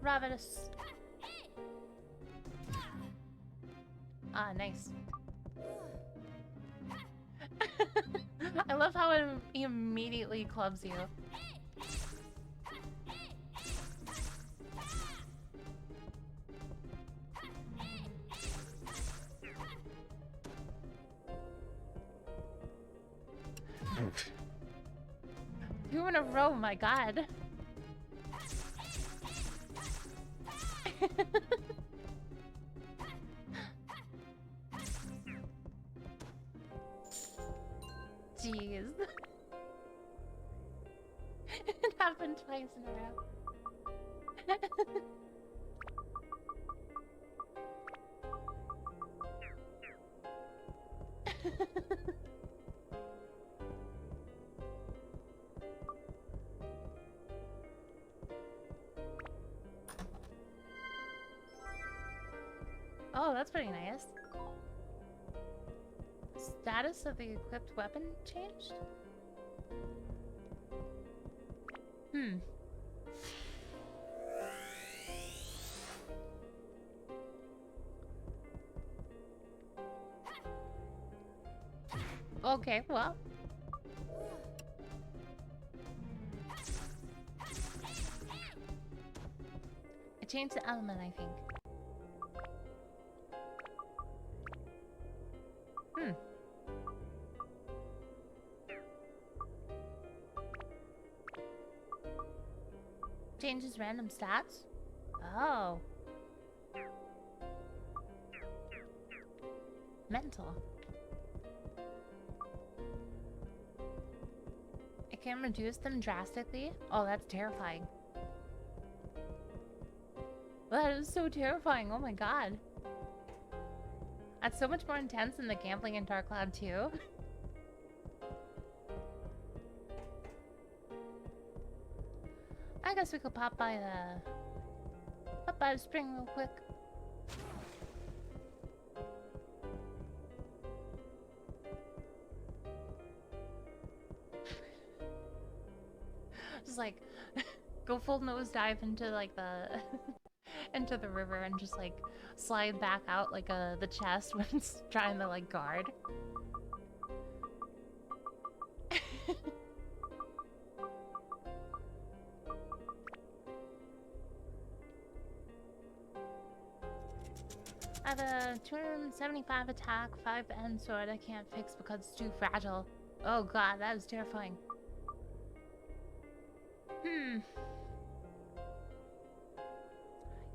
Ravenous. Ah, nice. I love how he immediately clubs you. Two in a row, my god. Jeez. It happened twice in a row. Oh, that's pretty nice. Status of the equipped weapon changed? Okay, well. change the element, I think. Changes random stats? Oh. Mental. It can reduce them drastically? Oh, that's terrifying. That is so terrifying, oh my god. That's so much more intense than the gambling in Dark Cloud 2. I guess we could pop by the spring real quick. Just like go full nosedive into like the into the river and just like slide back out like the chest when it's trying to like guard. I have a 275 attack, 5 end sword I can't fix because it's too fragile. Oh god, that is terrifying.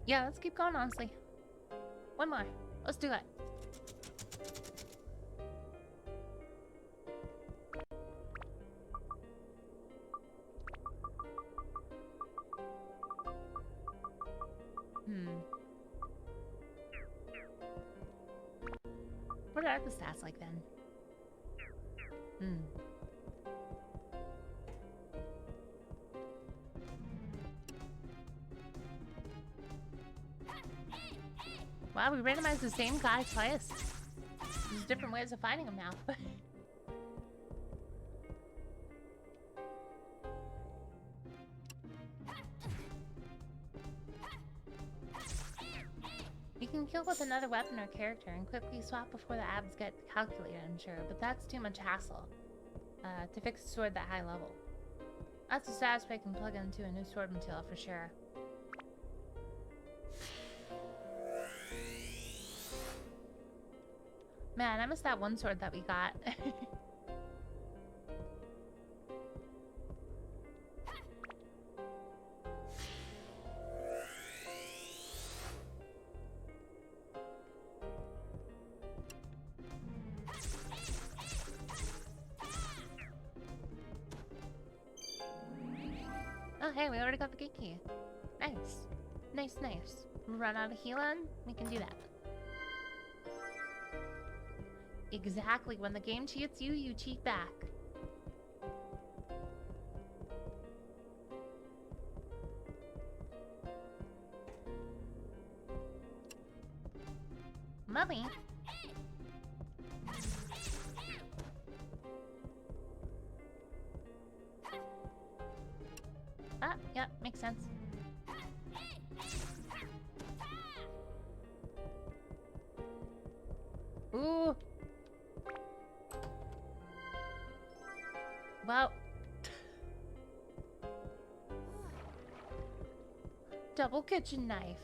Yeah, let's keep going, honestly. One more. Let's do it. What are the stats like then? Wow, we randomized the same guy twice. There's different ways of finding him now. You can kill with another weapon or character and quickly swap before the abs get calculated, I'm sure, but that's too much hassle to fix a sword that high level. That's a status I can plug into a new sword material for sure. Man, I missed that one sword that we got. Oh, hey, we already got the gate key. Nice. Nice, nice. Run out of healing? We can do that. Exactly. When the game cheats you, you cheat back. Mummy? Ah, yeah, makes sense. Ooh. Well. Double kitchen knife.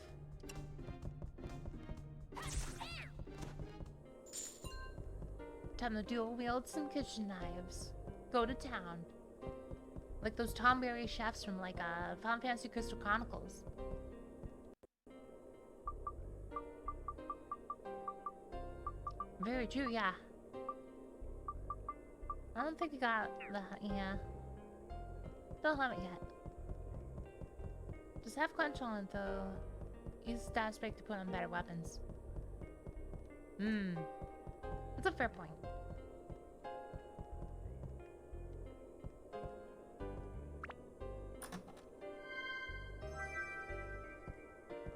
Time to dual wield some kitchen knives. Go to town. Like those Tom Berry chefs from like Final Fantasy Crystal Chronicles. Very true, yeah. I don't think we got the... yeah. Don't have it yet. Just have clench on it though. Use status break to put on better weapons. That's a fair point.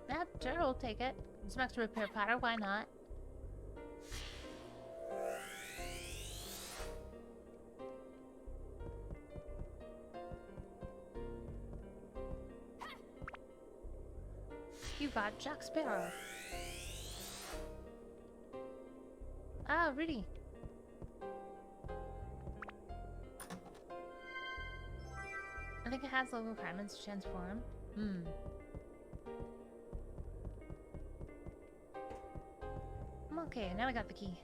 Yeah, sure, we'll take it. Some extra repair powder, why not? You got Jack Sparrow. Ah, Rudy. I think it has low requirements to transform. Okay, now I got the key.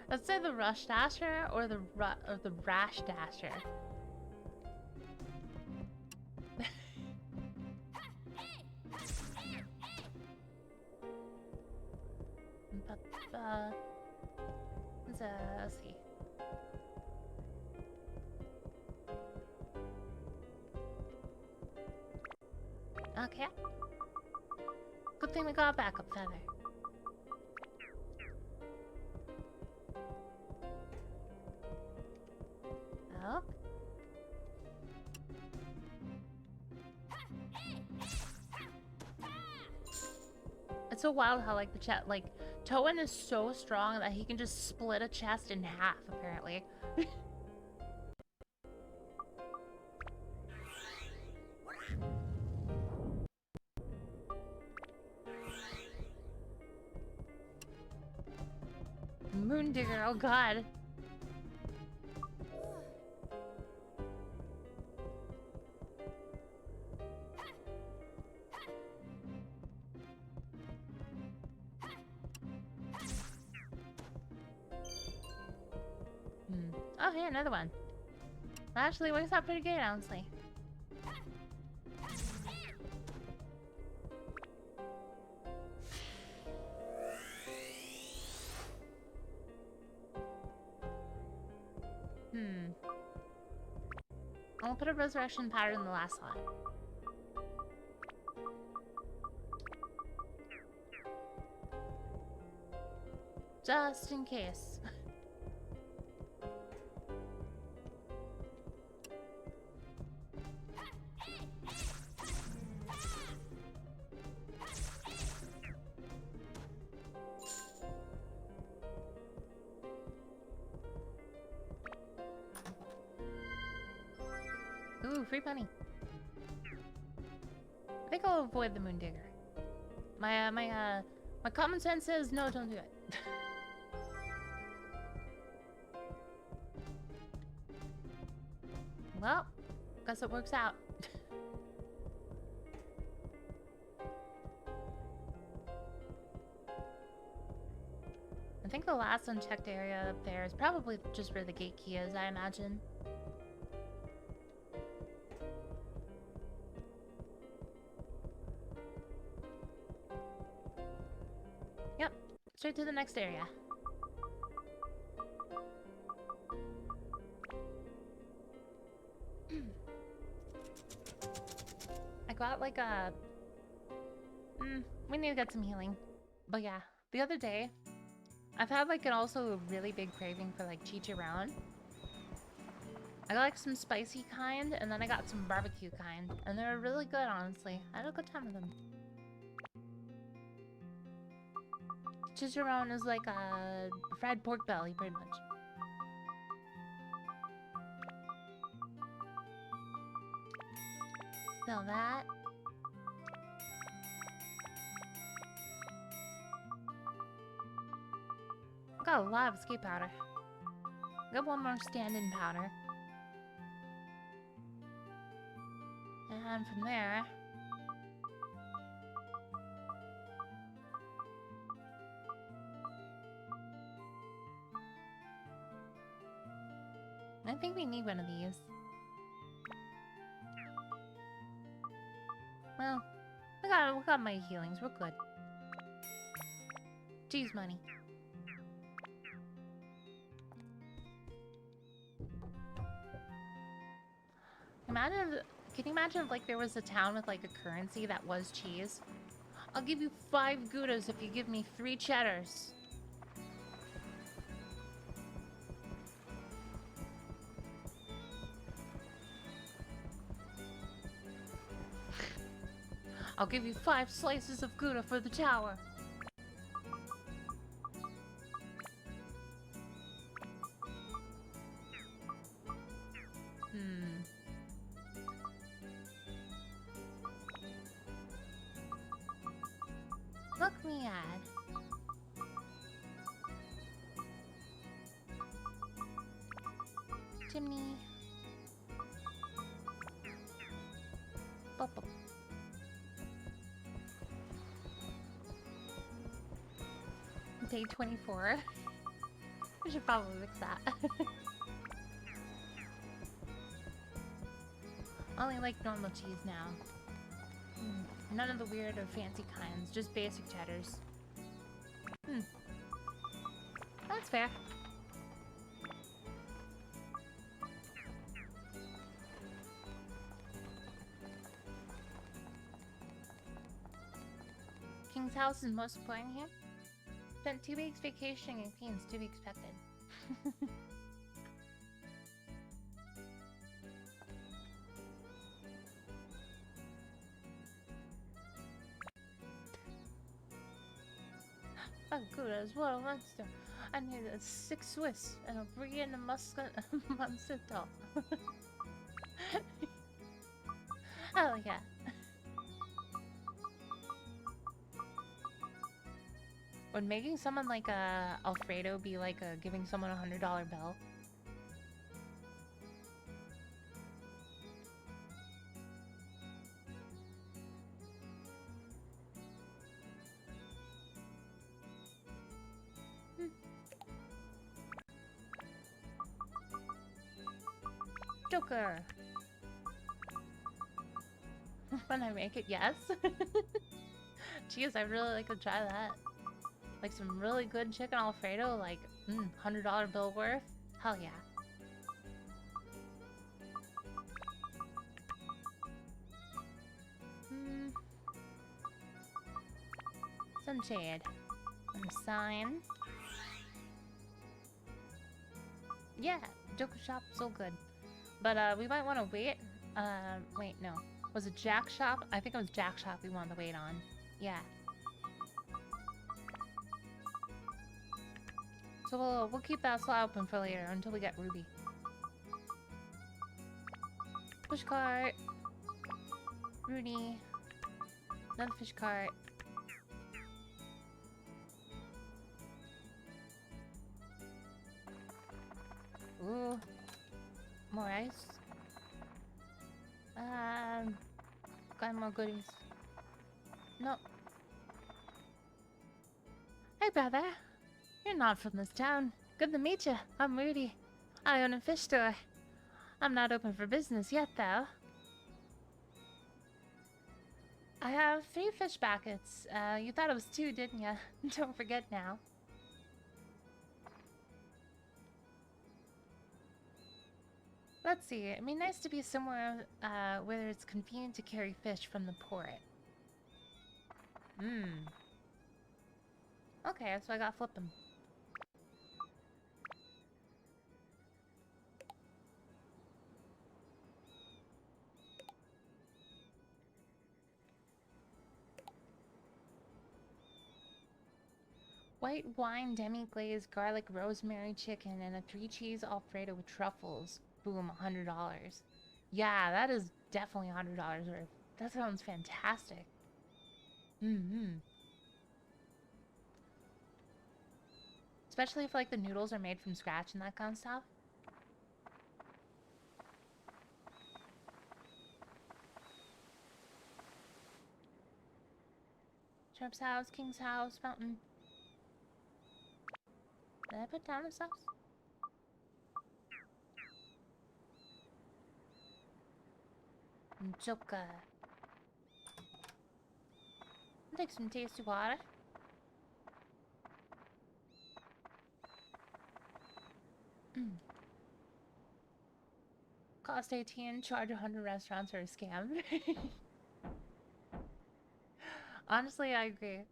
Let's say the Rush Dasher or the Rash Dasher. Let's see. Okay. Good thing we got a backup feather. Oh. It's so wild how like the chest, like Toan is so strong that he can just split a chest in half apparently. Moondigger, oh god. Oh, hey, another one. Actually, works out pretty good, honestly. I'll put a resurrection pattern in the last one. Just in case. Ooh, free money. I think I'll avoid the Moondigger. My common sense says no, don't do it. Well, guess it works out. I think the last unchecked area up there is probably just where the gate key is, I imagine. Yep, straight to the next area. I got like a... we need to get some healing. But yeah, the other day, I've had like also a really big craving for like chicharron. I got like some spicy kind, and then I got some barbecue kind. And they were really good, honestly. I had a good time with them. Chicharron is like a fried pork belly, pretty much. Sell that. I got a lot of escape powder. I got one more stand-in powder. And from there... I think we need one of these. Well, we got my healings. We're good. Cheese money. Can you imagine if like there was a town with like a currency that was cheese? I'll give you 5 Goudas if you give me 3 cheddars. I'll give you 5 slices of Gouda for the tower. me add? Chimney. Bop, bop. Day 24. We should probably fix that. Only like normal cheese now. None of the weird or fancy kinds, just basic cheddars. That's fair. King's house is most important here. Spent 2 weeks vacationing in Queens, to be expected. Oh, good as well, monster. I need a 6 Swiss and a brie and a Monster. Oh yeah. Would making someone like Alfredo be like giving someone a $100 bill? Joker. When I make it, yes. Jeez, I'd really like to try that. Like some really good chicken Alfredo, like $100 bill worth. Hell yeah. Some shade. Some sign. Yeah, Joker shop, so good. But we might want to wait. Wait, no. Was it Jack shop? I think it was Jack shop we wanted to wait on. Yeah. So we'll keep that slot open for later until we get Ruby. Push cart. Rudy. Another fish cart. Ooh. More ice. Got more goodies. No. Hey, brother. You're not from this town. Good to meet you. I'm Rudy. I own a fish store. I'm not open for business yet, though. I have 3 fish buckets. You thought it was 2, didn't you? Don't forget now. Let's see. It'd be nice to be somewhere where it's convenient to carry fish from the port. Okay, so I gotta flip them. White wine demi-glazed garlic rosemary chicken and a 3-cheese Alfredo with truffles. Boom, $100. Yeah, that is definitely $100 worth. That sounds fantastic. Especially if like the noodles are made from scratch and that kind of stuff. Sharp's house, King's house, mountain. Did I put down the sauce? Joker. I'll take some tasty water. Cost 18, charge 100 restaurants for a scam. Honestly, I agree.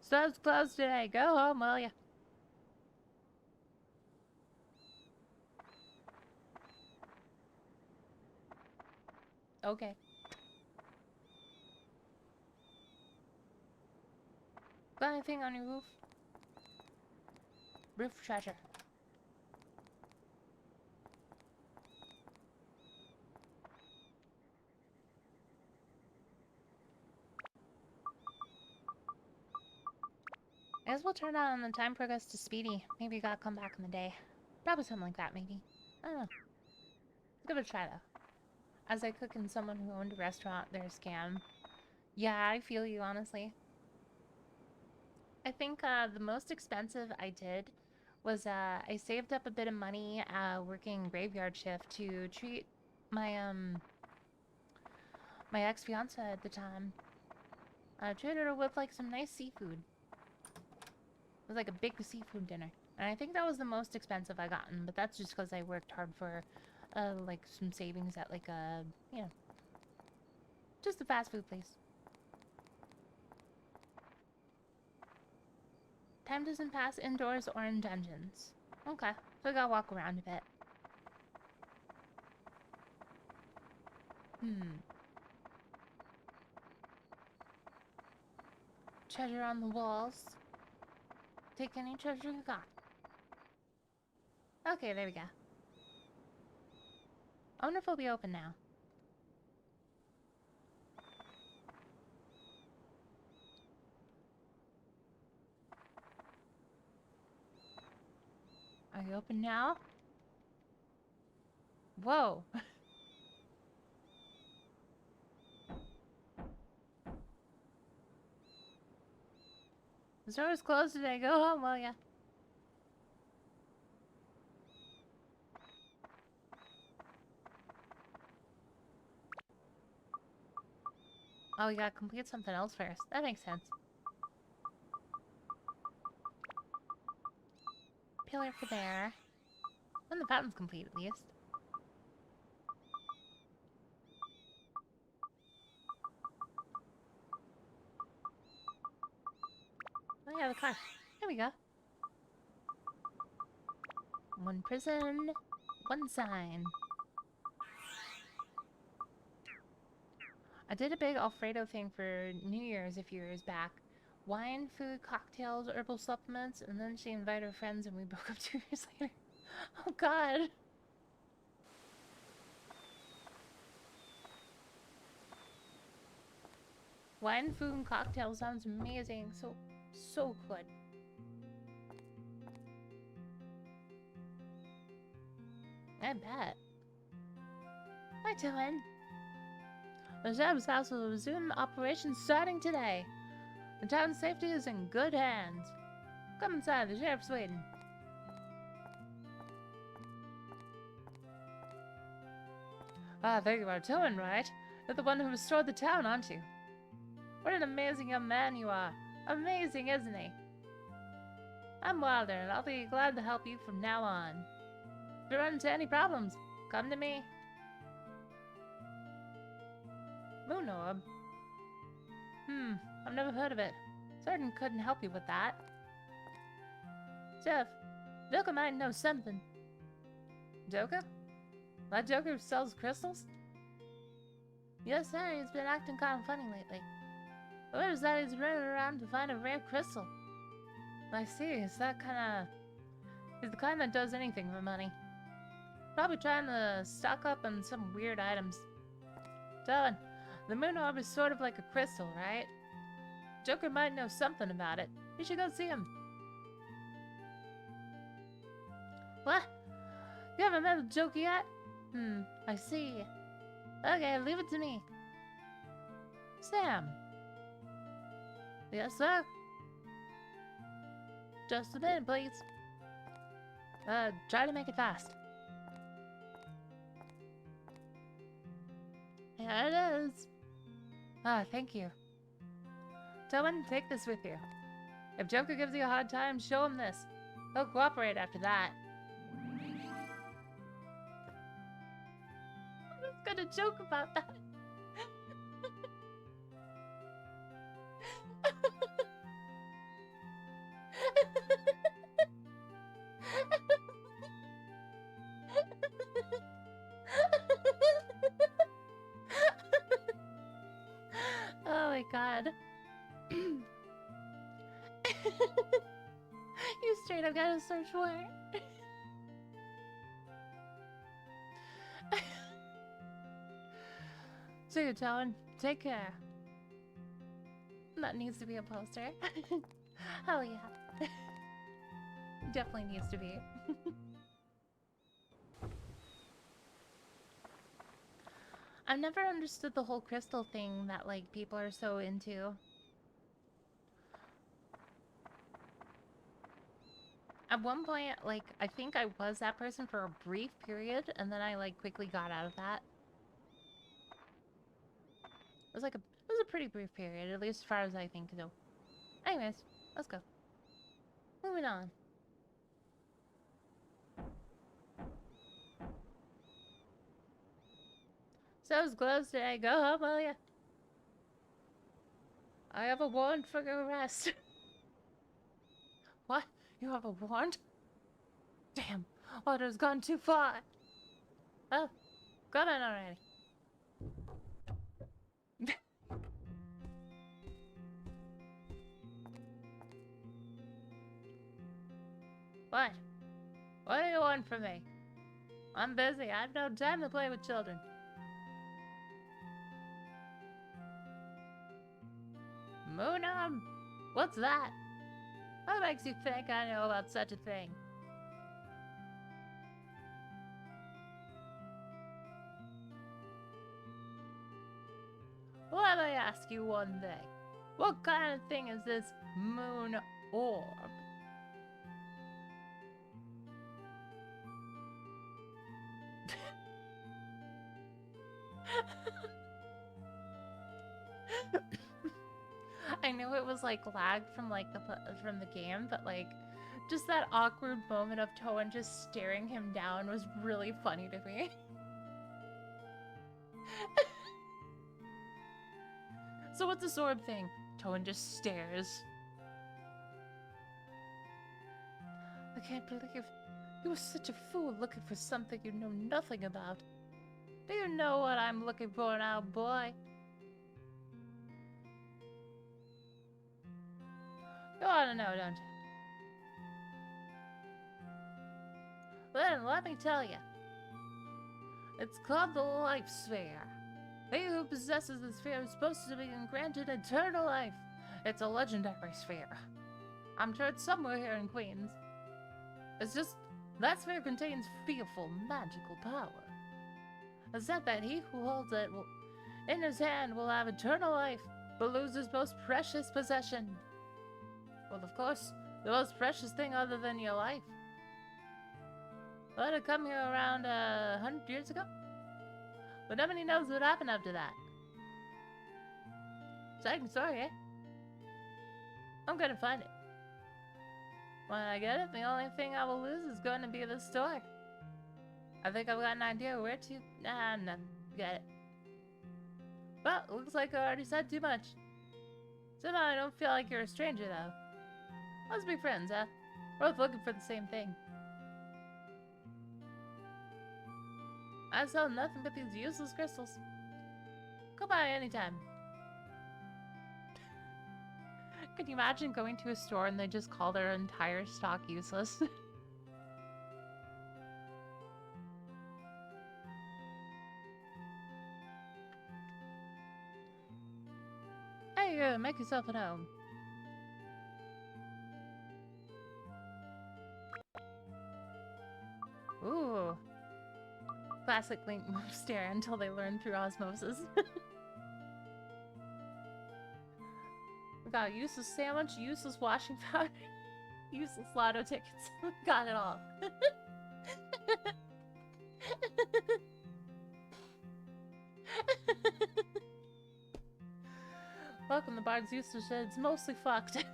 Store's closed today. Go home, will ya? Okay. Got anything on your roof? Roof treasure. I guess we'll turn on the time progress to speedy. Maybe you gotta come back in the day. Probably something like that, maybe. I don't know. Give it a try, though. As I cook in someone who owned a restaurant, they're a scam. Yeah, I feel you, honestly. I think the most expensive I did was I saved up a bit of money working graveyard shift to treat my my ex-fiance at the time. I treated her with like some nice seafood. It was like a big seafood dinner. And I think that was the most expensive I gotten, but that's just because I worked hard for like some savings at like a, you know, just a fast food place. Time doesn't pass indoors or in dungeons. Okay, so I gotta walk around a bit. Treasure on the walls. Take any treasure you got. Okay, there we go. I wonder if it'll be open now. Are you open now? Whoa. The store is closed today. Go home, will ya? Oh, we gotta complete something else first. That makes sense. Pillar for there. When the fountain's complete, at least. Oh yeah, the car. There we go. One prison, one sign. I did a big Alfredo thing for New Year's a few years back. Wine, food, cocktails, herbal supplements, and then she invited her friends and we broke up 2 years later. Oh god. Wine, food, and cocktails sounds amazing. So good. I bet. Hi, Dylan. The sheriff's house will resume operations starting today. The town's safety is in good hands. Come inside, the sheriff's waiting. Ah, there you are, Dylan, right? You're the one who restored the town, aren't you? What an amazing young man you are. Amazing, isn't he? I'm Wilder, and I'll be glad to help you from now on. If you run into any problems, come to me. Moon orb? I've never heard of it. Certain couldn't help you with that. Jeff, Joker might know something. Joker? That Joker who sells crystals? Yes, sir, he's been acting kind of funny lately. What is that he's running around to find a rare crystal? I see, is that kinda... He's the kind that does anything for money. Probably trying to stock up on some weird items. Dylan, the moon orb is sort of like a crystal, right? Joker might know something about it. You should go see him. What? You haven't met the Joker yet? I see. Okay, leave it to me. Sam. Yes, sir? Just a minute, please. Try to make it fast. Here it is. Ah, thank you. Tillman, take this with you. If Joker gives you a hard time, show him this. He'll cooperate after that. I was gonna joke about that. Oh my god. You straight up gotta search for it. See you, Talon. Take care. That needs to be a poster. Hell yeah. Definitely needs to be. I've never understood the whole crystal thing that, like, people are so into. At one point, like, I think I was that person for a brief period, and then I, like, quickly got out of that. It was a pretty brief period, at least as far as I think, though. Anyways, let's go. Moving on. So as close did I go home, will ya? I have a warrant for your arrest. What? You have a warrant? Damn, order's gone too far. Well, got in already. What? What do you want from me? I'm busy. I have no time to play with children. Moonarm? What's that? What makes you think I know about such a thing? Let me ask you one thing. What kind of thing is this moon orb? I know it was like lag from like the game, but like just that awkward moment of Toan just staring him down was really funny to me. So what's this orb thing? Toan just stares. I can't believe you were such a fool looking for something you know nothing about. Do you know what I'm looking for now, boy? You ought to know, don't you? Then let me tell you. It's called the Life Sphere. He who possesses the sphere is supposed to be granted eternal life. It's a legendary sphere. I'm sure it's somewhere here in Queens. It's just, that sphere contains fearful magical power. It's said that he who holds it in his hand will have eternal life, but lose his most precious possession. Well, of course, the most precious thing other than your life. Let it come here around 100 years ago? But nobody knows what happened after that. Exciting story, eh? I'm gonna find it. When I get it, the only thing I will lose is going to be the store. I think I've got an idea where to... no, get it. Well, looks like I already said too much. Somehow I don't feel like you're a stranger, though. Let's be friends, huh? We're both looking for the same thing. I sell nothing but these useless crystals. Go by anytime. Can you imagine going to a store and they just call their entire stock useless? Hey, make yourself at home. Ooh. Classic Link move stare until they learn through osmosis. We got a useless sandwich, useless washing powder, useless lotto tickets. We got it all. Welcome to Bard's useless shed. It's mostly fucked.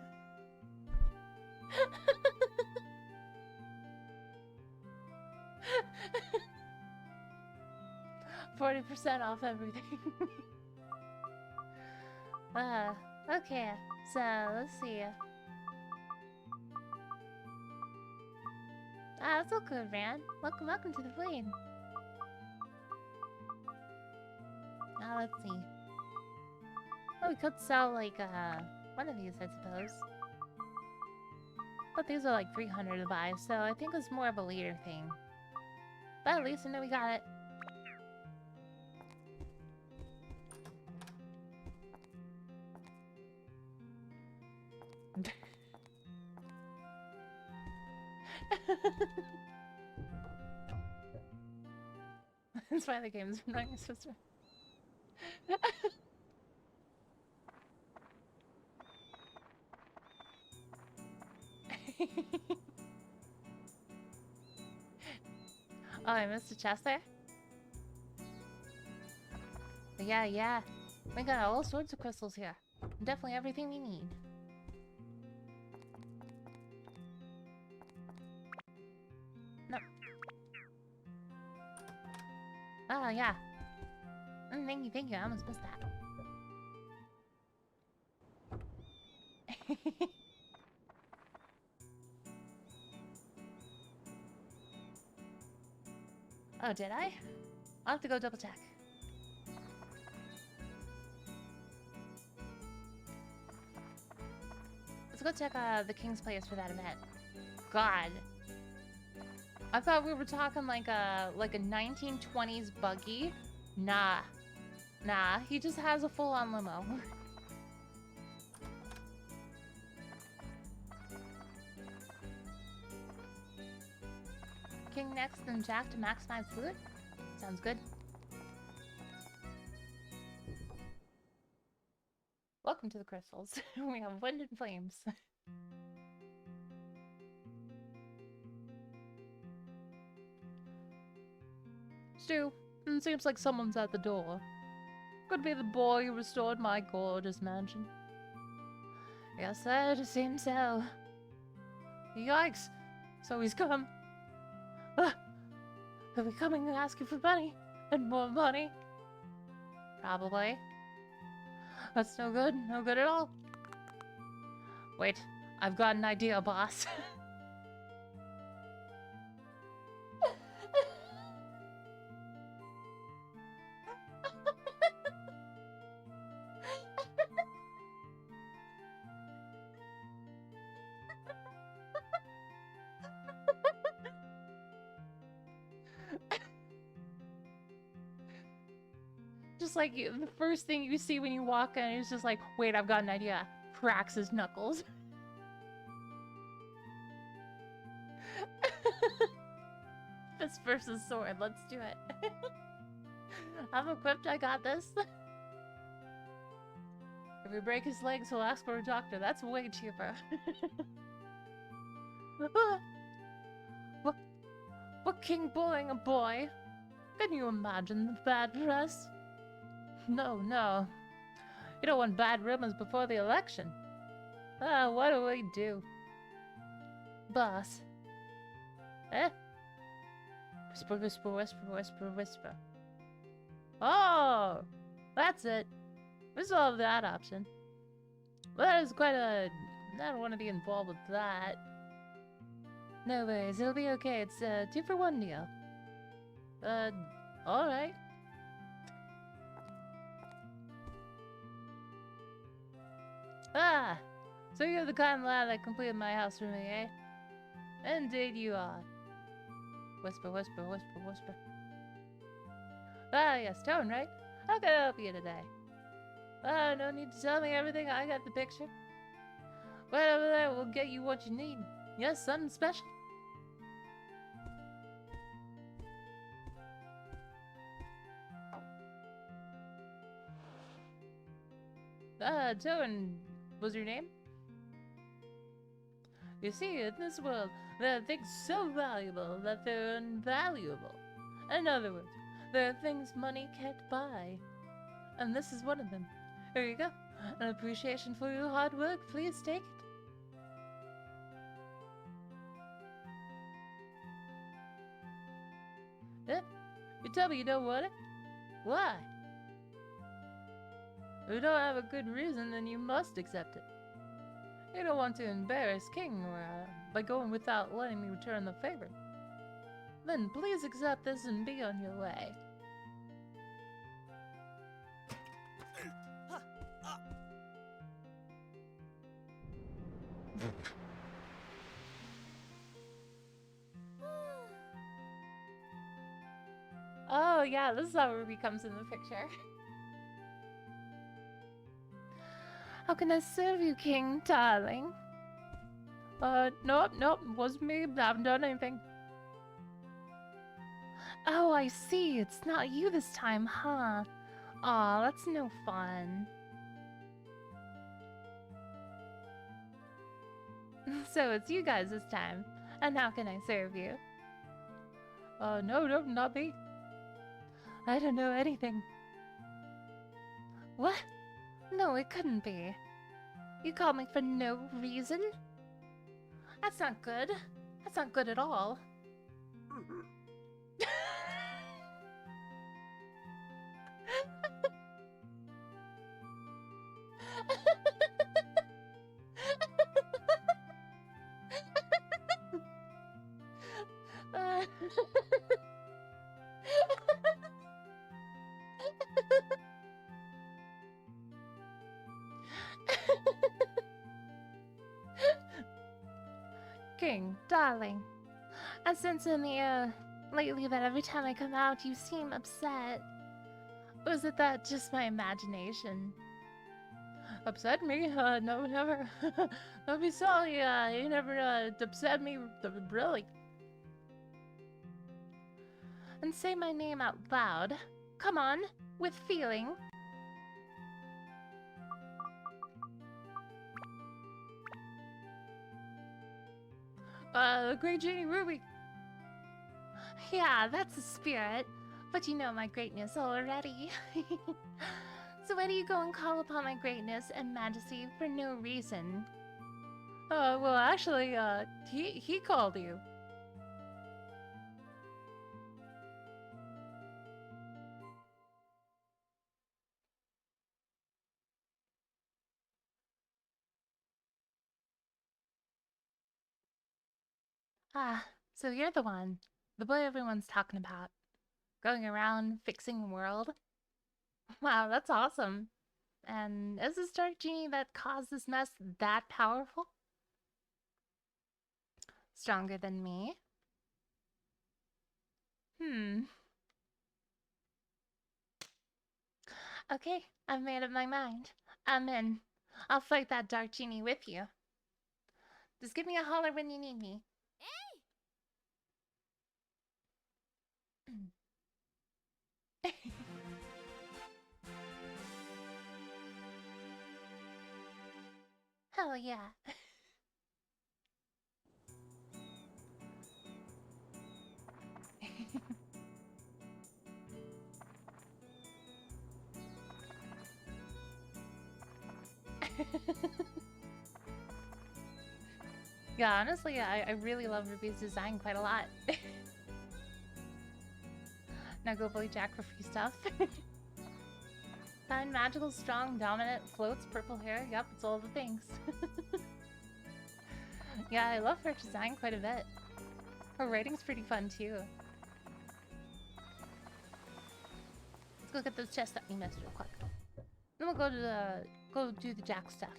40% off everything. Okay, so let's see. That's all good, man. Welcome to the plane. Now let's see. Oh, we could sell like one of these, I suppose. But these are like 300 to buy, so I think it's more of a leader thing. But at least I know we got it. That's why the game's annoying my sister. Oh, I missed a chest there? But yeah. We got all sorts of crystals here. Definitely everything we need. No. Oh, yeah. Thank you. I almost missed that. Oh, did I? I'll have to go double check. Let's go check the King's Place for that event. God. I thought we were talking like a 1920s buggy. Nah. He just has a full-on limo. King next, then Jack to maximize food? Sounds good. Welcome to the crystals. We have wind and flames. Stu, it seems like someone's at the door. Could be the boy who restored my gorgeous mansion. Yes, sir, it seems so. Yikes! So he's come. He'll be coming to ask you for money. And more money. Probably. That's no good. No good at all. Wait, I've got an idea, boss. Just like the first thing you see when you walk in is just like, wait, I've got an idea. Cracks his knuckles. Fist versus sword, let's do it. I'm equipped, I got this. If we break his legs, he'll ask for a doctor. That's way cheaper. What king bullying a boy? Can you imagine the bad press? No. You don't want bad rumors before the election. What do we do? Boss. Eh? Whisper. Oh! That's it. We solved that option. Well, that is quite a... I don't want to be involved with that. No worries, it'll be okay. It's a 2-for-1 deal. Alright. Ah! So you're the kind of lad that completed my house for me, eh? Indeed you are. Whisper. Ah, yes, Tone, right? How can I help you today? No need to tell me everything, I got the picture. Whatever that will get you what you need. Yes, something special. Tone, was your name? You see, in this world, there are things so valuable that they're invaluable. In other words, there are things money can't buy. And this is one of them. Here you go. An appreciation for your hard work. Please take it. Yeah? You tell me you don't want it? Why? If you don't have a good reason, then you must accept it. You don't want to embarrass King by going without letting me return the favor. Then please accept this and be on your way. Oh yeah, this is how Ruby comes in the picture. How can I serve you, King, darling? Nope, nope, wasn't me. I haven't done anything. Oh, I see. It's not you this time, huh? Aw, that's no fun. So it's you guys this time. And how can I serve you? No, no, not me. I don't know anything. What? No, it couldn't be. You called me for no reason? That's not good. That's not good at all. King, darling, I sense in the air lately that every time I come out you seem upset. Or is it that just my imagination? Upset me? No, never. Don't be sorry, you never upset me, really. And say my name out loud. Come on, with feeling. Great Genie Ruby. Yeah, that's the spirit. But you know my greatness already. So why do you go and call upon my greatness and majesty for no reason? Well, actually, he called you. Ah, so you're the one. The boy everyone's talking about. Going around fixing the world. Wow, that's awesome. And is this dark genie that caused this mess that powerful? Stronger than me? Hmm. Okay, I've made up my mind. I'm in. I'll fight that dark genie with you. Just give me a holler when you need me. Hell yeah. Yeah, honestly, I really love Ruby's design quite a lot. Now go bully Jack for free stuff. Fine, magical, strong, dominant, floats, purple hair. Yep, it's all the things. Yeah, I love her design quite a bit. Her writing's pretty fun too. Let's go get those chests that we missed real quick. Then we'll go do the Jack stuff.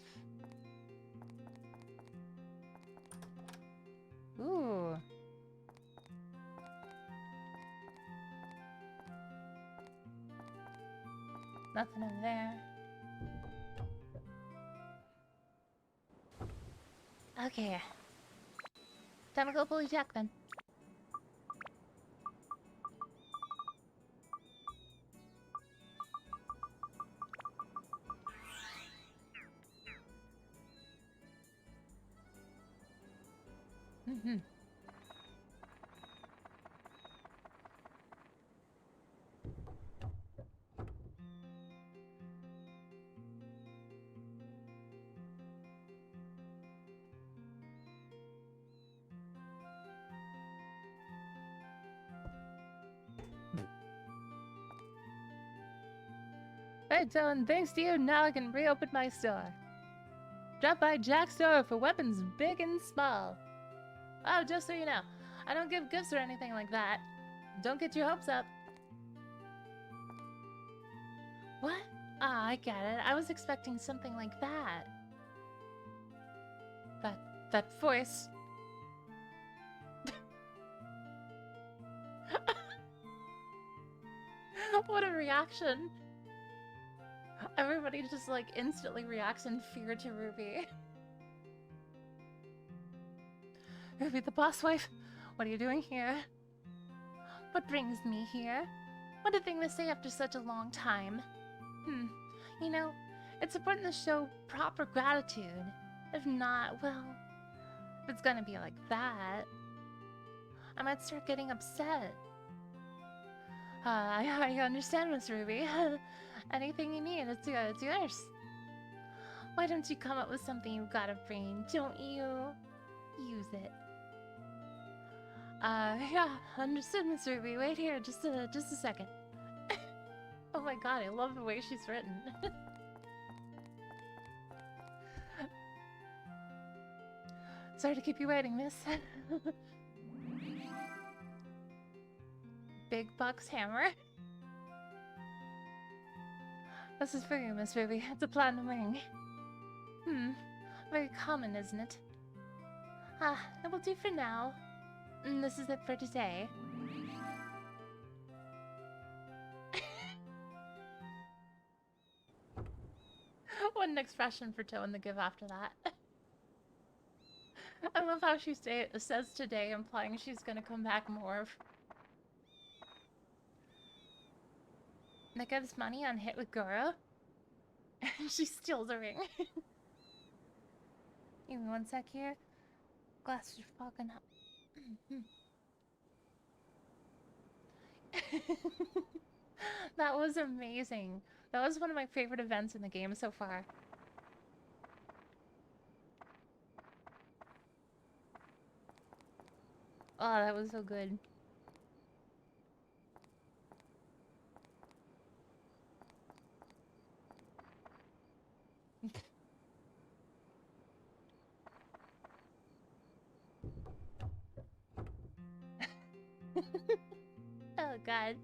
Ooh. Nothing in there. Okay. Time to go bully Jack then. Mm-hmm. Right, so and thanks to you, now I can reopen my store. Drop by Jack's store for weapons big and small. Oh, just so you know, I don't give gifts or anything like that. Don't get your hopes up. What? Ah, I get it. I was expecting something like that. That voice. What a reaction. Everybody just like instantly reacts in fear to Ruby. Ruby the boss wife, what are you doing here? What brings me here? What a thing to say after such a long time. You know, it's important to show proper gratitude. If not, well, if it's gonna be like that, I might start getting upset. I understand, Miss Ruby. Anything you need, it's yours. Why don't you come up with something you've got a brain? Don't you? Use it. Yeah, understood, Miss Ruby. Wait here, just a second. Oh my god, I love the way she's written. Sorry to keep you waiting, miss. Big Buck's hammer. This is for you, Miss Ruby. It's a platinum ring. Very common, isn't it? It will do for now. This is it for today. What an expression for Toan to give after that. I love how she says today, implying she's gonna come back more. That gives money on hit with Goro. And she steals a ring. Give me one sec here. Glasses are fogging up. That was amazing. That was one of my favorite events in the game so far. Oh, that was so good. Oh god.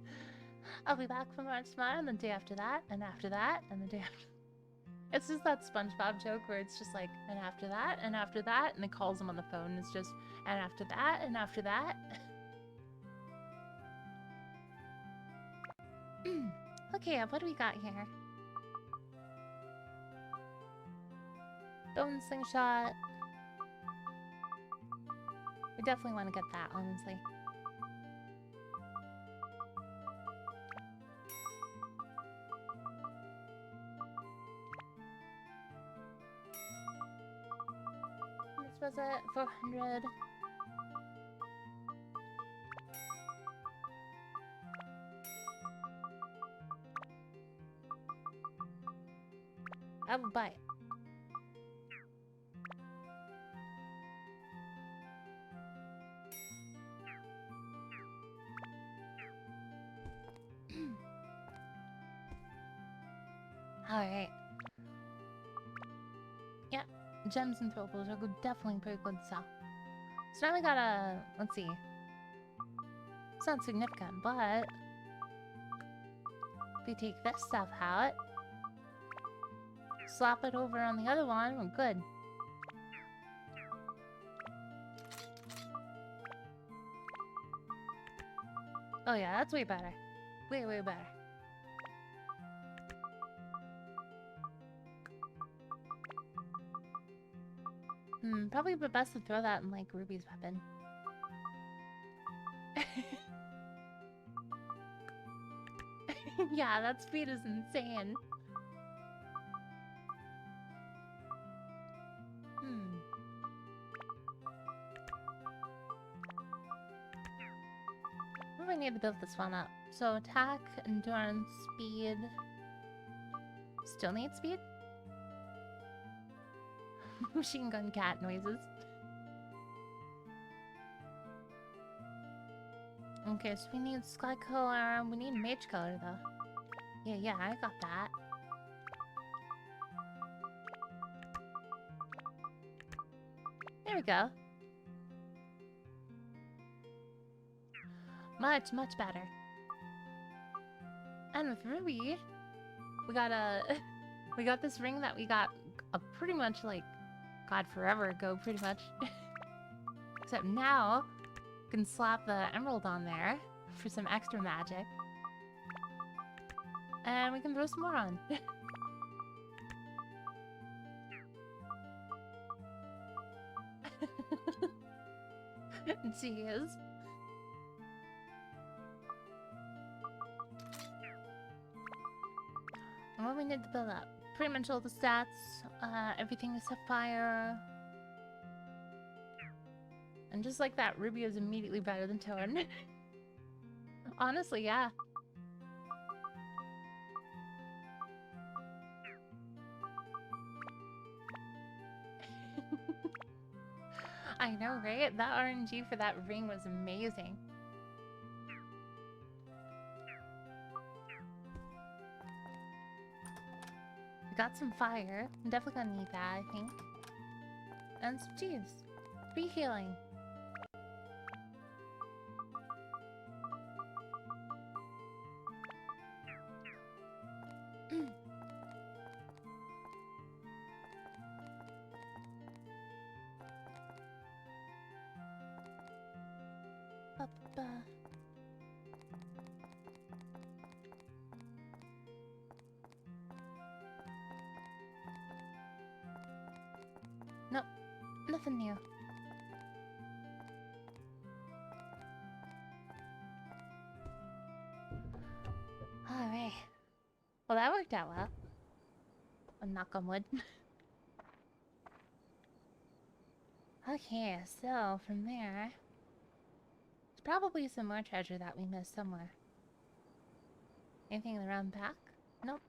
I'll be back for March tomorrow, and the day after that, and after that, and the day after. It's just that SpongeBob joke where it's just like, and after that, and after that, and it calls him on the phone. It's just, and after that, and after that. Okay, what do we got here? Bone slingshot. We definitely want to get that, honestly. This was it, 400. I will buy it. Alright. Yep, gems and throwables are definitely pretty good stuff. So now we gotta, let's see. It's not significant, but if we take this stuff out, slap it over on the other one, we're good. Oh yeah, that's way better. Way, way better. Probably the best to throw that in, like, Ruby's weapon. Yeah, that speed is insane. What do I need to build this one up? So attack, endurance, speed. Still need speed? Machine gun cat noises. Okay, so we need sky color. We need mage color though. Yeah, I got that. There we go. Much, much better. And with Ruby, we got we got this ring that we got pretty much like, God, forever ago, pretty much. Except now, we can slap the emerald on there for some extra magic. And we can throw some more on. Jeez. And what we need to build up? Pretty much all the stats. Everything is fire. And just like that, Ruby is immediately better than Toad. Honestly, yeah. I know, right? That RNG for that ring was amazing. We got some fire. I'm definitely gonna need that, I think. And some cheese. Free healing. Nope, nothing new. Alright. Well, that worked out well. A knock on wood. Okay, so from there... There's probably some more treasure that we missed somewhere. Anything around back? Nope.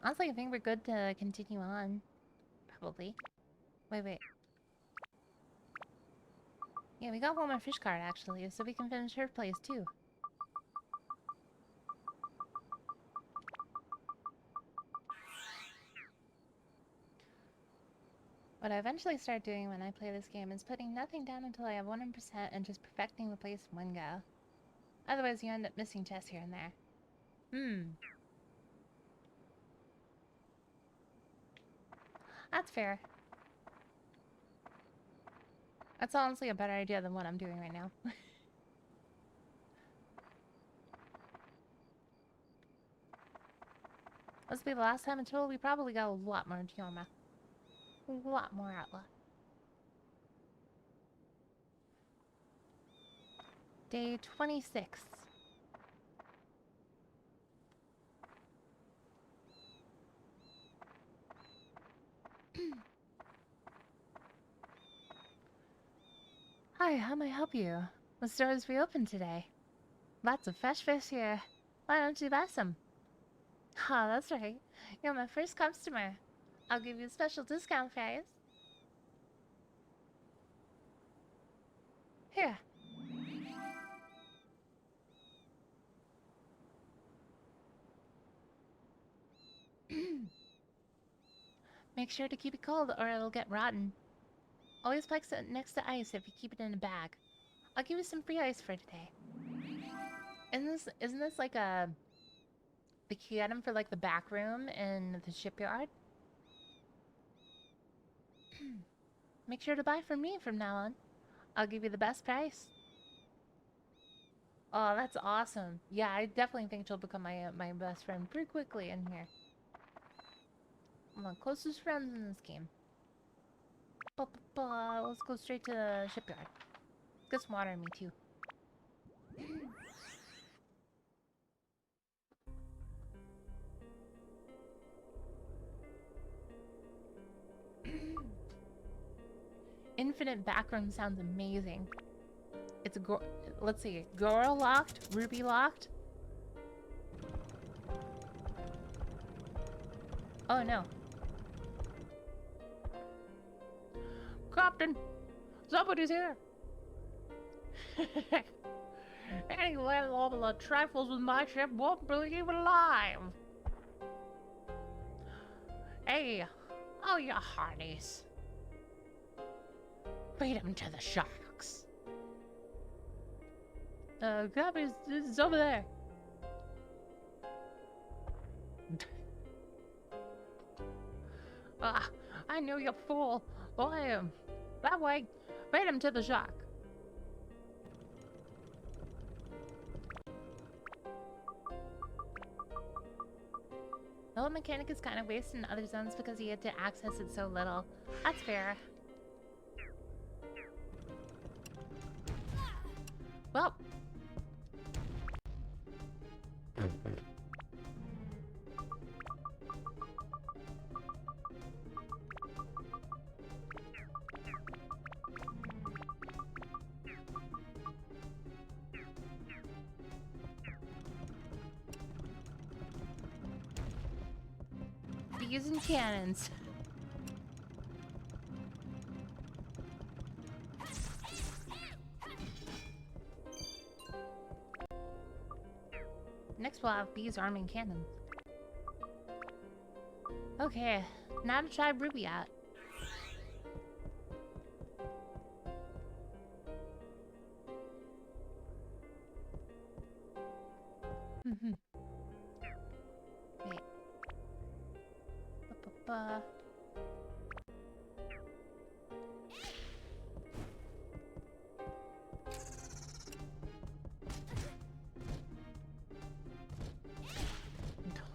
Honestly, I think we're good to continue on. Probably. Wait. Yeah, we got one more fish card, actually, so we can finish her place, too. What I eventually start doing when I play this game is putting nothing down until I have 100% and just perfecting the place in one go. Otherwise, you end up missing chests here and there. That's fair. That's honestly a better idea than what I'm doing right now. This will be the last time until we probably got a lot more Gioma. A lot more Outlaw. Day 26. Hi, how may I help you? The store is reopened today. Lots of fresh fish here. Why don't you buy some? Oh, that's right. You're my first customer. I'll give you a special discount price. Here. Make sure to keep it cold or it'll get rotten. Always place it next to ice if you keep it in a bag. I'll give you some free ice for today. Isn't this like the key item for like the back room in the shipyard? Make sure to buy from me from now on. I'll give you the best price. Oh, that's awesome. Yeah, I definitely think she'll become my best friend pretty quickly in here. My closest friends in this game. Let's go straight to the shipyard. Get some water in me too. Infinite backroom sounds amazing. It's a let's see, girl locked, Ruby locked. Oh no. Captain, somebody's here. Anyway, all the trifles with my ship won't believe it alive. Hey, oh you hearties. Beat him to the sharks. Copy is over there. I knew you fool. Boy, that way. Beat him to the shark. The whole mechanic is kind of wasted in other zones because you had to access it so little. That's fair. Well. Bees and cannons. Next we'll have bees arming cannons. Okay, now to try Ruby out. Wait. Ba-ba-ba.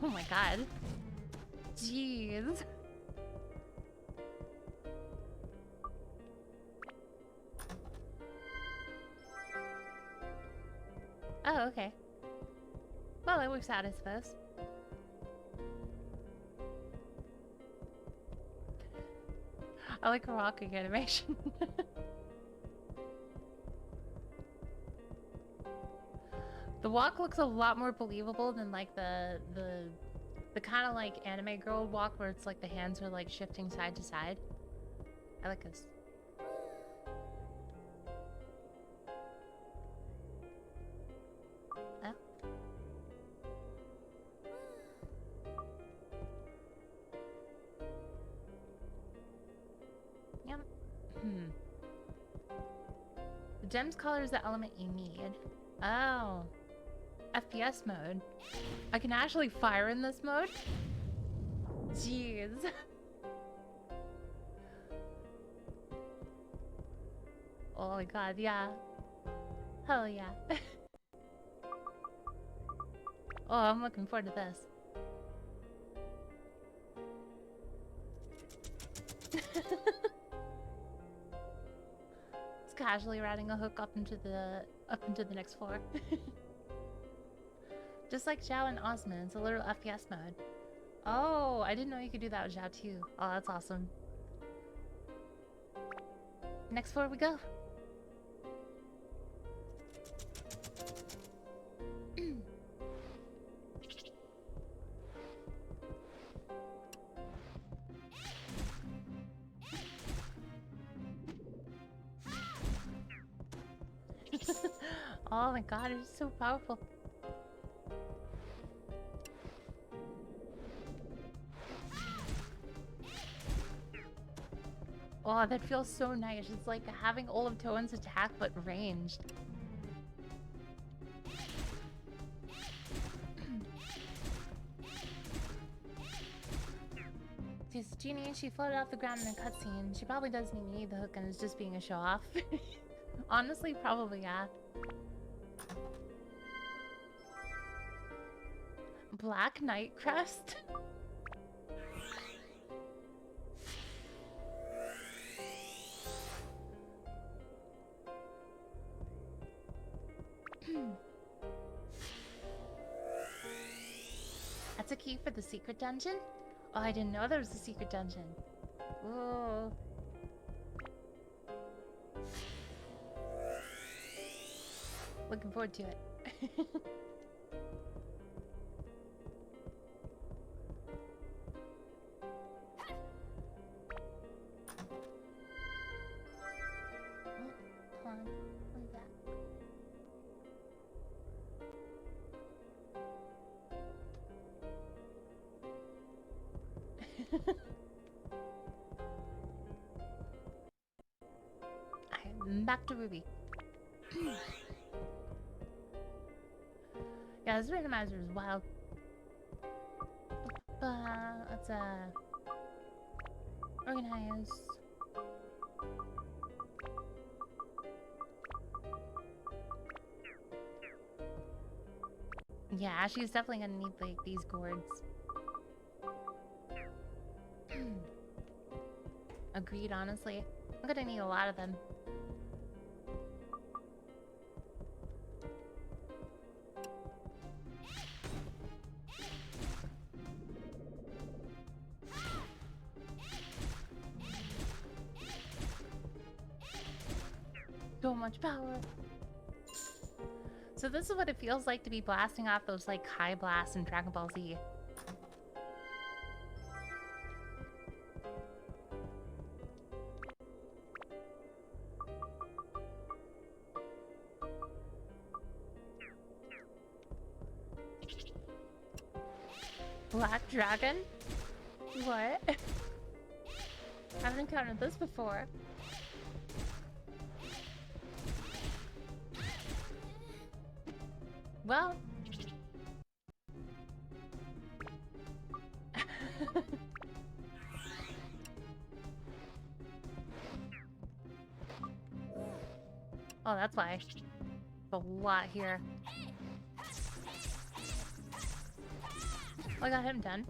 Oh my god. Jeez. Oh, okay. Well, it works out, I suppose. I like a rocking animation. The walk looks a lot more believable than like the kind of like anime girl walk where it's like the hands are like shifting side to side. I like this. Oh. Yep. The gem's color is the element you need. Oh. FPS mode. I can actually fire in this mode? Jeez. Oh my god, yeah. Hell yeah. Oh, I'm looking forward to this. It's casually riding a hook up into the next floor. Just like Zhao and Osman, it's a little FPS mode. Oh, I didn't know you could do that with Zhao too. Oh, that's awesome. Next floor we go. Oh my god, it's so powerful. Oh, that feels so nice. It's like having all of Toan's attack, but ranged. This genie, she floated off the ground in a cutscene. She probably doesn't even need the hook and is just being a show-off. Honestly, probably, yeah. Black Knight Crest? That's a key for the secret dungeon? Oh, I didn't know there was a secret dungeon. Ooh. Looking forward to it. Hold on. What is that? I'm back to Ruby. Yeah, this randomizer is wild. Let's organize. Yeah, she's definitely gonna need like these gourds. Agreed, honestly. I'm gonna need a lot of them. much power. So this is what it feels like to be blasting off those like high blasts in Dragon Ball Z. Black Dragon? What? I haven't encountered this before. Well. Oh, that's why. A lot here. Oh, I got him done.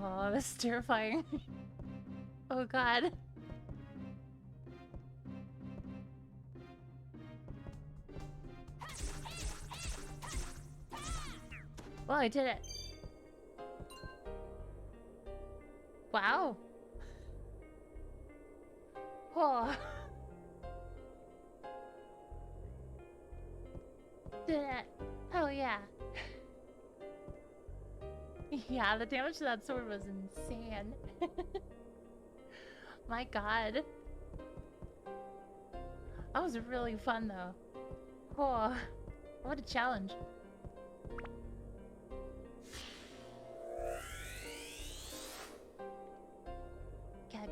Oh, this is terrifying. Oh god. Well, I did it. Wow. Oh. Did it. Hell yeah. Yeah, the damage to that sword was insane. My god. That was really fun though. Oh, what a challenge. Keg.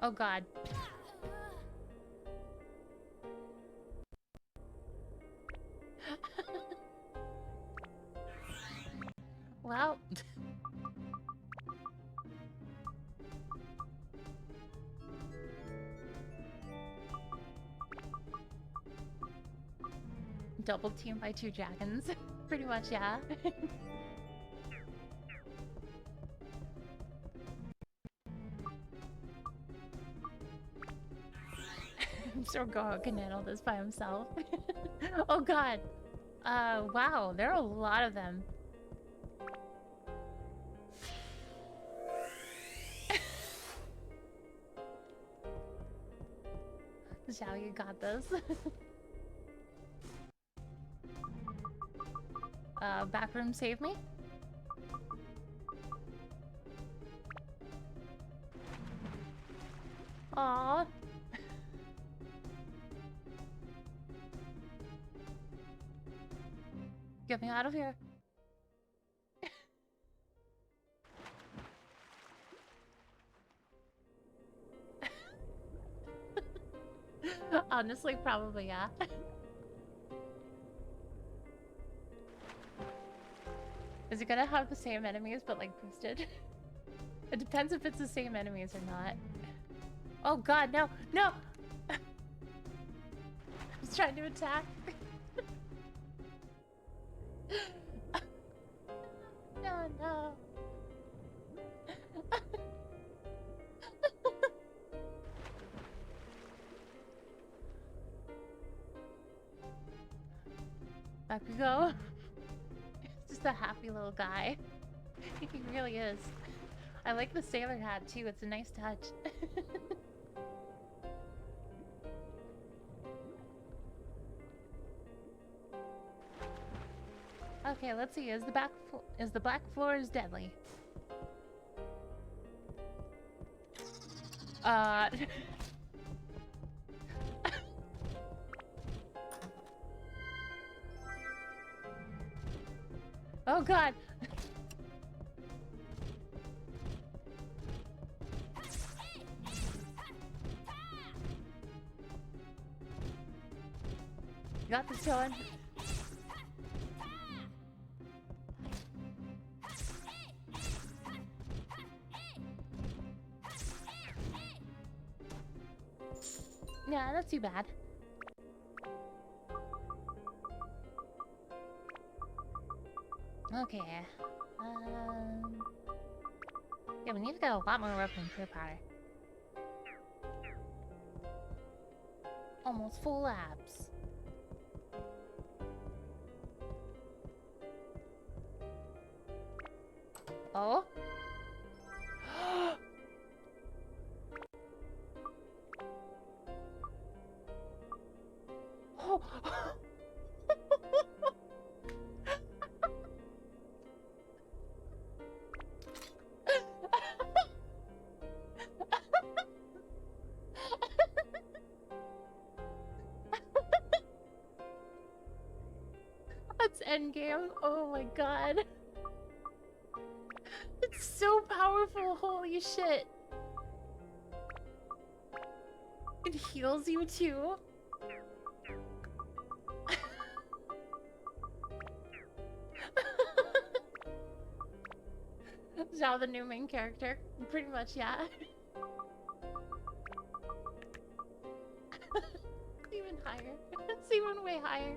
Oh god. Well. Double teamed by 2 dragons. Pretty much, yeah. I'm sure Goro can handle this by himself. Oh god. Wow, there are a lot of them. Xiao, you got this. Backroom save me? Aww. Get me out of here. Honestly, probably, yeah. Is it gonna have the same enemies but like boosted? It depends if it's the same enemies or not. Oh god, no! No! I was trying to attack. No, no. Back we go. Just a happy little guy. He really is. I like the sailor hat too, it's a nice touch. Okay, let's see. Is the black floor is deadly? Oh god. Got this going. Yeah, not too bad. Okay. Yeah, we need to get a lot more rope and trip powder. Almost full abs. Oh? Oh! That's endgame. Oh my god. It's so powerful. Holy shit. It heals you too. Zhao, the new main character. Pretty much, yeah. Even higher. It's even way higher.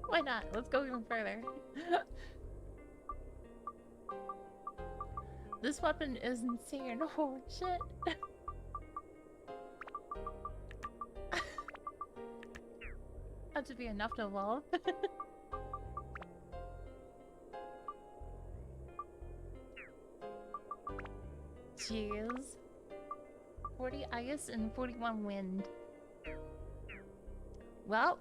Why not? Let's go even further. This weapon is insane. Holy shit. That should be enough to evolve. Jeez. 40 ice and 41 wind. Well.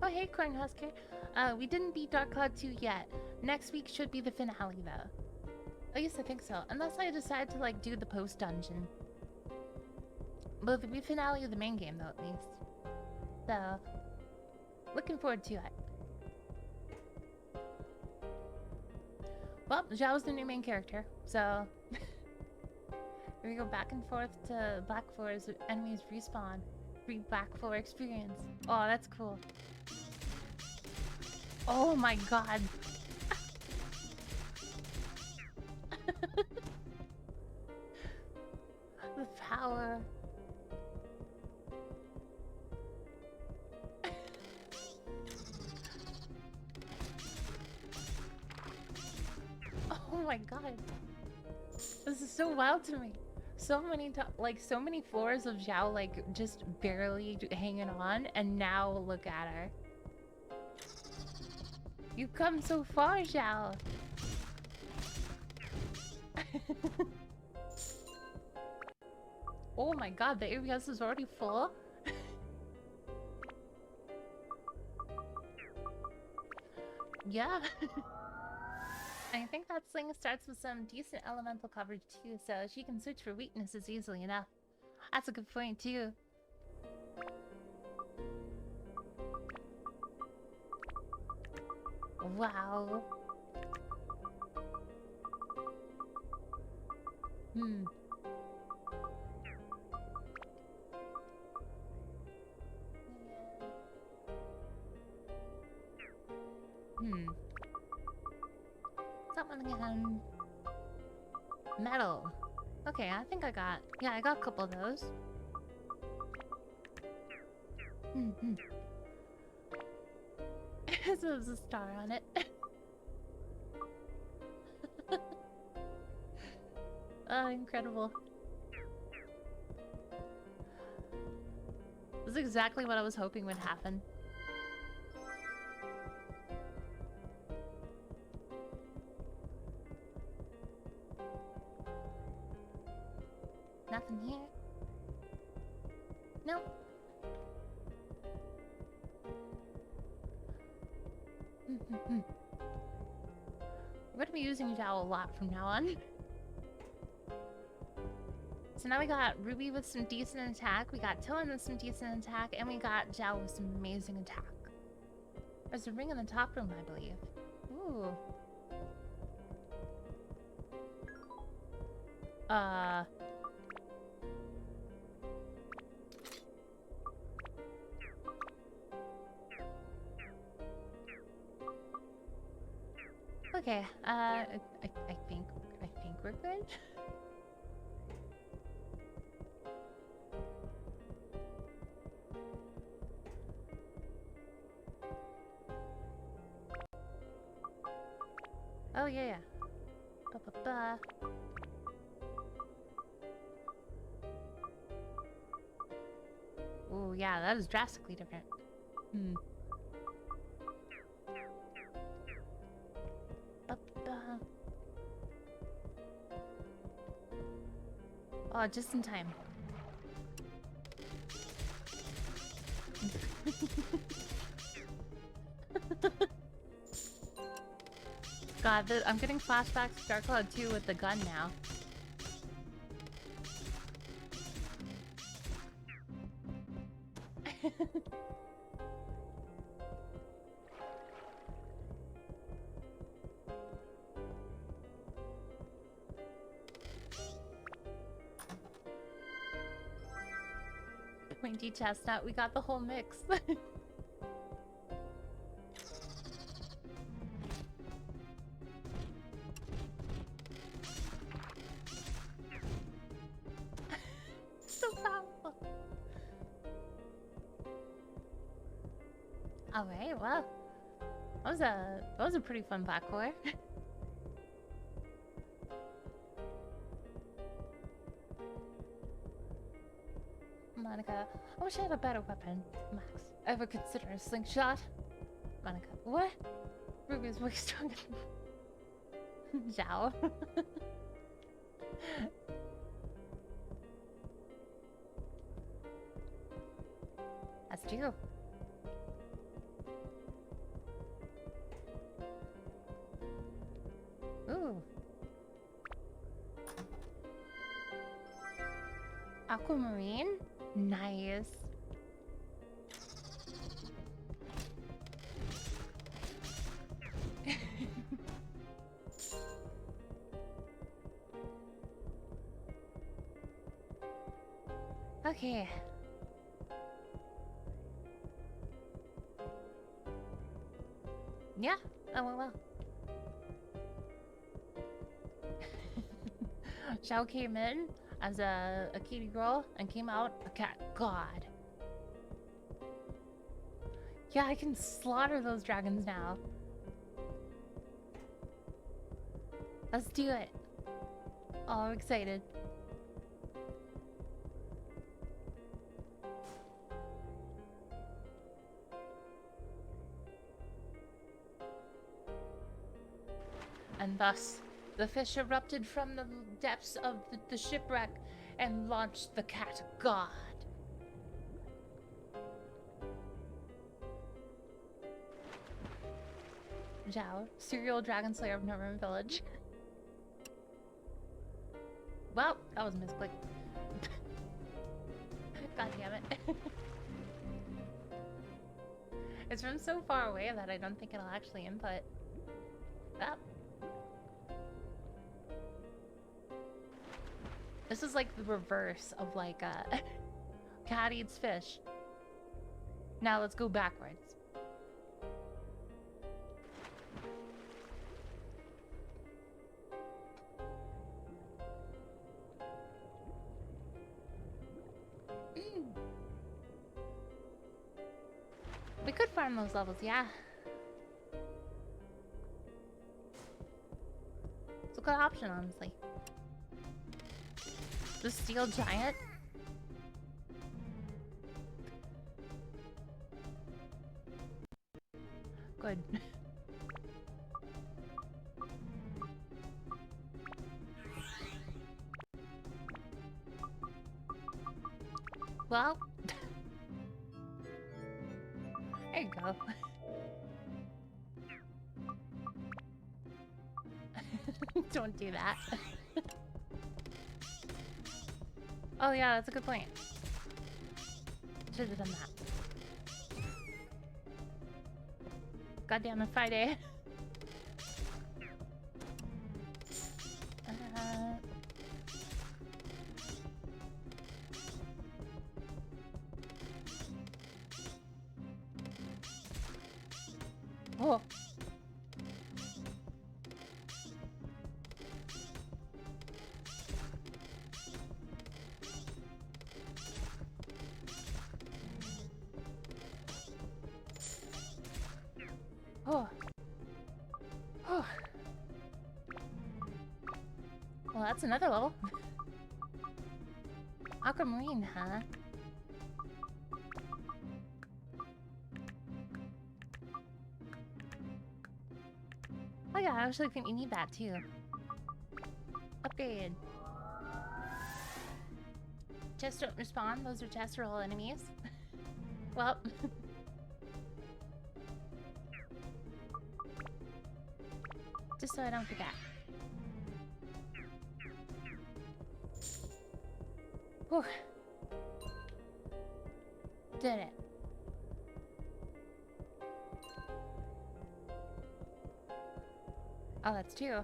Oh, hey, Cornhusker. We didn't beat Dark Cloud 2 yet. Next week should be the finale, though. At least I think so. Unless I decide to, like, do the post-dungeon. But it'll be finale of the main game, though, at least. So, looking forward to it. Well, Zhao's the new main character, so... we go back and forth to Black Floor as enemies respawn. Free Black Floor experience. Oh, that's cool. Oh my god. The power. Oh my god. This is so wild to me. So many so many floors of Zhao like just barely hanging on, and now look at her. You've come so far, Zhao. Oh my god, the ABS is already full. Yeah. I think that sling starts with some decent elemental coverage too, so she can search for weaknesses easily enough. That's a good point too. Wow. Hmm. Hmm. Someone again. Metal. Okay, I think I got... Yeah, I got a couple of those. Hmm. So there's a star on it. Oh, incredible. This is exactly what I was hoping would happen. Nothing here. No. We're gonna be using Zhao a lot from now on. So now we got Ruby with some decent attack, we got Tillin with some decent attack, and we got Zhao with some amazing attack. There's a ring in the top room, I believe. Ooh. Okay, I think super good. Oh yeah. Ba ba ba. Oh yeah, that is drastically different. Hmm. Ba ba. Oh, just in time. God, I'm getting flashbacks to Dark Cloud 2 with the gun now. Pointy chestnut, we got the whole mix. So powerful. Alright, well. That was a pretty fun parkour. Monica, I wish I had a better weapon. Max, ever consider a slingshot? Monica, what? Ruby's way stronger than Zhao. That's true. Ooh. Aquamarine? Nice. Okay. Yeah, oh well. Xiao came in as a kitty girl and came out a cat. God. Yeah, I can slaughter those dragons now. Let's do it. Oh, I'm excited. And thus, the fish erupted from the depths of the shipwreck and launched the cat god. Zhao, serial dragon slayer of Northern Village. Well, that was a misclick. God damn it. It's from so far away that I don't think it'll actually input. Oh. This is like the reverse of like cat eats fish. Now let's go backwards. We could farm those levels, yeah. It's a good option, honestly. The steel giant? Good. Well, there you go. Don't do that. Oh yeah, that's a good point. Should have done that. Goddamn it, Friday. Oh. Well, that's another level. Aquamarine, huh? Oh yeah, I actually think we need that too. Upgrade. Chests don't respawn, those are chests for all enemies. Well. Just so I don't forget. Whew. Did it. Oh, that's two.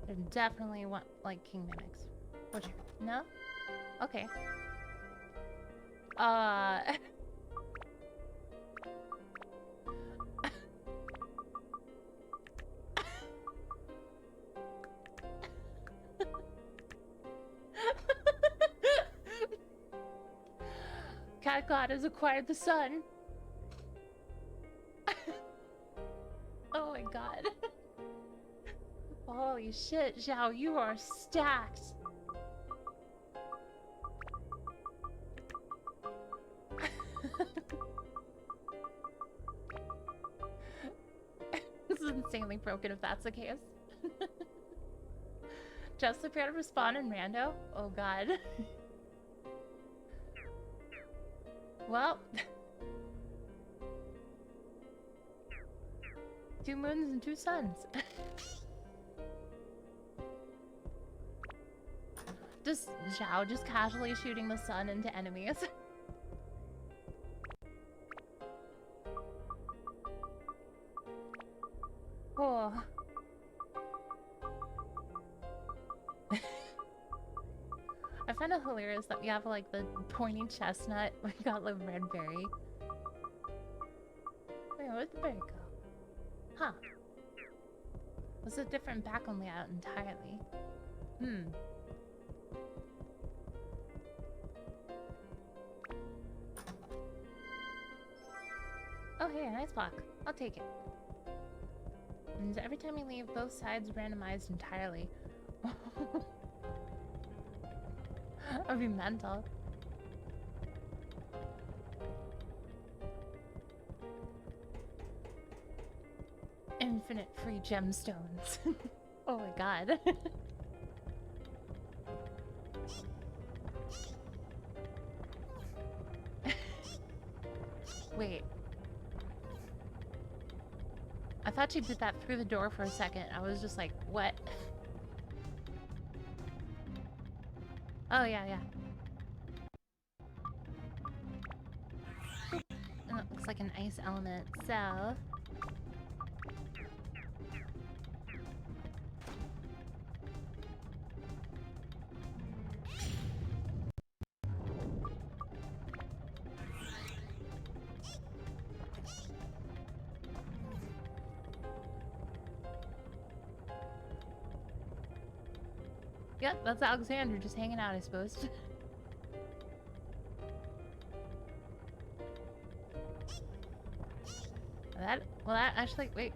There's definitely one, like, king mimics. Which, no? Okay. Cat God has acquired the sun. Oh my god. Holy shit, Zhao, you are stacked. This is insanely broken if that's the case. Just prepare to respawn in rando? Oh god. Well. 2 moons and 2 suns. Just Zhao just casually shooting the sun into enemies. Oh. I find it hilarious that we have like the pointy chestnut. We got like red berry. Wait, where'd the berry go? Huh. This is a different background layout entirely. Oh hey, a nice block. I'll take it. And every time you leave, both sides randomized entirely. That'd be mental. Infinite free gemstones. Oh my god. Wait. I thought she did that through the door for a second. I was just like, what? Oh, yeah, yeah. And it looks like an ice element, so... Yep, that's Alexander just hanging out, I suppose. Well, that actually, wait.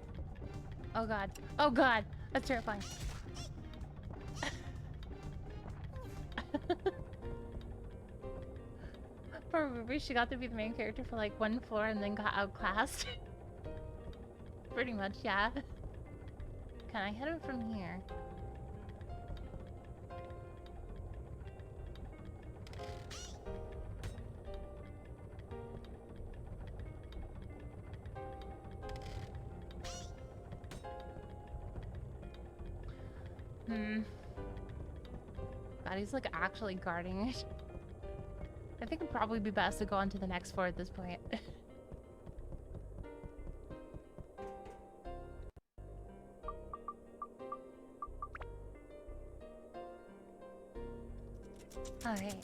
Oh god. Oh god! That's terrifying. Poor Ruby, she got to be the main character for like 1 floor and then got outclassed. Pretty much, yeah. Can I hit him from here? God, he's like actually guarding it. I think it'd probably be best to go on to the next floor at this point. Alright.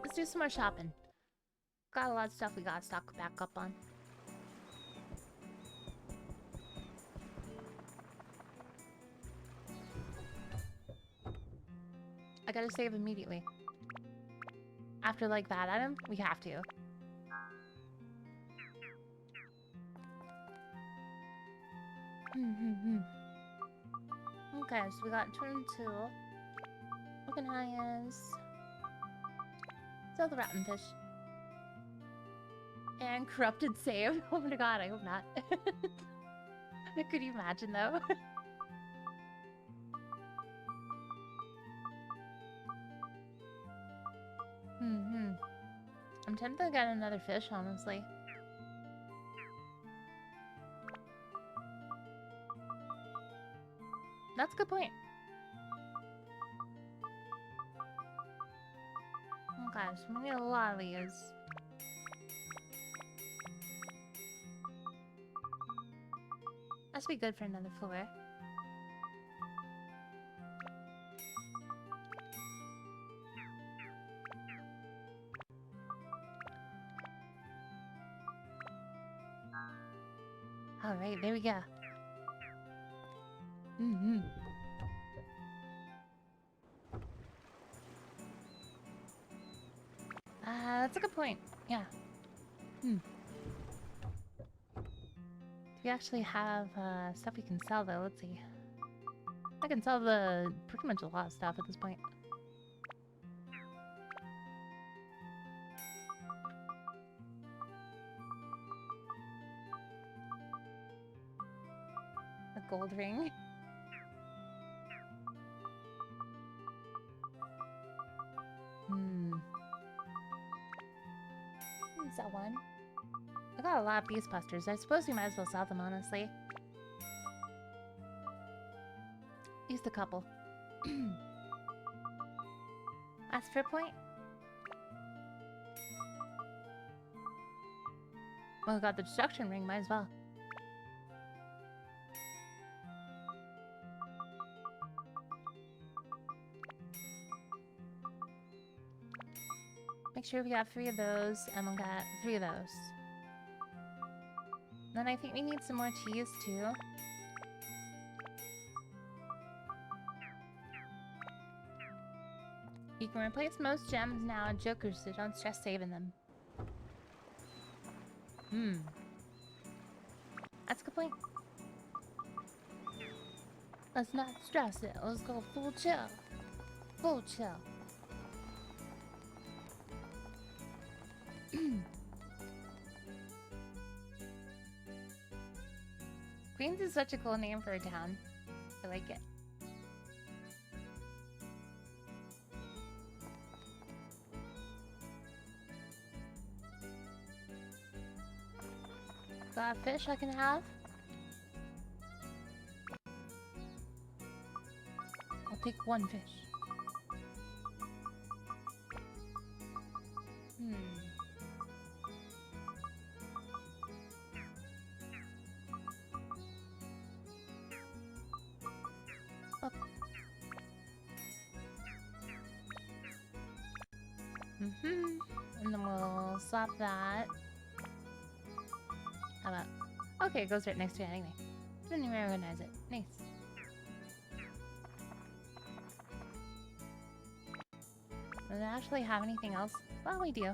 Let's do some more shopping. Got a lot of stuff we gotta stock back up on. I gotta save immediately. After like that item, we have to. Okay, so we got turn 2. Organize. Sell the rattenfish. And corrupted save. Oh my god, I hope not. Could you imagine though? I'm tempted to get another fish, honestly. That's a good point. Okay, so we need a lot of these. Must be good for another floor. Alright, there we go. That's a good point. Yeah. Do we actually have stuff we can sell though? Let's see. I can sell pretty much a lot of stuff at this point. A gold ring. Sell one. I got a lot of beast busters. I suppose we might as well sell them, honestly. Used a couple. Ask for a point. Well, we got the destruction ring, might as well. Make sure we got 3 of those, and we'll get 3 of those. Then I think we need some more cheese, too. You can replace most gems now in jokers, so don't stress saving them. That's a good point. Let's not stress it. Let's go full chill. Full chill. Queens is such a cool name for a town. I like it. Got a fish I can have? I'll take 1 fish. Up. And then we'll swap that. How about... Okay, it goes right next to it anyway. Didn't even recognize it. Nice. Does it actually have anything else? Well, we do.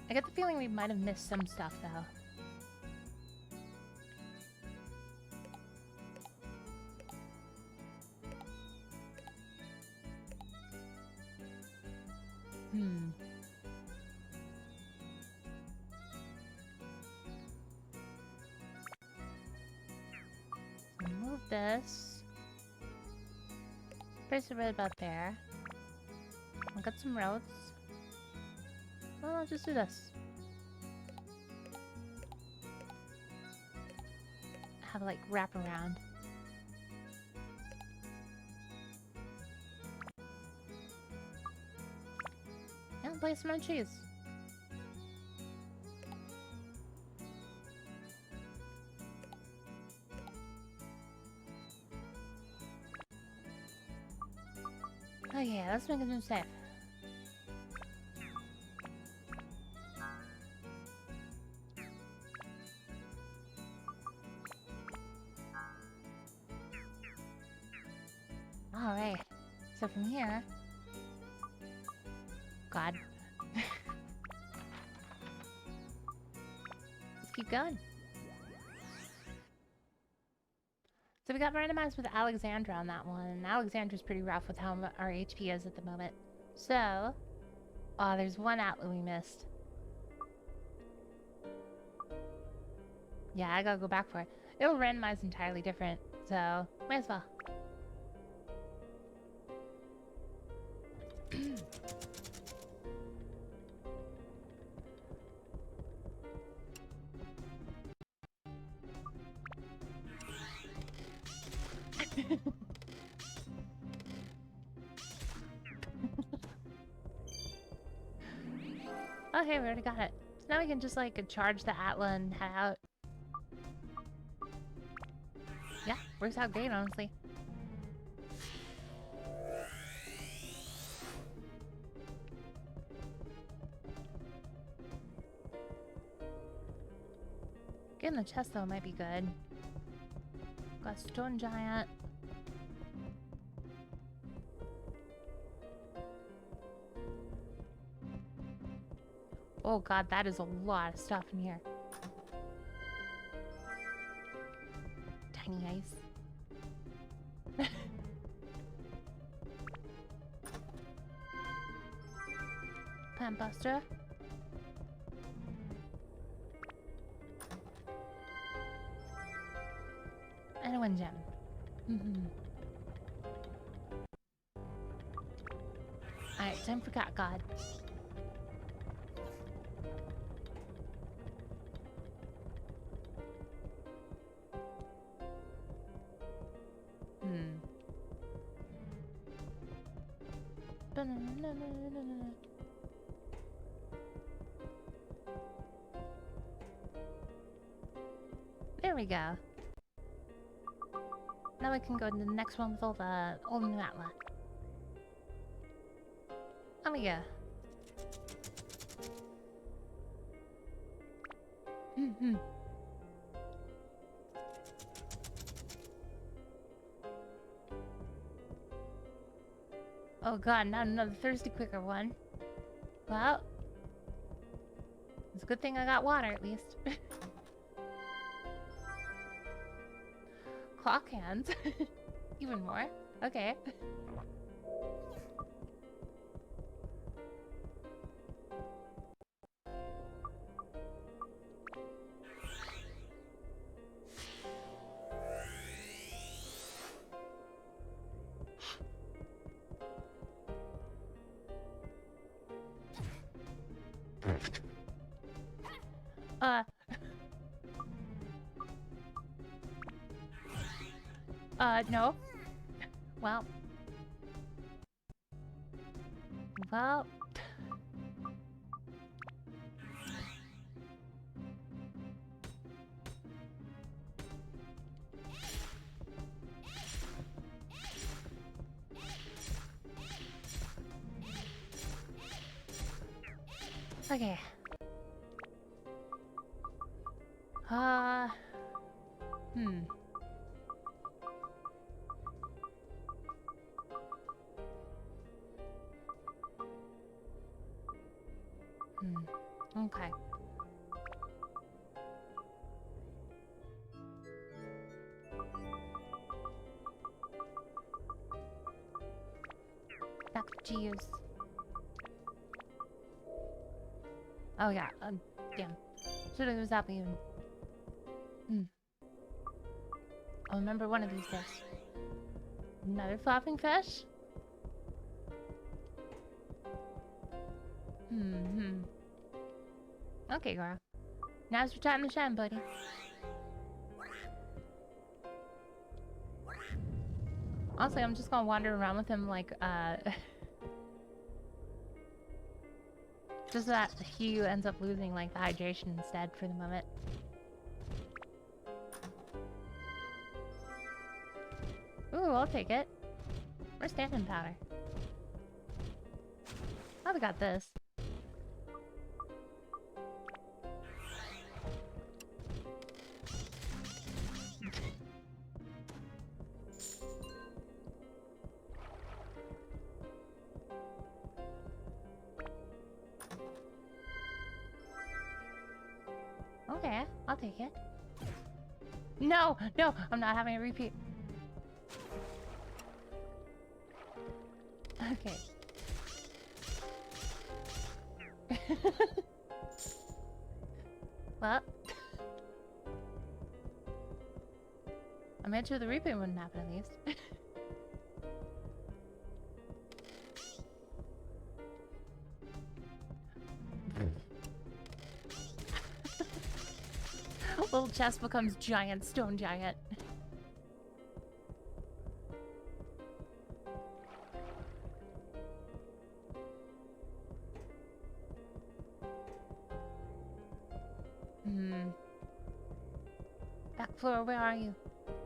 I get the feeling we might have missed some stuff, though. Move this. Place it right about there. I'll get some roads. Well, I'll just do this. Have like wrap around. And place some more cheese. Oh yeah, let's make a new save. Alright. So from here... God. Let's keep going. So we got randomized with Alexandra on that one. Alexandra's pretty rough with how our HP is at the moment. So, oh, there's one outlet we missed. Yeah, I gotta go back for it. It'll randomize entirely different, so might as well. Okay, we already got it. So now we can just like charge the Atla and head out. Yeah, works out great, honestly. Getting the chest though might be good. Got stone giant. Oh god, that is a lot of stuff in here. Tiny ice. Plant buster. And a wind gem. Alright, time for cat god. There we go. Now we can go to the next one with all the old new Atla. Oh we go. Oh god, not another thirsty quicker one. Well, it's a good thing I got water at least. Clock hands. Even more. Okay. No. Well. Well. Okay. Okay. Back to use. Oh yeah, damn. Should've used that even. I'll remember one of these days. Another flopping fish? Okay, girl. Now's your time to shine, buddy. Honestly, I'm just gonna wander around with him like, just so that he ends up losing, like, the hydration instead for the moment. Ooh, I'll take it. Where's standing powder? Oh, we got this. Okay, I'll take it. No, no, I'm not having a repeat. Okay. Well, I made sure the replay wouldn't happen at least. Little chest becomes giant stone giant. Back floor, where are you?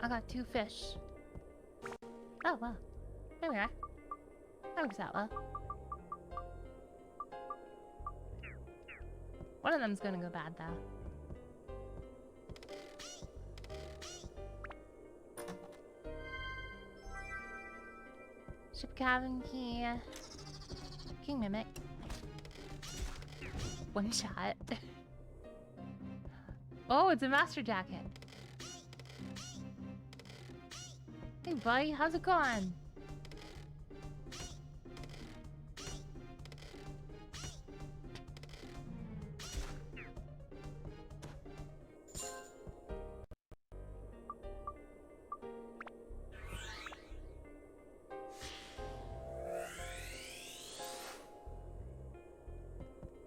I got 2 fish. Oh, well. There we are. That works out well. One of them's gonna go bad, though. Ship cabin key. King Mimic. One shot. Oh, it's a master jacket. Hey, buddy, how's it going?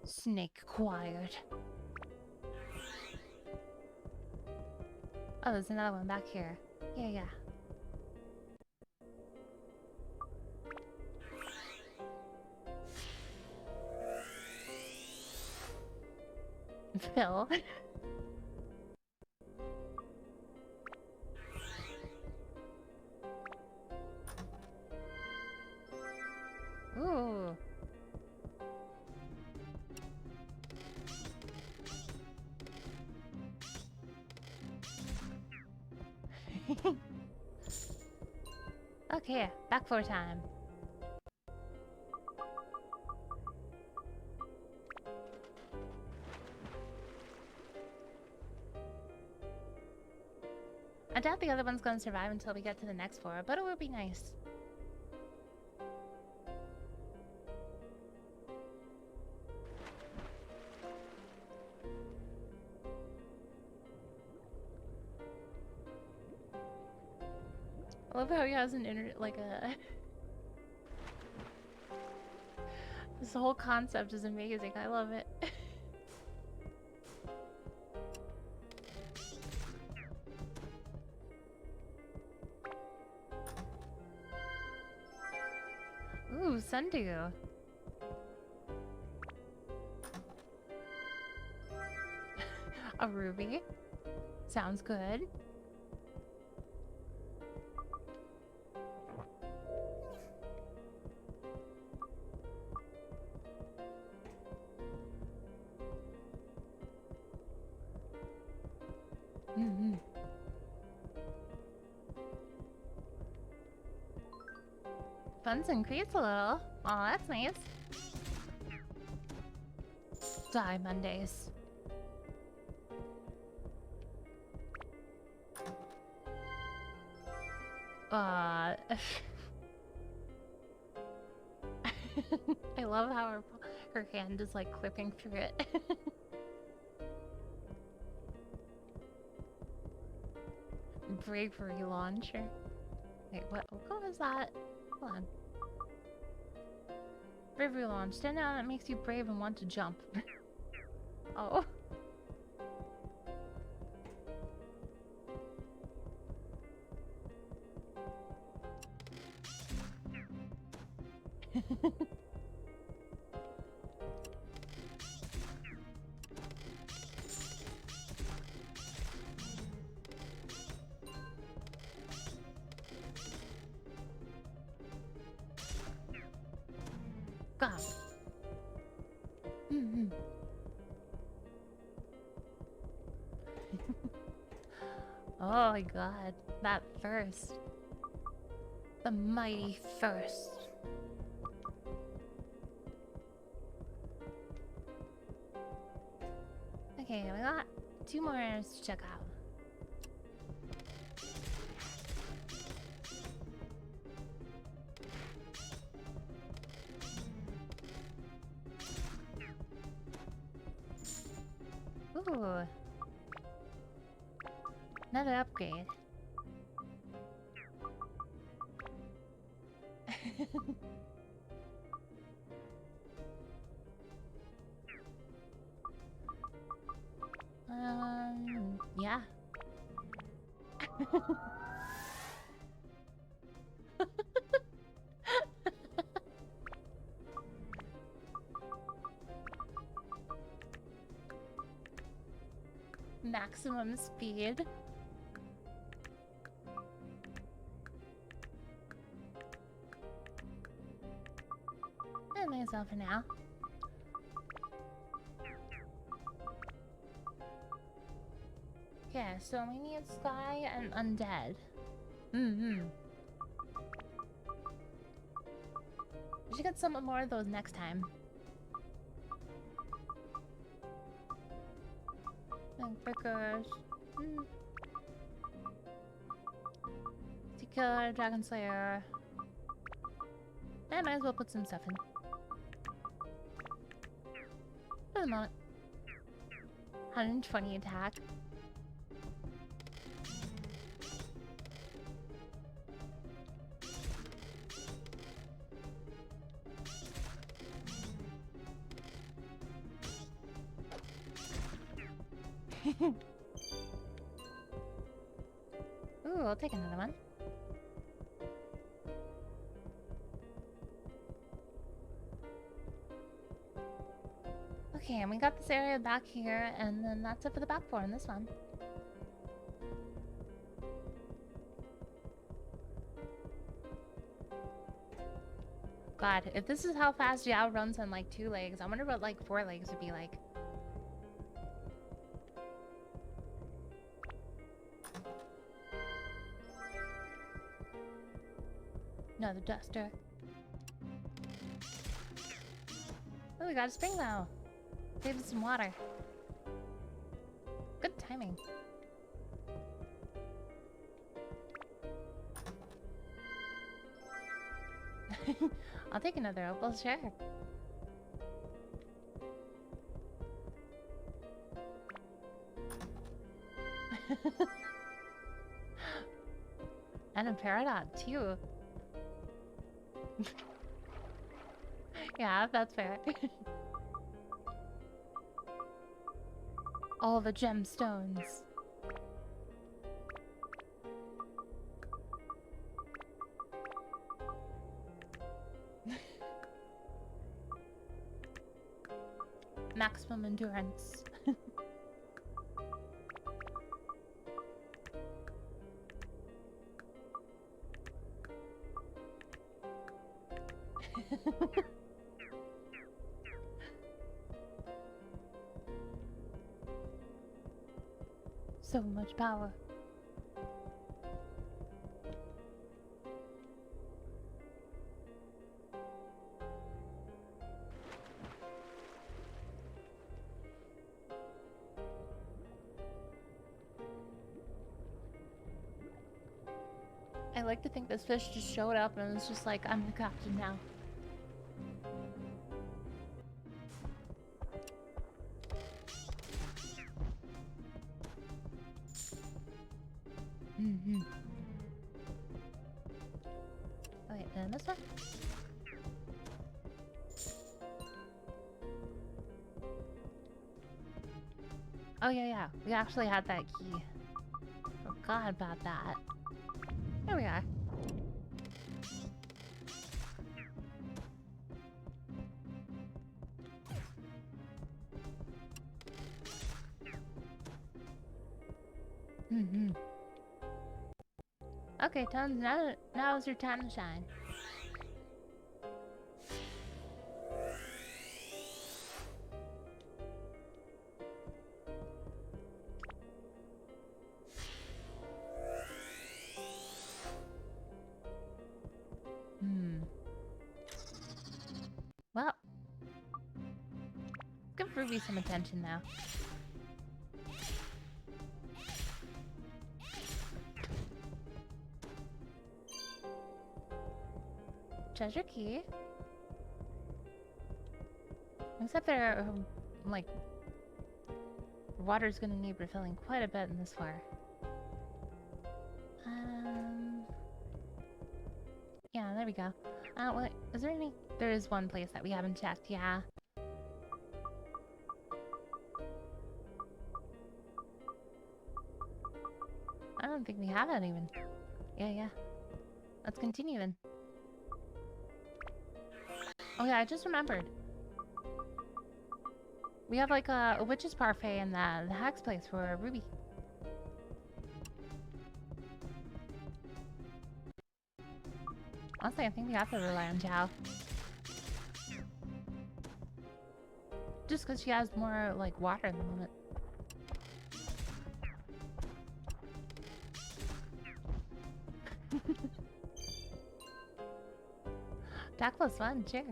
Snake acquired. Oh, there's another one back here. Yeah. Phil. Ooh. Okay, back for time. I doubt the other one's gonna survive until we get to the next floor, but it would be nice. I love how he has an this whole concept is amazing. I love it. Ooh, sundew. A ruby. Sounds good. Funds increase a little. Oh, that's nice. Die Mondays. I love how her hand is like clipping through it. Bravery launcher. Wait, what was that? Hold on. Bravery launch. Stand out that makes you brave and want to jump. Oh. God. Oh my god, that thirst. The mighty thirst. Okay, we got 2 more areas to check out. Ooh. Another upgrade. Yeah. Maximum speed. And myself for now. Yeah, so we need Sky and Undead. We should get some more of those next time. And Frickers. Sea Killer, Dragon Slayer. I might as well put some stuff in. For the moment. 120 attack. Ooh, I'll take another one. Okay, and we got this area back here, and then that's it for the back floor in this one. God, if this is how fast Yao runs on like 2 legs, I wonder what like 4 legs would be like. Another duster. Oh, we got a spring now. Save us some water. Good timing. I'll take another opal, sure. And a Peridot, too. Yeah, that's fair. All the gemstones. Maximum endurance. So much power. I like to think this fish just showed up and was just like, I'm the captain now. Oh wait, then this one? Oh yeah, we actually had that key. Forgot about that. There we are. Okay, Tones, now is your time to shine. Well, give Ruby some attention now. Treasure key. Except they're like Water's gonna need refilling quite a bit in this floor. Yeah, there we go. Wait, is there any? There is one place that we haven't checked, yeah. I don't think we have that even. Yeah. Let's continue then. Oh yeah, I just remembered. We have like a witch's parfait in the hag's place for Ruby. Honestly, I think we have to rely on Chow. Just because she has more, like, water at the moment. That was fun, sure.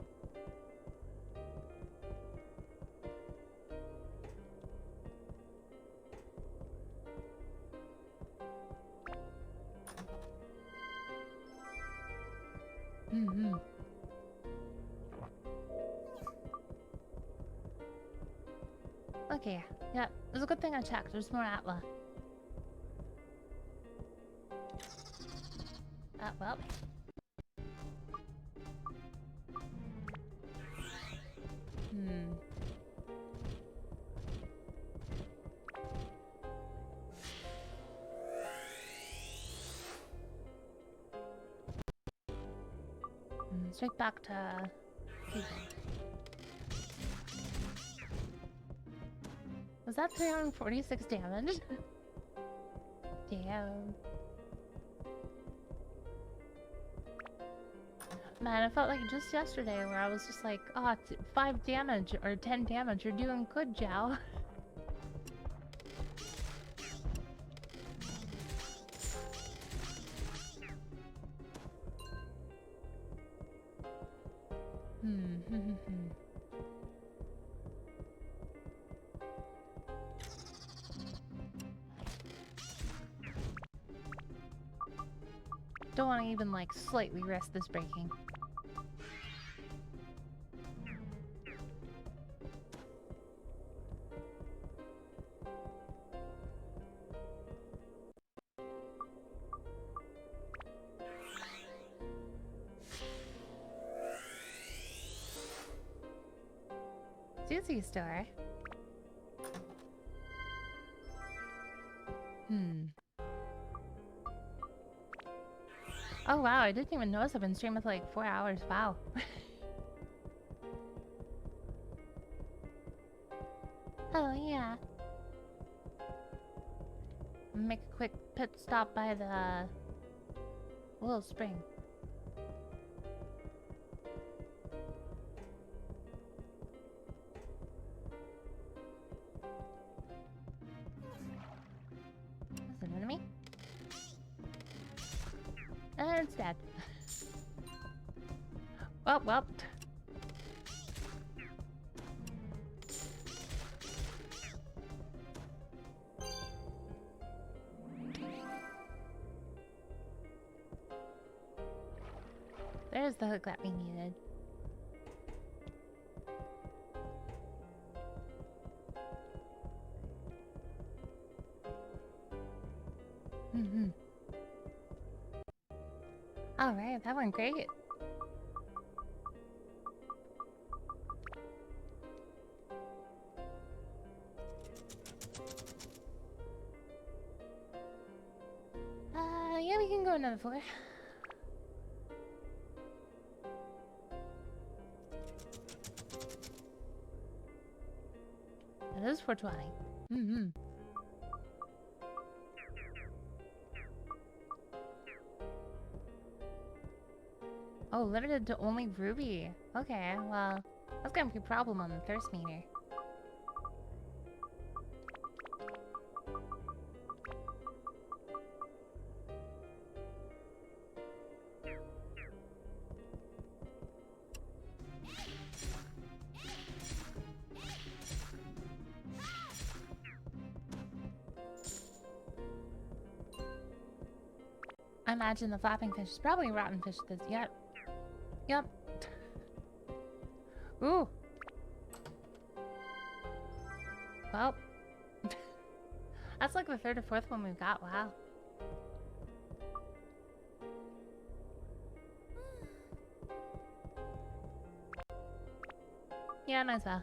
Okay, yeah, it's a good thing I checked. There's more Atla. Well. Straight back to... Was that 346 damage? Damn. Man, I felt like just yesterday where I was just like, oh, 5 damage or 10 damage, you're doing good, Jow. Don't want to even like slightly risk this breaking. Susie store. Oh wow, I didn't even notice I've been streaming for like 4 hours. Wow. Oh yeah. Make a quick pit stop by the little spring. That's an enemy. And it's dead. Well. There's the hook that we needed. Alright, that went great. Yeah, we can go another floor. It is 420. Oh, limited to only Ruby. Okay, well, that's gonna be a problem on the thirst meter. I imagine the flapping fish is probably a rotten fish this yet. Yep. Ooh. Well. That's like the third or fourth one we've got. Wow. Yeah, nice well.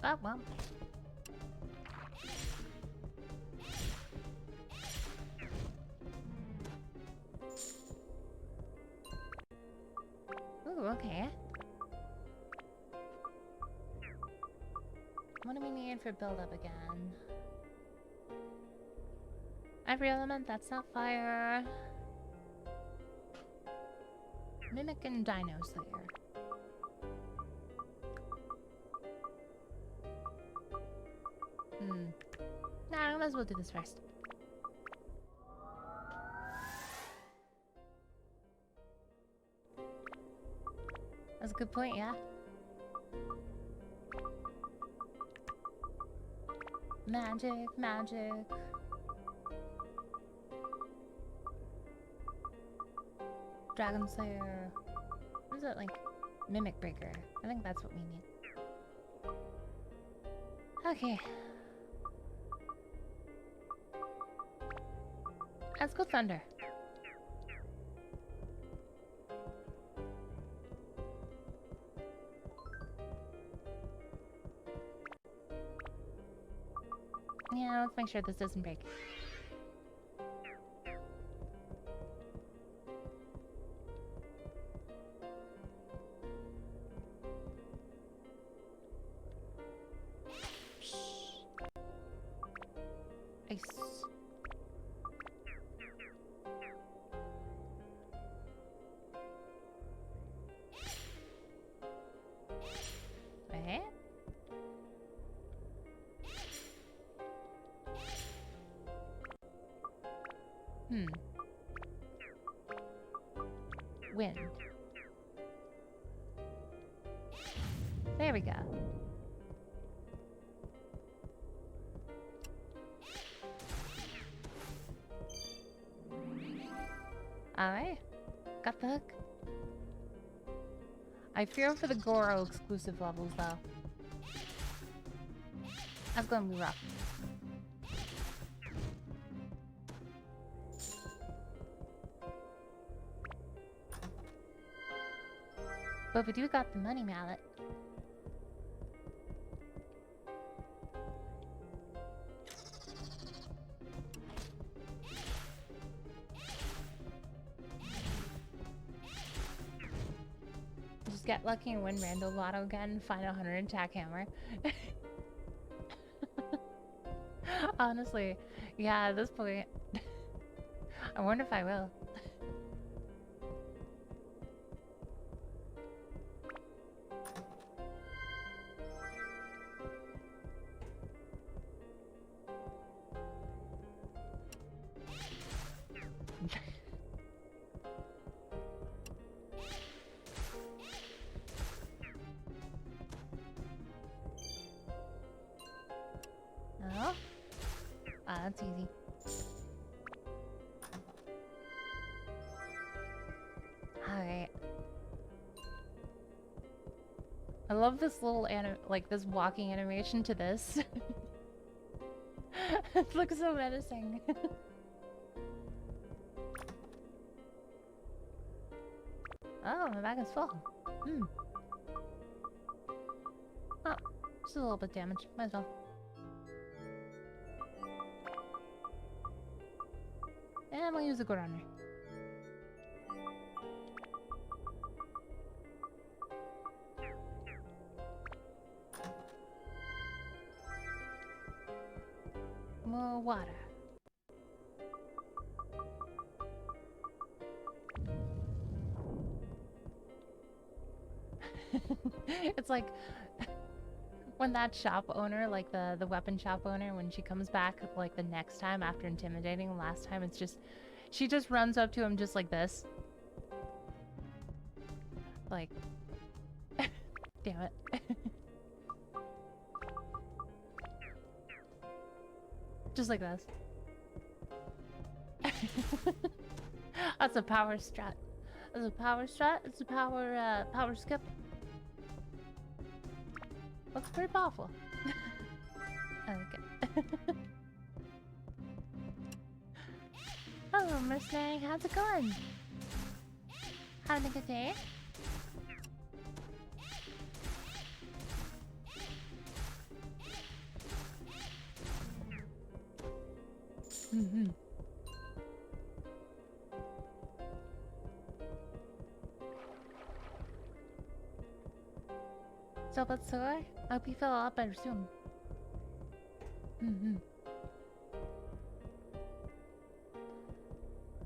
Oh, well. Ooh, okay. What do we need for build-up again? Every element, that's not fire. Mimic and Dino Slayer. Nah, I might as well do this first. That's a good point, yeah? Magic, magic. Dragon Slayer. What is it, like? Mimic Breaker. I think that's what we need. Okay. Let's go Thunder. Yeah, let's make sure this doesn't break. Ice. Okay. Wind. There we go. Alright. Got the hook. I fear for the Goro exclusive levels, though. That's gonna be rough. But we do got the money mallet. Just get lucky and win Rando Lotto again, find a 100 attack hammer. Honestly, yeah, at this point, I wonder if I will. Oh? Ah, that's easy. Alright. I love this little like this walking animation to this. It looks so menacing. Oh, my bag is full. Oh, just a little bit damaged. Might as well. And we'll use a good runner. More water. It's like when that shop owner, like the weapon shop owner, when she comes back like the next time after intimidating last time, it's just she just runs up to him just like this. Like damn it. Just like this. That's a power strat. That's a power strat. It's a power skip. Looks pretty powerful. Okay. Hello, Mustang. How's it going? Having a good day? Mm-hmm. So, but sir, I hope you feel a lot better soon. Mm-hmm.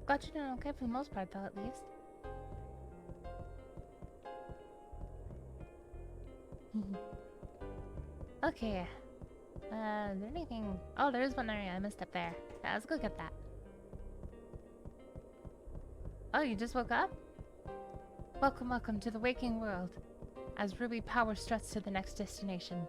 Glad you're doing okay for the most part, though, at least. Okay. Is there anything... Oh, there is one area I missed up there. Yeah, let's go get that. Oh, you just woke up? Welcome, welcome to the waking world. As Ruby power struts to the next destination.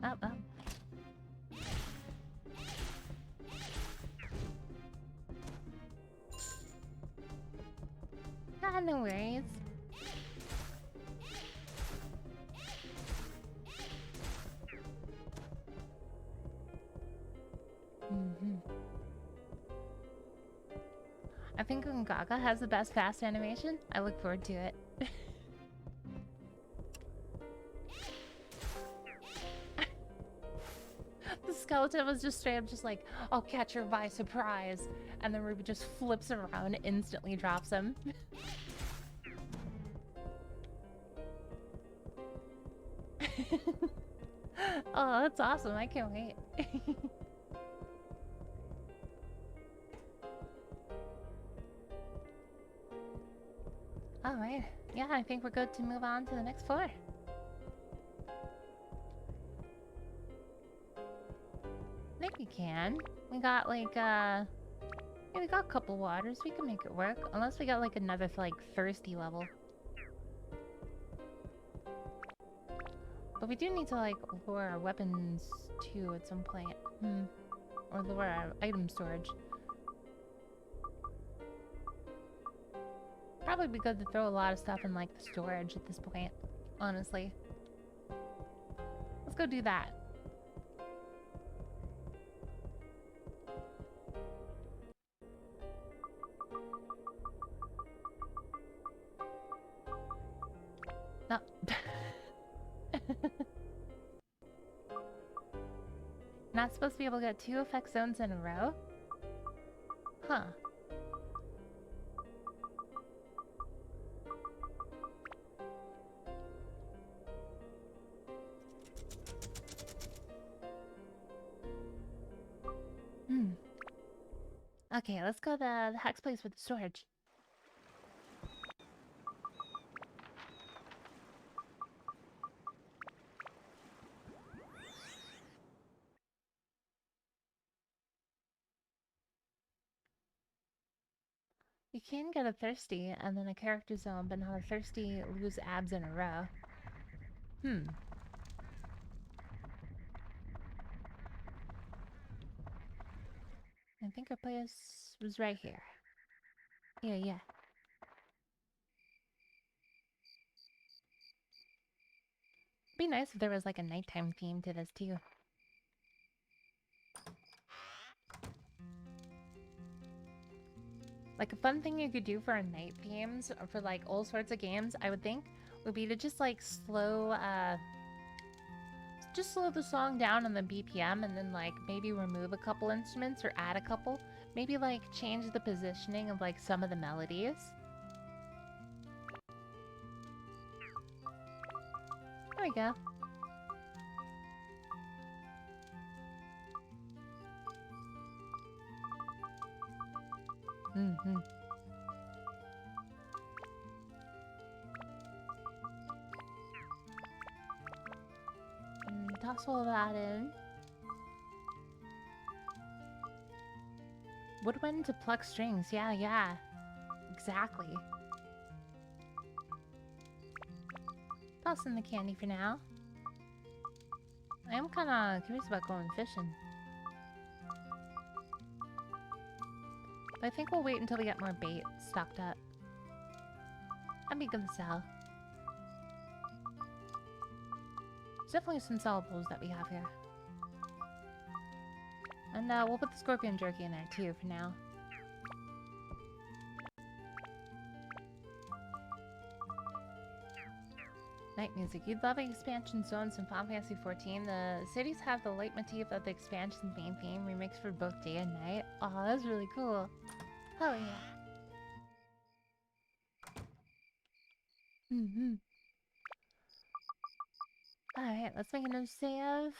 Oh, oh. Ah, no worries. I think Gaga has the best fast animation. I look forward to it. The skeleton was just straight up just like, I'll catch her by surprise. And then Ruby just flips around and instantly drops him. Oh, that's awesome. I can't wait. Alright. Yeah, I think we're good to move on to the next floor. I think we can. We got like, yeah, we got a couple waters. We can make it work. Unless we got like another, like, thirsty level. But we do need to, like, lower our weapons, too, at some point. Or lower our item storage. Probably be good to throw a lot of stuff in, like, the storage at this point. Honestly. Let's go do that. No. Not supposed to be able to get 2 effect zones in a row? Huh. Okay, let's go to the Hex place with the storage. You can get a thirsty and then a character zone, but not a thirsty lose abs in a row. I think our place was right here. Yeah. It'd be nice if there was like a nighttime theme to this too. Like a fun thing you could do for our night themes or for like all sorts of games, I would think, would be to just like slow the song down on the BPM and then like maybe remove a couple instruments or add a couple. Maybe like change the positioning of like some of the melodies. There we go. Toss all that in. Woodwind to pluck strings. Yeah. Exactly. Toss in the candy for now. I am kind of curious about going fishing. But I think we'll wait until we get more bait stocked up. That'd be good to sell. There's definitely some sellables that we have here. And we'll put the scorpion jerky in there too for now. Night music. You'd love expansion zones in Final Fantasy XIV. The cities have the leitmotif of the expansion's main theme, remixed for both day and night. Oh, that's really cool. Oh yeah. Alright, let's make another save.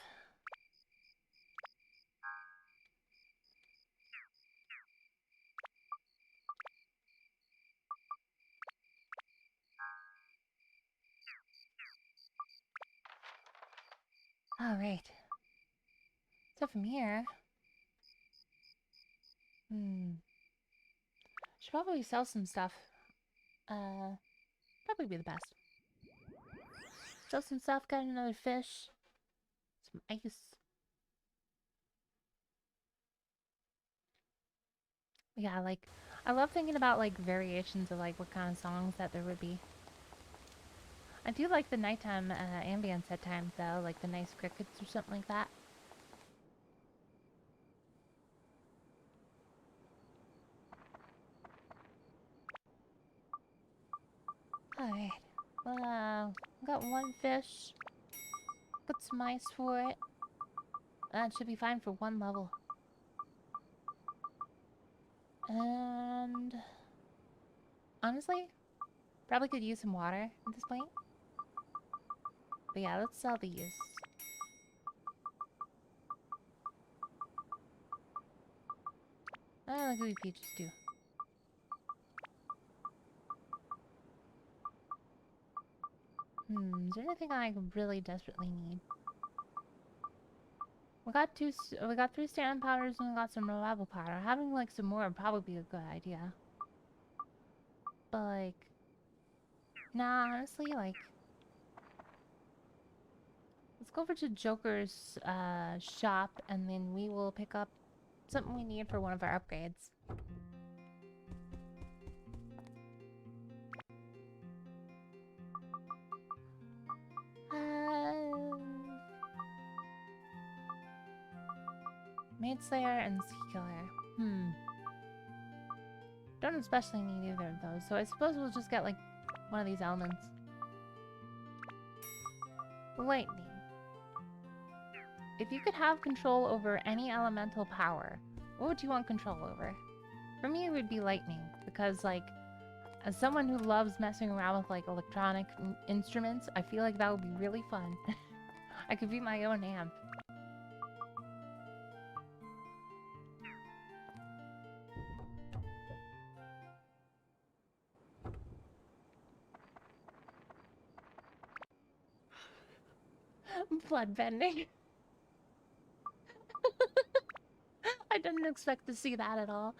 Alright. So from here... Should probably sell some stuff. Probably be the best. Sell some stuff, got another fish. Some ice. Yeah, like, I love thinking about, like, variations of, like, what kind of songs that there would be. I do like the nighttime ambience at times, though, like the nice crickets or something like that. Alright. Well, got one fish. Got some ice for it. That should be fine for one level. And... honestly, probably could use some water at this point. But yeah, let's sell these. I like gooey peaches too. Is there anything I really desperately need? We got 3 stand powders and we got some revival powder. Having like some more would probably be a good idea. But like, nah, honestly, like, let's go over to Joker's shop and then we will pick up something we need for one of our upgrades. Maid Slayer and Sea Killer. Don't especially need either of those, so I suppose we'll just get like one of these elements. Lightning. If you could have control over any elemental power, what would you want control over? For me, it would be lightning, because like, as someone who loves messing around with like electronic instruments, I feel like that would be really fun. I could be my own amp. Blood bending. I didn't expect to see that at all.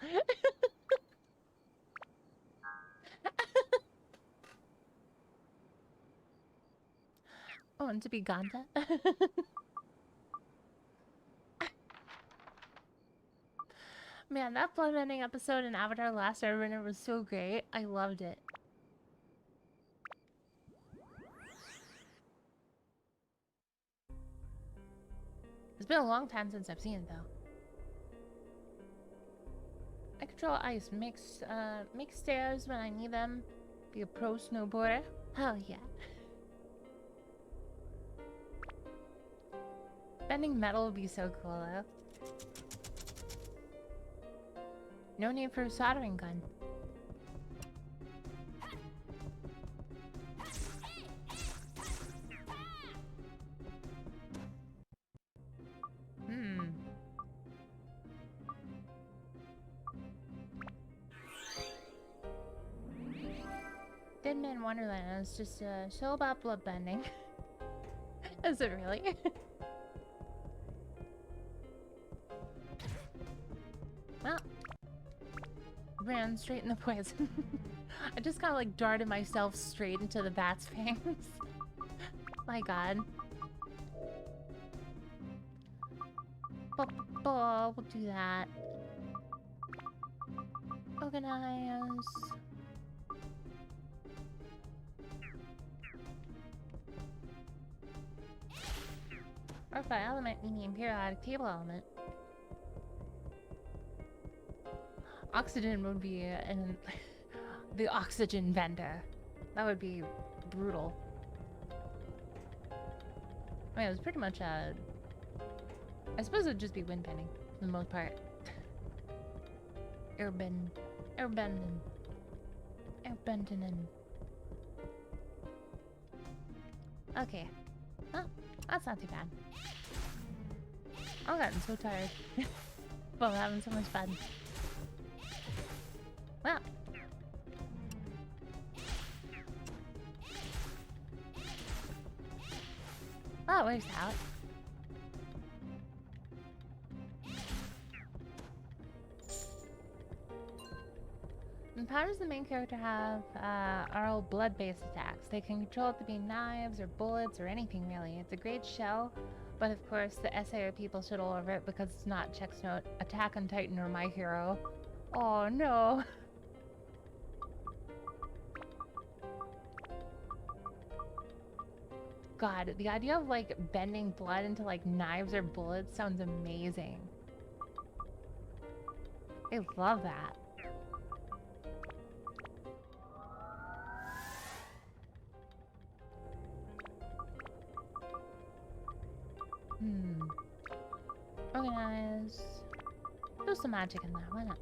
Oh, and to be Ganda. Man, that bloodbending episode in Avatar: Last Airbender was so great. I loved it. It's been a long time since I've seen it, though. I control ice. Make stairs when I need them. Be a pro snowboarder. Hell yeah. Bending metal would be so cool, though. No need for a soldering gun. Dead Man Wonderland is just a show about bloodbending. Is it really? Well, ran straight in the poison. I just kind of like darted myself straight into the bat's fangs. My god. We'll do that. Organize. Or by element, meaning periodic table element. Oxygen would be in the oxygen vendor. That would be brutal. I mean, it was pretty much I suppose it'd just be wind bending for the most part. Airbending. Okay. Huh? That's not too bad. I'm getting so tired. Well, we're having so much fun. Well. Oh, where's that? The powers the main character have are all blood-based attacks. They can control it to be knives or bullets or anything really. It's a great shell, but of course the SAO people shit all over it because it's not Check's Note, Attack on Titan, or My Hero. Oh no. God, the idea of like bending blood into like knives or bullets sounds amazing. I love that. Organize. Do some magic in there, why not?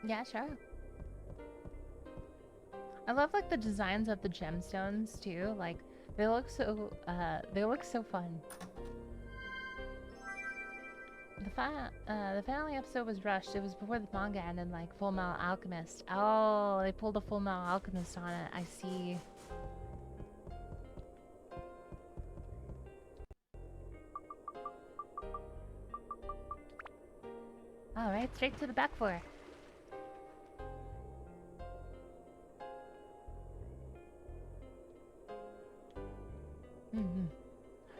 Yeah, sure. I love like the designs of the gemstones too. Like they look so fun. The finale episode was rushed. It was before the manga ended, like Full Metal Alchemist. Oh, they pulled a Full Metal Alchemist on it. I see. All right, straight to the back floor.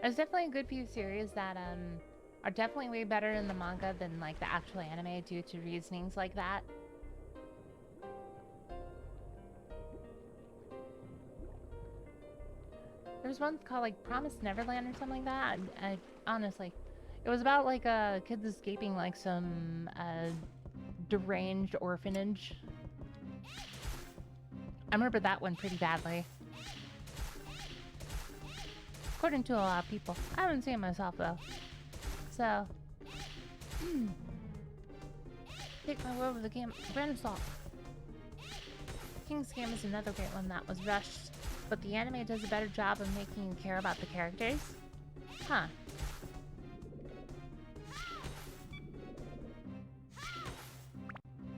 There's definitely a good few series that are definitely way better in the manga than like the actual anime due to reasonings like that. There's one called like Promised Neverland or something like that. I honestly, it was about like kids escaping like some deranged orphanage. I remember that one pretty badly. According to a lot of people. I haven't seen it myself though. So, take my word with the game. Grain of salt. King's Game is another great one that was rushed, but the anime does a better job of making you care about the characters. Huh.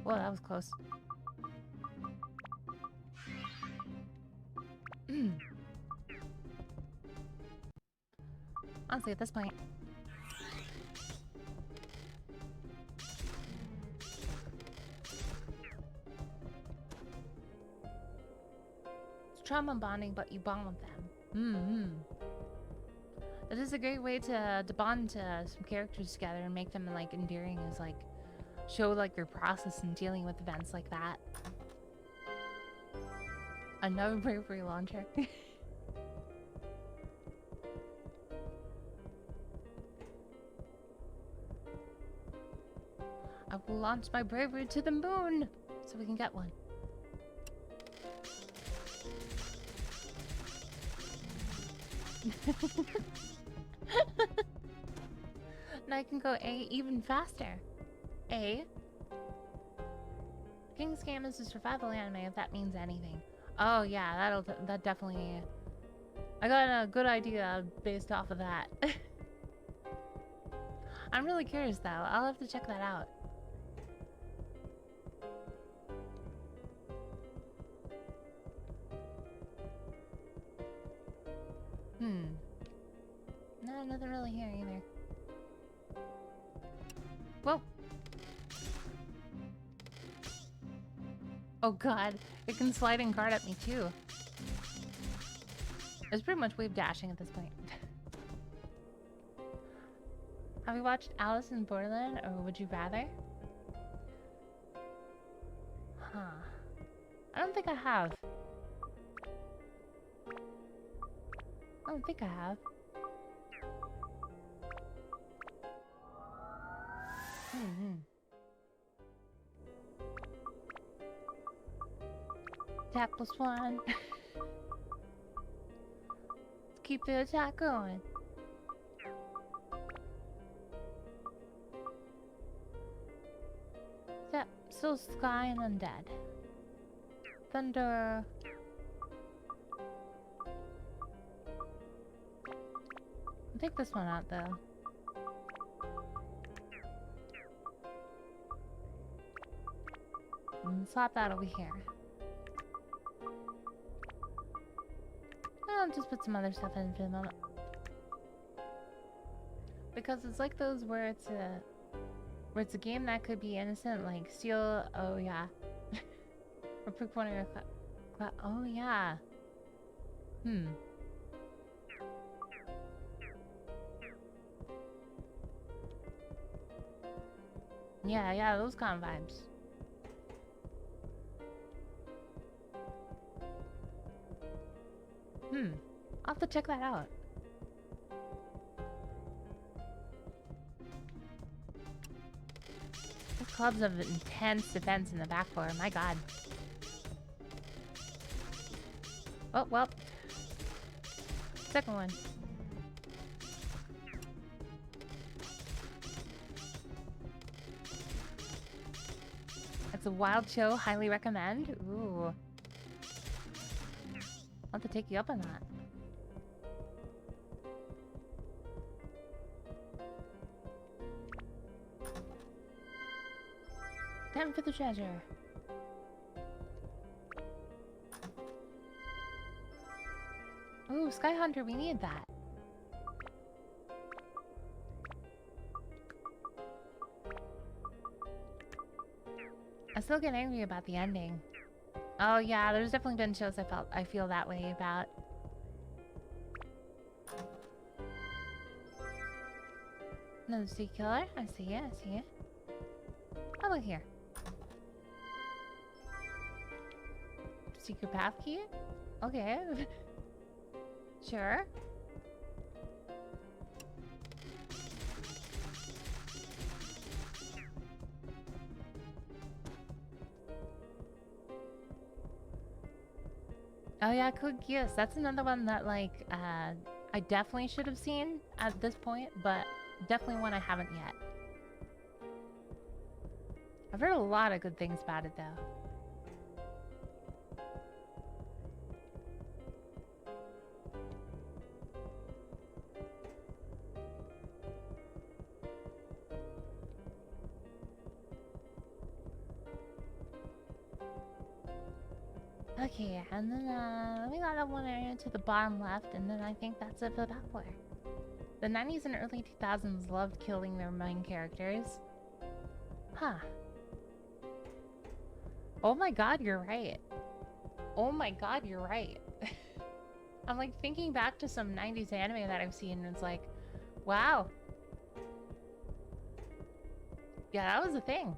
Whoa, that was close. Honestly, at this point. It's trauma bonding, but you bond with them. It is a great way to bond some characters together and make them like endearing, is like show like your process in dealing with events like that. Another bravery launcher. I will launch my bravery to the moon so we can get one. And I can go A even faster. A. King's Game is a survival anime, if that means anything. Oh yeah, that definitely. I got a good idea based off of that. I'm really curious though. I'll have to check that out. nothing really here either. Whoa! Oh god, it can slide and guard at me too. It's pretty much wave dashing at this point. Have you watched Alice in Borderland or Would You Rather? Huh. I don't think I have. I don't think I have. Attack +1. Let's keep the attack going. Yep, still Sky and Undead. Thunder. I'll take this one out though. And swap that over here. I'll just put some other stuff in for the moment. Because it's like those where it's a game that could be innocent, like steal. Oh yeah. Or pick one of your oh yeah. Yeah, those kind of vibes. I'll have to check that out. These clubs have intense defense in the back floor, my god. Oh, well. Second one. It's a wild show, highly recommend. Ooh. I'll have to take you up on that. Time for the treasure. Ooh, Sky Hunter, we need that. I still get angry about the ending. Oh yeah, there's definitely been shows I feel that way about. Another sea killer. I see it, I see it. How about here? Secret path key? Okay. Sure. Oh yeah, Code Geass. That's another one that like I definitely should have seen at this point, but definitely one I haven't yet. I've heard a lot of good things about it though. Okay, and then we got that one area to the bottom left, and then I think that's it for the back floor. The 90s and early 2000s loved killing their main characters. Huh. Oh my god, you're right. Oh my god, you're right. I'm like thinking back to some 90s anime that I've seen, and it's like, wow. Yeah, that was a thing.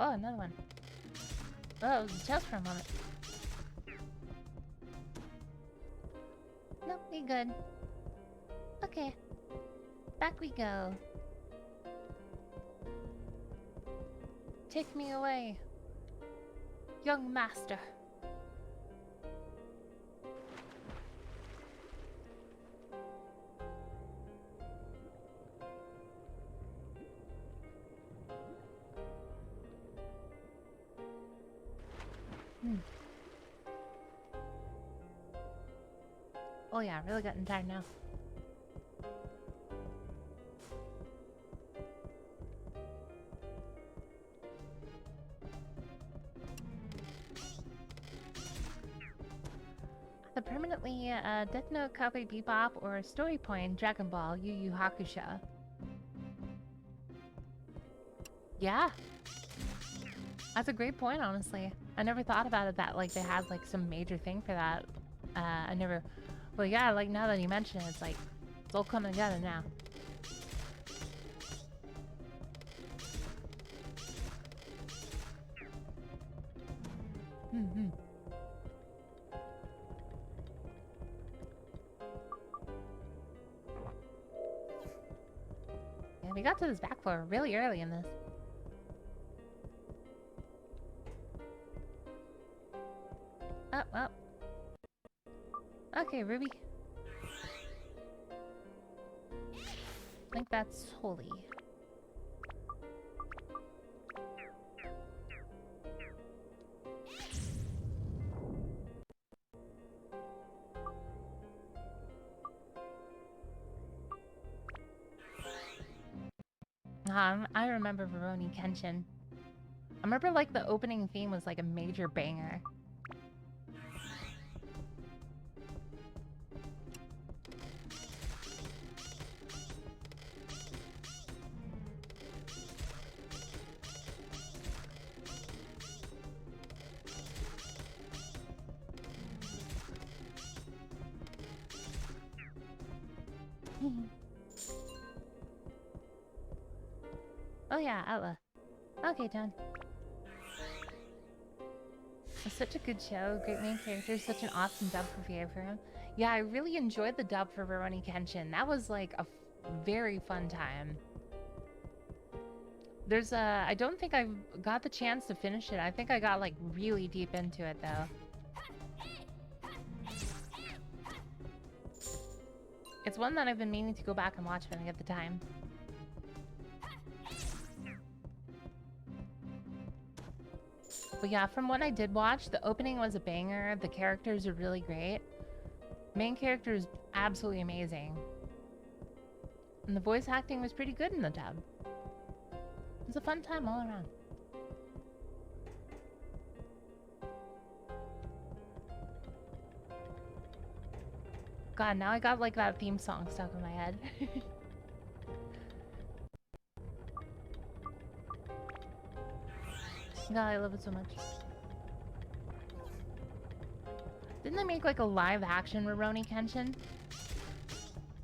Oh, another one. Oh, it was a chest for a moment. Nope, we good. Okay. Back we go. Take me away, young master. Oh yeah, really getting tired now. permanently Death Note, Cowboy Bebop, or Story Point, Dragon Ball, Yu Yu Hakusho. Yeah, that's a great point, honestly. I never thought about it that, like, they had, like, some major thing for that. I never... Well, yeah, like, now that you mention it, it's like, it's all coming together now. Mm-hmm. Yeah, we got to this back floor really early in this. Oh, well. Okay, Ruby. I think that's holy. I remember Veroni Kenshin. I remember, like, the opening theme was, like, a major banger. Oh yeah, Atla. Okay, done. It's such a good show, great main character, such an awesome dub for him. Yeah, I really enjoyed the dub for Veroni Kenshin. That was like a very fun time. There's a... I don't think I've got the chance to finish it. I think I got like really deep into it though. It's one that I've been meaning to go back and watch when I get the time. But yeah, from what I did watch, the opening was a banger. The characters are really great. Main character is absolutely amazing. And the voice acting was pretty good in the dub. It was a fun time all around. God, now I got like that theme song stuck in my head. God, I love it so much. Didn't they make like a live action Rurouni Kenshin?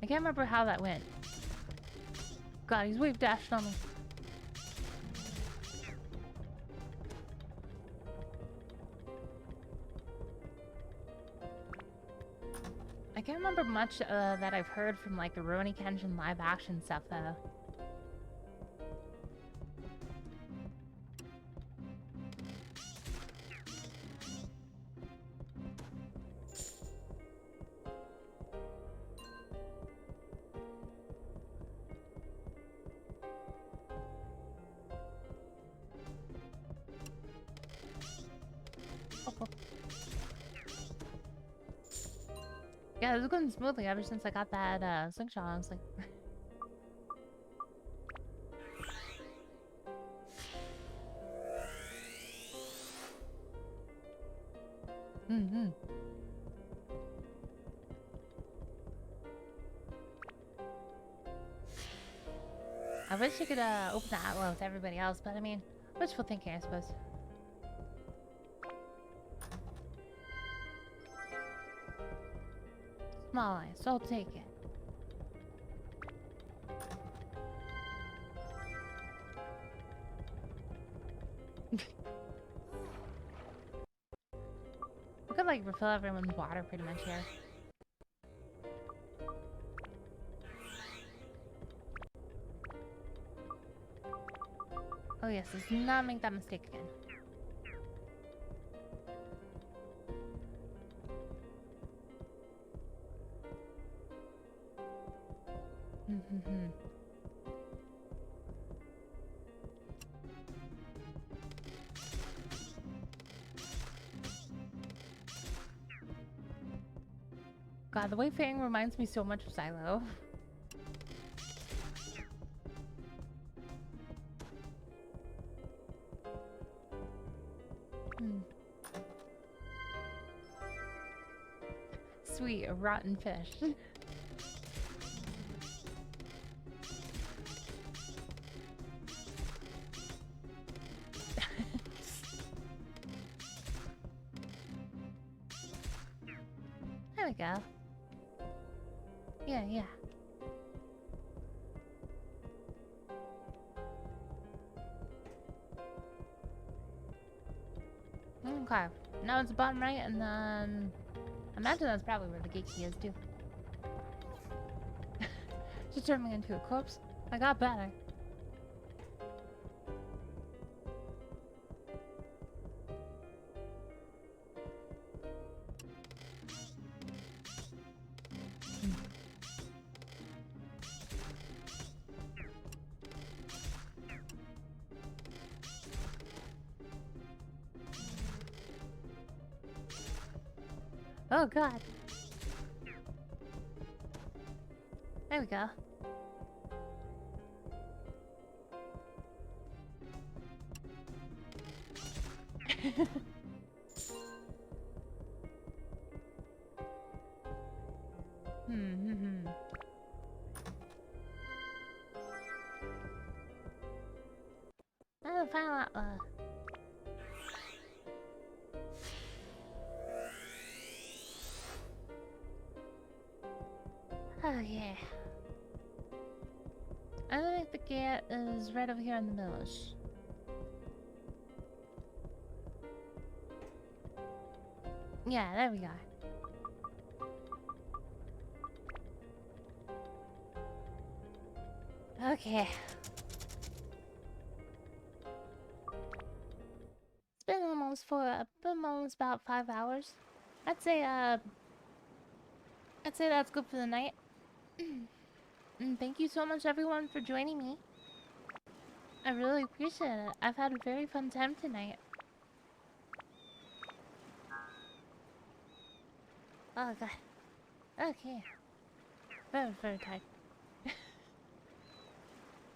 I can't remember how that went. God, he's wave dashed on me. I can't remember much that I've heard from like the Rurouni Kenshin live action stuff though. Yeah, it was going smoothly ever since I got that slingshot. I was like... Mm-hmm. I wish you could open the Atlas with everybody else, but I mean, wishful thinking, I suppose. Small eyes, so I'll take it. We could like refill everyone's water pretty much here. Oh yes, let's not make that mistake again. God, the way Fang reminds me so much of Silo. Sweet, a rotten fish. There we go. Yeah. Okay. Now it's bottom right, and then I imagine that's probably where the gate key is too. She turned me into a corpse. I got better. Oh god. There we go. Oh, final outlaw. Oh yeah. I think the gate is right over here in the middle. Yeah, there we are. Okay. It's been almost about 5 hours. I'd say that's good for the night. And thank you so much everyone for joining me. I really appreciate it. I've had a very fun time tonight. Oh god. Okay. Very tight.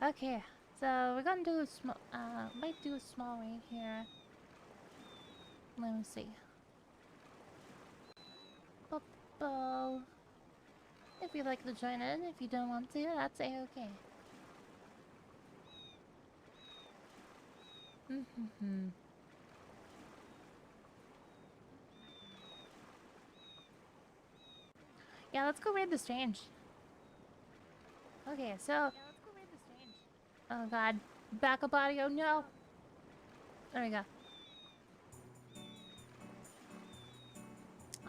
Okay. So we're gonna do a might do a small raid here. Let me see. Bubble. If you'd like to join in, if you don't want to, that's a-okay. Yeah, let's go raid the strange. Okay, so... Yeah, let's go raid the strange. Oh god. Backup audio, no! There we go.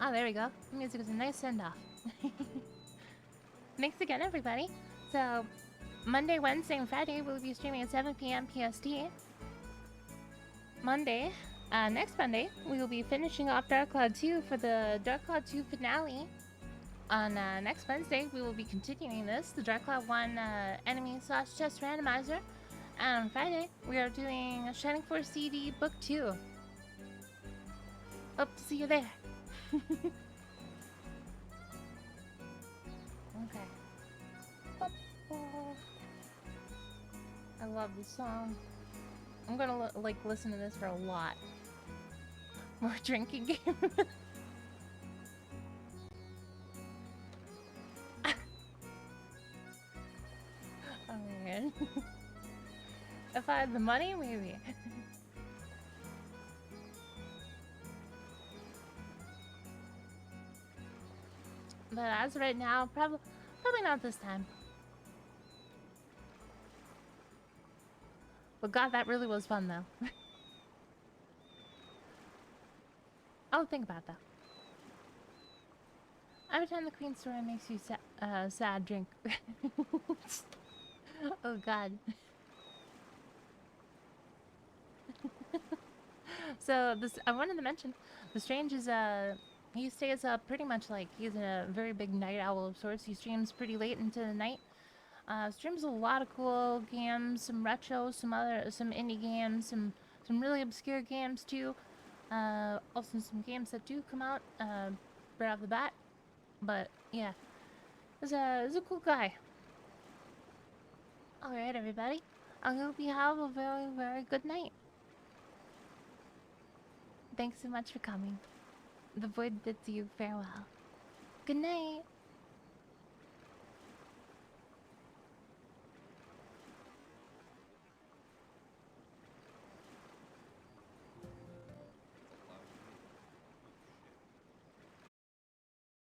Oh, there we go. The music is a nice send-off. Thanks again, everybody. So, Monday, Wednesday, and Friday we'll be streaming at 7 p.m. PST. Next Monday, we will be finishing off Dark Cloud 2 for the Dark Cloud 2 finale. On next Wednesday, we will be continuing the Dark Cloud 1 enemy/chest randomizer. And on Friday, we are doing Shining Force CD Book 2. Hope to see you there. Okay. I love this song. I'm gonna listen to this for a lot. More drinking game. Oh man. If I had the money, maybe. But as of right now, probably not this time. But god, that really was fun though. I'll think about that. Every time the Queen story makes you sad, drink. Oh god. So I wanted to mention, the Strange is he stays up pretty much like he's a very big night owl of sorts. He streams pretty late into the night. Streams a lot of cool games, some retro, some indie games, some really obscure games too. Also some games that do come out right off the bat. But yeah, he's a cool guy. All right, everybody. I hope you have a very good night. Thanks so much for coming. The void bids you farewell. Good night.